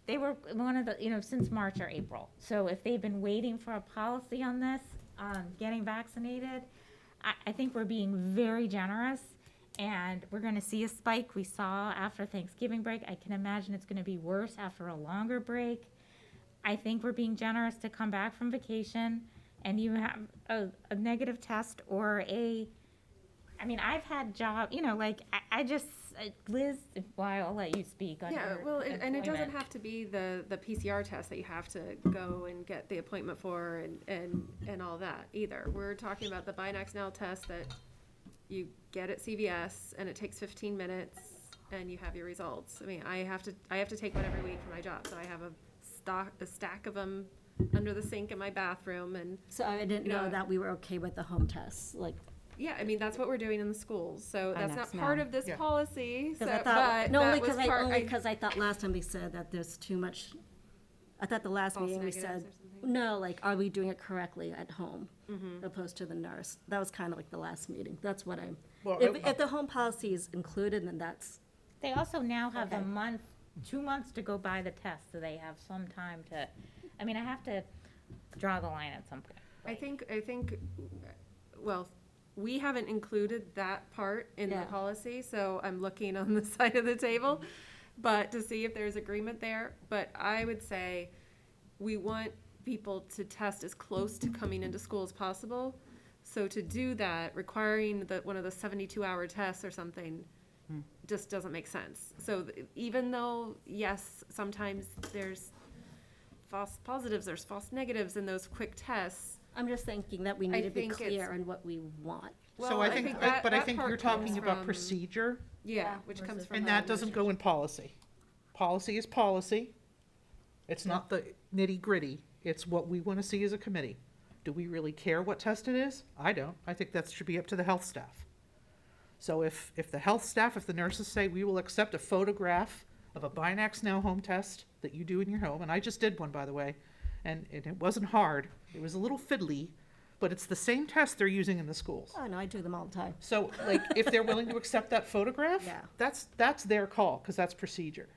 they were one of the, since March or April. So if they've been waiting for a policy on this, getting vaccinated, I think we're being very generous, and we're gonna see a spike we saw after Thanksgiving break. I can imagine it's gonna be worse after a longer break. I think we're being generous to come back from vacation and you have a negative test or I've had I just, Liz, I'll let you speak on Yeah, your well, and it doesn't employment. have to be the PCR test that you have to go and get the appointment for and all that either. We're talking about the Binax Now test that you get at CVS and it takes 15 minutes and you have your results. I have to take one every week for my job, so I have a stack of them under the sink in my bathroom, and So I didn't know that we were okay with the home tests, like. yeah, that's what we're doing in the schools, so that's not Binax part Now. of this Yeah. policy, so, Because I but thought, no, that only was because part. I thought last time they said that there's too much, I thought the last False meeting we negatives said or something. No, like, are we doing it correctly at home, opposed to the nurse? That was kind of like the last meeting. That's what I'm, Well, if the home policy is included, then that's, They also now have a Okay. month, 2 months to go buy the test, so they have some time to, I mean, I have to draw the line at some point. I think, well, we haven't included that part in the Yeah. policy, so I'm looking on the side of the table, but to see if there's agreement there. But I would say we want people to test as close to coming into school as possible. So to do that, requiring one of the 72-hour tests or something just doesn't make sense. So even though, yes, sometimes there's false positives, there's false negatives in those quick tests. I'm just thinking that we I need to be think it's- clear on what we want. So Well, I think, that- but I that think part you're comes talking about from- procedure, Yeah, which comes from. and the that doesn't go in policy. Policy is policy. It's not the nitty-gritty. It's what we want to see as a committee. Do we really care what test it is? I don't. I think that should be up to the health staff. So if the health staff, if the nurses say, we will accept a photograph of a Binax Now home test that you do in your home, and I just did one, by the way, and it wasn't hard. It was a little fiddly, but it's the same test they're using in the schools. Oh, no, I do them all the time. So, like, if they're willing to accept that photograph, Yeah. that's their call, because that's procedure.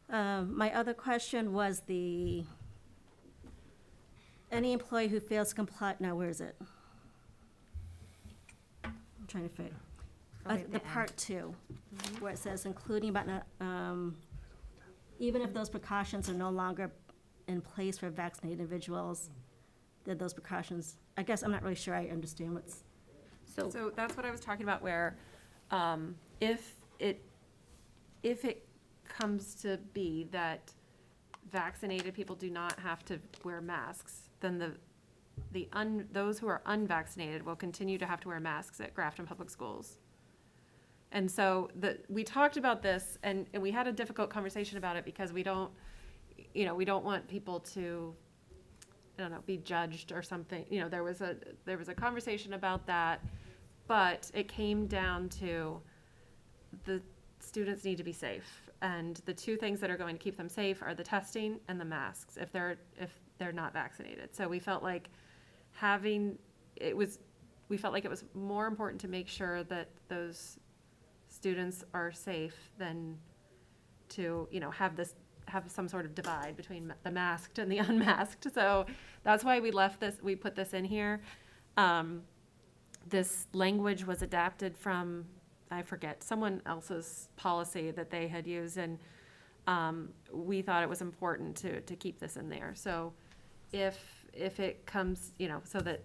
My other question was any employee who fails to comply, now, where is it? I'm trying to fit. Probably at The the part two, where it says including but not, even if those precautions are no longer in place for vaccinated individuals, that those precautions, I guess I'm not really sure I understand what's, So that's what I was talking about, where if it comes to be that vaccinated people do not have to wear masks, then those who are unvaccinated will continue to have to wear masks at Grafton Public Schools. And so we talked about this, and we had a difficult conversation about it, because we don't want people to, I don't know, be judged or something. There was a conversation about that, but it came down to the students need to be safe. And the two things that are going to keep them safe are the testing and the masks, if they're not vaccinated. So we felt like it was more important to make sure that those students are safe than to, have some sort of divide between the masked and the unmasked. So that's why we put this in here. This language was adapted from, I forget, someone else's policy that they had used, and we thought it was important to keep this in there. So if it comes, so that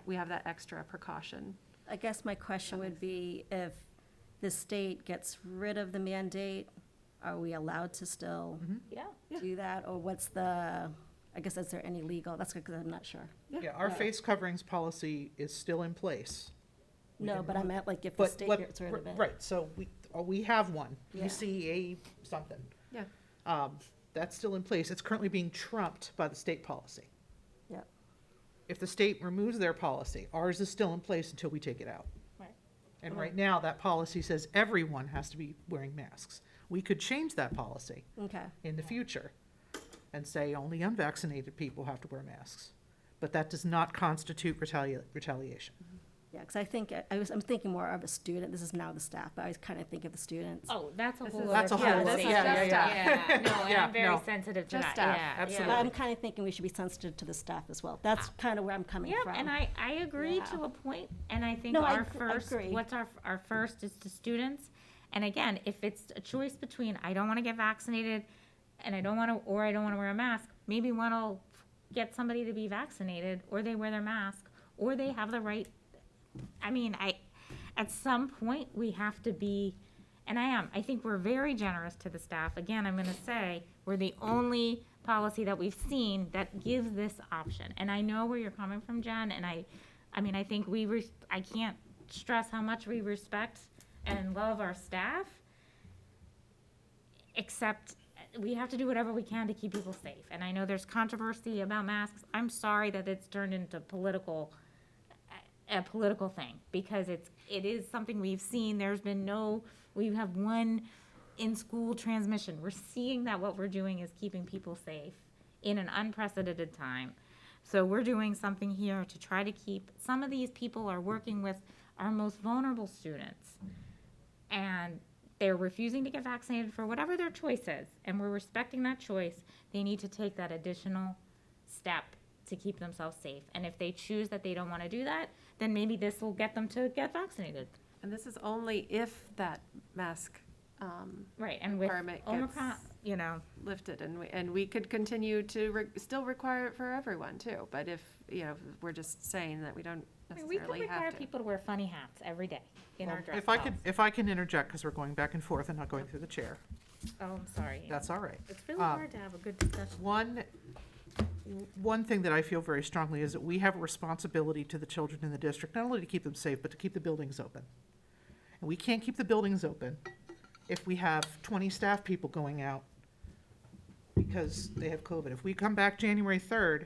we have that extra precaution. I guess my question would be, if the state gets rid of the mandate, are we allowed to still Yeah. do that? Or is there any legal, that's because I'm not sure. Yeah, our face coverings policy is still in place. No, but I meant like if the But state what, gets rid of it. right, so we have one, Yeah. UCA something. Yeah. That's still in place. It's currently being trumped by the state policy. Yep. If the state removes their policy, ours is still in place until we take it out. Right. And right now, that policy says everyone has to be wearing masks. We could change that policy Okay. in the future and say only unvaccinated people have to wear masks. But that does not constitute retaliation. Yeah, because I think, I'm thinking more of a student, this is now the staff, but I was kind of think of the students. Oh, that's a This whole is- other. That's a whole policy. other- this is yeah, just yeah, staff. Yeah, no, and Yeah, I'm very no. sensitive to Just that, staff. yeah. Absolutely. But I'm kind of thinking we should be sensitive to the staff as well. That's kind of where I'm coming Yeah, from. and I agree Yeah. to a point, and I think No, I our agree- I first, agree. what's our first is to students. And again, if it's a choice between I don't want to get vaccinated and I don't want to wear a mask, maybe one will get somebody to be vaccinated, or they wear their mask, or they have the right, at some point, we have to be, and I think we're very generous to the staff. Again, I'm gonna say, we're the only policy that we've seen that gives this option. And I know where you're coming from, Jen, and I think I can't stress how much we respect and love our staff, except we have to do whatever we can to keep people safe. And I know there's controversy about masks. I'm sorry that it's turned into a political thing, because it is something we've seen. We have one in-school transmission. We're seeing that what we're doing is keeping people safe in an unprecedented time. So we're doing something here to try to keep, some of these people are working with our most vulnerable students. And they're refusing to get vaccinated for whatever their choice is. And we're respecting that choice. They need to take that additional step to keep themselves safe. And if they choose that they don't want to do that, then maybe this will get them to get vaccinated. And this is only if that mask Right, and with requirement Omicron, gets you know, lifted, and we could continue to still require it for everyone too. But if, you know, we're just saying that we don't I mean, we could necessarily require have to. people to wear funny hats every day in our dress If I can interject, because we're going back and forth and not going through the chair. Oh, I'm sorry. That's all right. It's really hard to have a good discussion. One thing that I feel very strongly is that we have a responsibility to the children in the district, not only to keep them safe, but to keep the buildings open. And we can't keep the buildings open if we have 20 staff people going out because they have COVID. If we come back January 3rd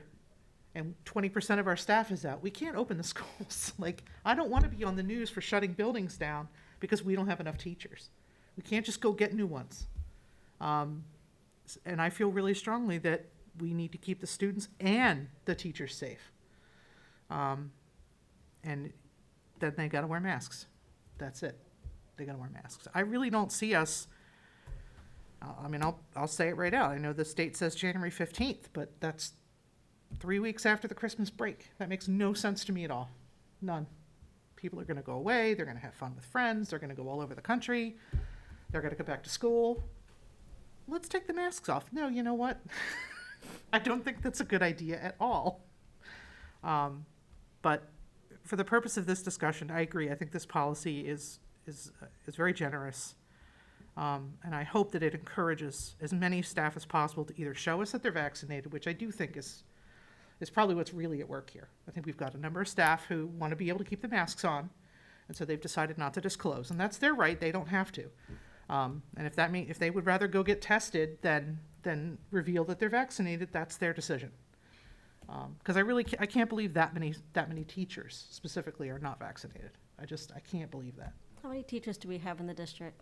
and 20% of our staff is out, we can't open the schools. Like, I don't want to be on the news for shutting buildings down because we don't have enough teachers. We can't just go get new ones. And I feel really strongly that we need to keep the students and the teachers safe. And then they gotta wear masks. That's it. They gotta wear masks. I really don't see us, I mean, I'll say it right out. I know the state says January 15th, but that's 3 weeks after the Christmas break. That makes no sense to me at all. None. People are gonna go away, they're gonna have fun with friends, they're gonna go all over the country, they're gonna go back to school. Let's take the masks off. No, you know what? I don't think that's a good idea at all. But for the purpose of this discussion, I agree. I think this policy is very generous. And I hope that it encourages as many staff as possible to either show us that they're vaccinated, which I do think is probably what's really at work here. I think we've got a number of staff who want to be able to keep the masks on, and so they've decided not to disclose, and that's their right. They don't have to. And if they would rather go get tested than reveal that they're vaccinated, that's their decision. Because I can't believe that many teachers specifically are not vaccinated. I can't believe that. How many teachers do we have in the district?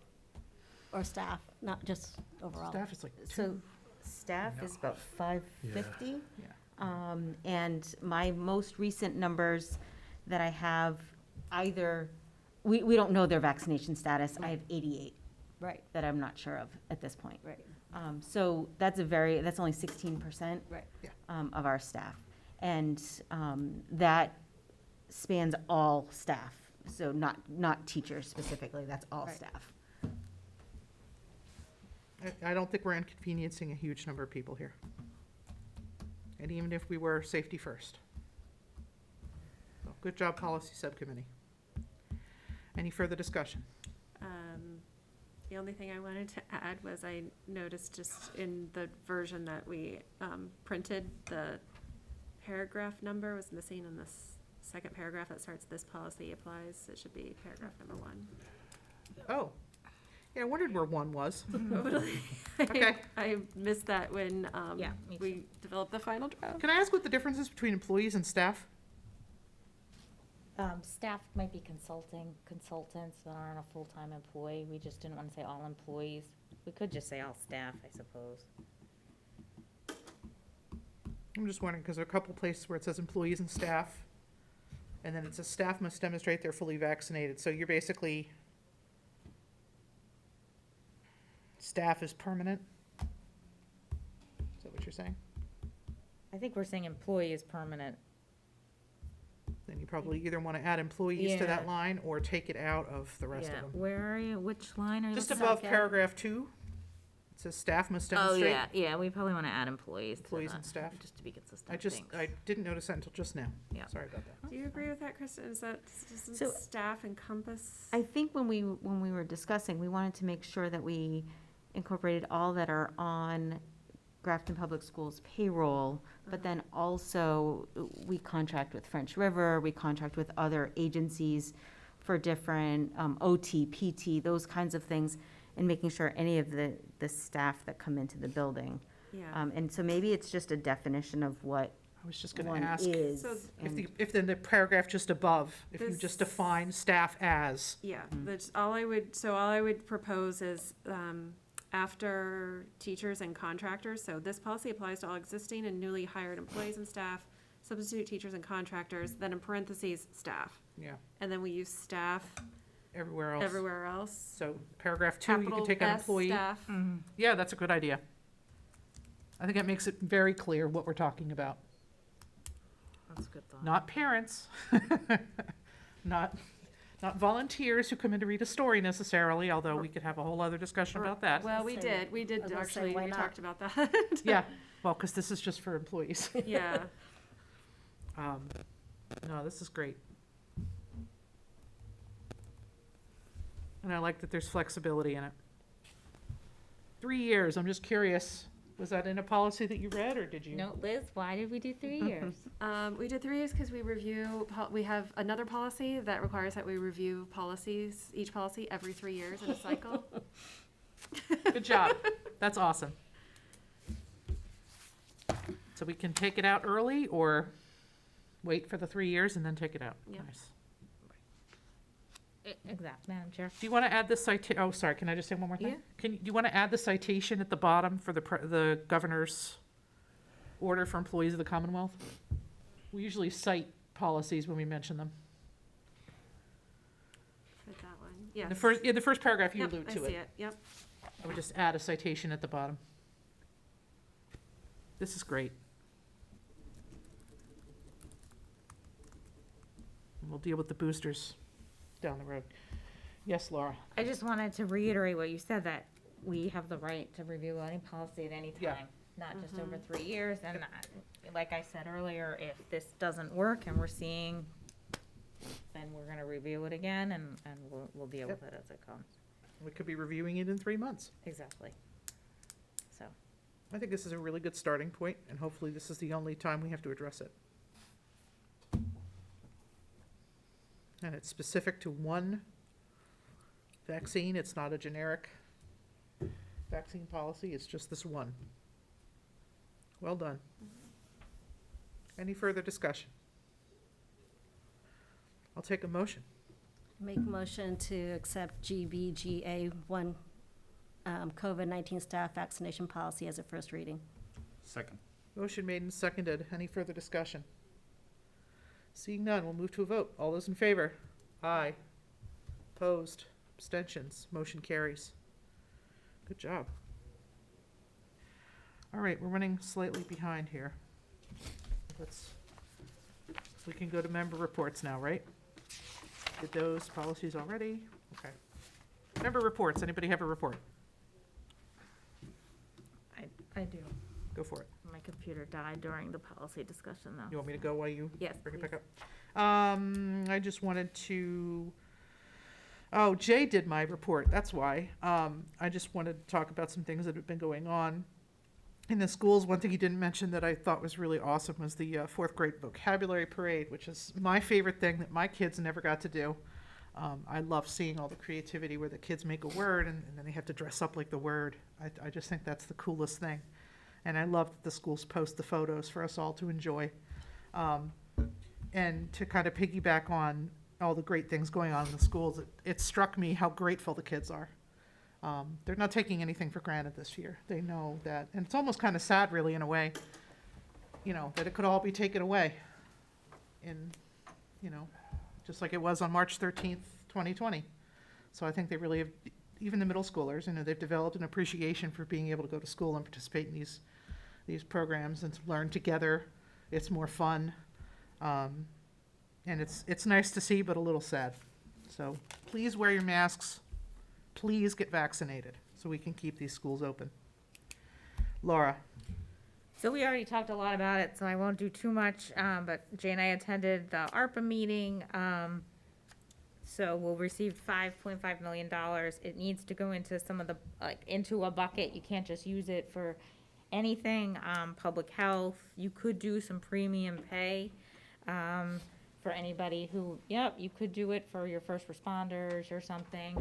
Or staff, not just overall? Staff is like So two. staff is about 550. Yeah. And my most recent numbers that I have, either, we don't know their vaccination status. I have 88 Right, that I'm not sure of at this point. right, So that's only 16%. right. Of our staff. And that spans all staff, so not teachers specifically, that's all Right. staff. I don't think we're inconveniencing a huge number of people here. And even if we were, safety first. So, good job, policy subcommittee. Any further discussion? The only thing I wanted to add was I noticed just in the version that we printed, the paragraph number was missing in this second paragraph that starts, "This policy applies." It should be paragraph number 1. Oh, yeah, I wondered where one was. Totally. Okay. I missed that when Yeah, me we developed the final draft. Can I ask what the difference is between employees and staff? Staff might be consultants that aren't a full-time employee. We just didn't want to say all employees. We could just say all staff, I suppose. I'm just wondering, because there are a couple places where it says employees and staff, and then it says staff must demonstrate they're fully vaccinated. So you're basically, staff is permanent? Is that what you're saying? I think we're saying employee is permanent. Then you probably either want to add employees to that Yeah. line or take it out of the rest Yeah, of them. where are you? Which line are you Just looking above at? paragraph 2, it says staff must Oh, demonstrate. yeah, we probably want to add employees to Employees that, and staff. just to be consistent. I didn't notice that until just now. Yeah. Sorry about that. Do you agree with that, Kristen? Is that, doesn't So- staff encompass? I think when we were discussing, we wanted to make sure that we incorporated all that are on Grafton Public Schools payroll, but then also we contract with French River, we contract with other agencies for different OT, PT, those kinds of things, and making sure any of the staff that come into the building. Yeah. And so maybe it's just a definition of what I was just going one to ask is. So and- if then the paragraph just above, if you This- just define staff as, Yeah, that's all I would propose is, after teachers and contractors, so this policy applies to all existing and newly hired employees and staff, substitute teachers and contractors, then in parentheses, staff. Yeah, And then we use staff everywhere else. everywhere else. So paragraph 2, you can Capital take out S employee. staff. Yeah, that's a good idea. I think that makes it very clear what we're talking about. That's a good thought. Not parents, not volunteers who come in to read a story necessarily, although we could have a whole other discussion about that. Well, we Say- did I was gonna say, actually, why we not? talked about that. Yeah, well, because this is just for employees. Yeah. No, this is great. And I like that there's flexibility in it. 3 years, I'm just curious, was that in a policy that you read, or did you? No, Liz, why did we do 3 years? We did 3 years because we review, we have another policy that requires that we review policies, each policy every 3 years in a cycle. Good job. That's awesome. So we can take it out early or wait for the 3 years and then take it out? Yep. Nice. Exact, Madam Chair. Do you want to add the oh, sorry, can I just say one more thing? Yeah. Do you want to add the citation at the bottom for the governor's order for employees of the Commonwealth? We usually cite policies when we mention them. With that one, yes. In the first paragraph, you Yep, allude I to see it. it, yep. I would just add a citation at the bottom. This is great. And we'll deal with the boosters down the road. Yes, Laura? I just wanted to reiterate what you said, that we have the right to review any policy at any Yeah. time, not just over 3 years. And like I said earlier, if this doesn't work and we're seeing, then we're gonna review it again and we'll deal with it as it comes. We could be reviewing it in 3 months. Exactly. So, I think this is a really good starting point, and hopefully this is the only time we have to address it. And it's specific to one vaccine. It's not a generic vaccine policy. It's just this one. Well done. Any further discussion? I'll take a motion. Make a motion to accept GBGA 1 COVID-19 staff vaccination policy as a first reading. Second. Motion made and seconded. Any further discussion? Seeing none, we'll move to a vote. All those in favor? Aye. Opposed? Abstentions? Motion carries. Good job. All right, we're running slightly behind here. We can go to member reports now, right? Did those policies already? Okay. Member reports. Anybody have a report? I do. Go for it. My computer died during the policy discussion, You though. want me to go while you Yes, bring it please. back up? I just wanted to, oh, Jay did my report, that's why. I just wanted to talk about some things that have been going on in the schools. One thing he didn't mention that I thought was really awesome was the 4th grade vocabulary parade, which is my favorite thing that my kids never got to do. I love seeing all the creativity where the kids make a word and then they have to dress up like the word. I just think that's the coolest thing. And I love that the schools post the photos for us all to enjoy. And to kind of piggyback on all the great things going on in the schools, it struck me how grateful the kids are. They're not taking anything for granted this year. They know that, and it's almost kind of sad really in a way, you know, that it could all be taken away in, you know, just like it was on March 13th, 2020. So I think they really have, even the middle schoolers, you know, they've developed an appreciation for being able to go to school and participate in these programs and to learn together. It's more fun. And it's nice to see, but a little sad. So please wear your masks. Please get vaccinated so we can keep these schools open. Laura? So we already talked a lot about it, so I won't do too much, but Jay and I attended the ARPA meeting. So we'll receive $5.5 million. It needs to go into some of the, like, into a bucket. You can't just use it for anything. Public health, you could do some premium pay for anybody who, you could do it for your first responders or something.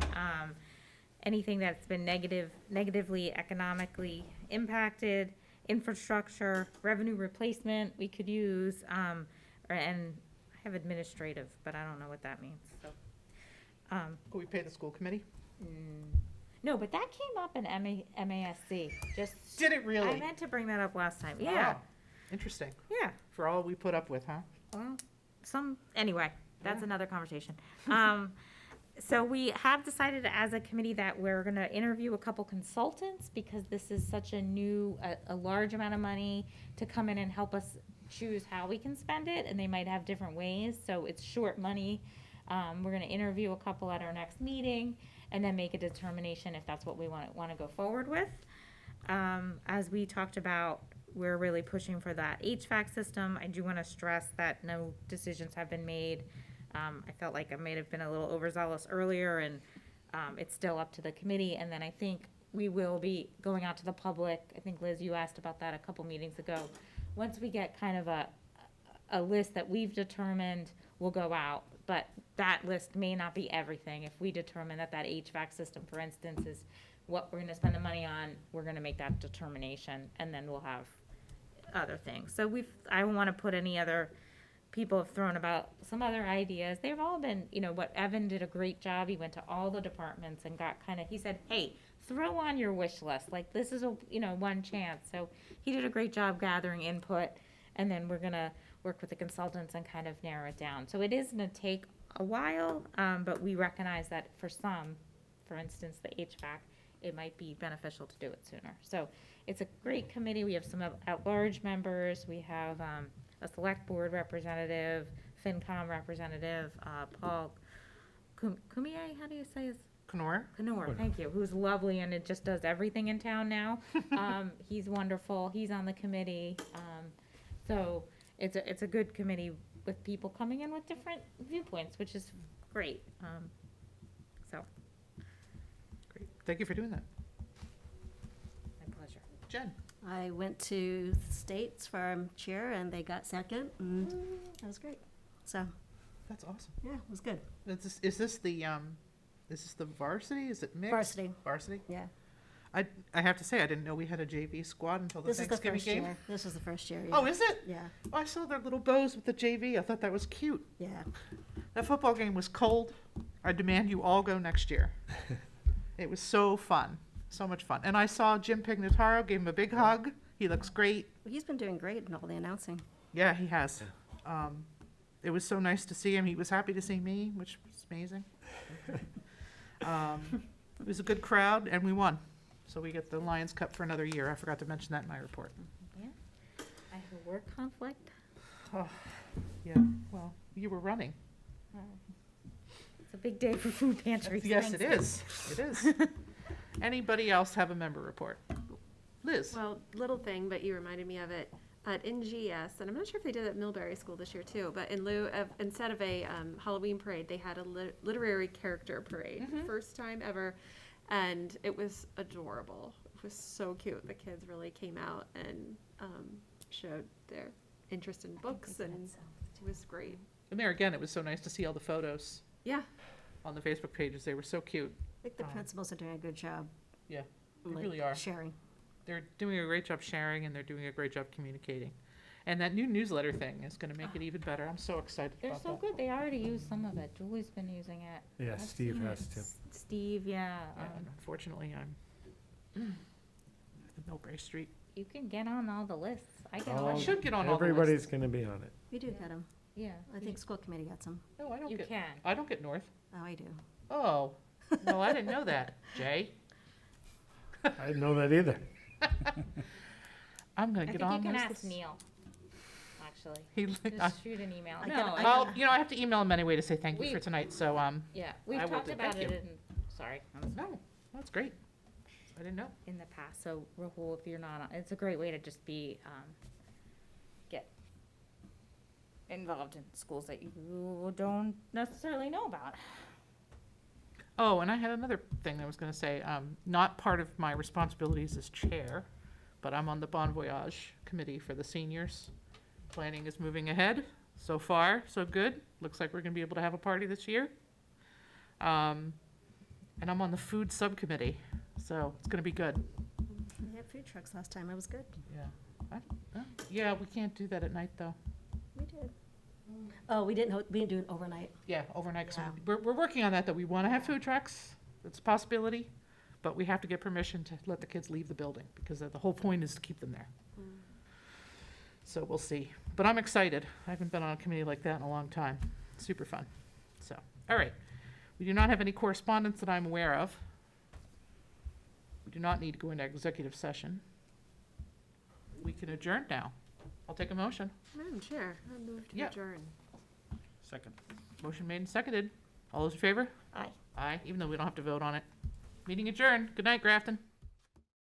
Anything that's been negatively economically impacted. Infrastructure, revenue replacement, we could use, and I have administrative, but I don't know what that means, so. Could we pay the school committee? No, but that came up in MASC, just. Did it really? I meant to bring that up last time, yeah. Interesting. Yeah. For all we put up with, huh? Well, anyway, that's Yeah. another conversation. So we have decided as a committee that we're gonna interview a couple consultants because this is such a new, a large amount of money to come in and help us choose how we can spend it, and they might have different ways, so it's short money. We're gonna interview a couple at our next meeting and then make a determination if that's what we wanna go forward with. As we talked about, we're really pushing for that HVAC system. I do want to stress that no decisions have been made. I felt like I may have been a little overzealous earlier, and it's still up to the committee. And then I think we will be going out to the public. I think, Liz, you asked about that a couple meetings ago. Once we get kind of a list that we've determined, we'll go out. But that list may not be everything. If we determine that HVAC system, for instance, is what we're going to spend the money on, we're going to make that determination, and then we'll have other things. So I don't want to put any other, people have thrown about some other ideas. They've all been, what Evan did a great job. He went to all the departments and got he said, hey, throw on your wish list. Like, this is one chance. So he did a great job gathering input, and then we're going to work with the consultants and kind of narrow it down. So it is going to take a while, but we recognize that for some, for instance, the HVAC, it might be beneficial to do it sooner. So it's a great committee. We have some at-large members. We have a select board representative, FinCom representative, Paul Kumie, how do you say his? Knor, thank you, who's lovely and it just does everything in town now. He's wonderful. He's on the committee. So it's a good committee with people coming in with different viewpoints, which is great. Great. Thank you for doing that. My pleasure. Jen? I went to States Farm Chair and they got second, and that was great. So, That's awesome. yeah, it was good. Is this the varsity? Is it mixed? Varsity, Varsity? yeah. I have to say, I didn't know we had a JV squad until the This is the Thanksgiving first game. year. This is the first year, yeah. Oh, is it? Yeah, Oh, I saw their little bows with the JV. I thought that was cute. yeah. That football game was cold. I demand you all go next year. It was so fun. So much fun. And I saw Jim Pignataro, gave him a big hug. He looks great. Well, he's been doing great in all the announcing. Yeah, he has. It was so nice to see him. He was happy to see me, which was amazing. It was a good crowd, and we won. So we get the Lions Cup for another year. I forgot to mention that in my report. Yeah. I have a work conflict. Oh, yeah, well, you were running. It's a big day for food pantries. Yes, it thanks. is. It is. Anybody else have a member report? Liz? Well, little thing, but you reminded me of it. At NGS, and I'm not sure if they did it at Millbury School this year too, but instead of a Halloween parade, they had a literary character parade. First time ever. And it was adorable. It was so cute. The kids really came out and showed their interest in books, and it was great. And there again, it was so nice to see all the photos Yeah. on the Facebook pages. They were so cute. I think the principals are doing a good job. Yeah, they like, really are. Sharing. They're doing a great job sharing, and they're doing a great job communicating. And that new newsletter thing is going to make it even better. I'm so excited They're about so that. they already used some of it. Julie's been using it. Yeah, I've Steve seen has it. too. Steve, yeah. Yeah, and unfortunately, I'm at the Millbrae Street. You can get on all the lists. I get Oh, I on. should get on all the Everybody's lists. going to be on it. We do get them. Yeah. I think school committee got some. No, I don't You get. can. I don't get North. Oh, I do. Oh, no, I didn't know that, Jay. I didn't know that either. I'm I gonna think get on you can those ask lists. Neil, actually. He, Just shoot an email. I No, get- I well, I have to email him anyway to say thank you We- for tonight. So, yeah, we've I will talked do. about Thank it you. sorry, no, that's great. I didn't know. in the past. So Rahul, if you're not on, it's a great way to just be, get involved in schools that you don't necessarily know about. Oh, and I had another thing I was going to say. Not part of my responsibilities as chair, but I'm on the Bon Voyage committee for the seniors. Planning is moving ahead. So far, so good. Looks like we're going to be able to have a party this year. And I'm on the food subcommittee, so it's going to be good. We had food trucks last time. It was good. Yeah. Yeah, we can't do that at night though. We did. Oh, we didn't do it overnight. Yeah, overnight. 'Cause Yeah. we're working on that. That we want to have food trucks. It's a possibility, but we have to get permission to let the kids leave the building because the whole point is to keep them there. So we'll see. But I'm excited. I haven't been on a committee like that in a long time. Super fun. So, all right. We do not have any correspondence that I'm aware of. We do not need to go into executive session. We can adjourn now. I'll take a motion. Madam Chair, I move to Yeah. adjourn. Second. Motion made and seconded. All those in favor? Aye. Aye, even though we don't have to vote on it. Meeting adjourned. Good night, Grafton.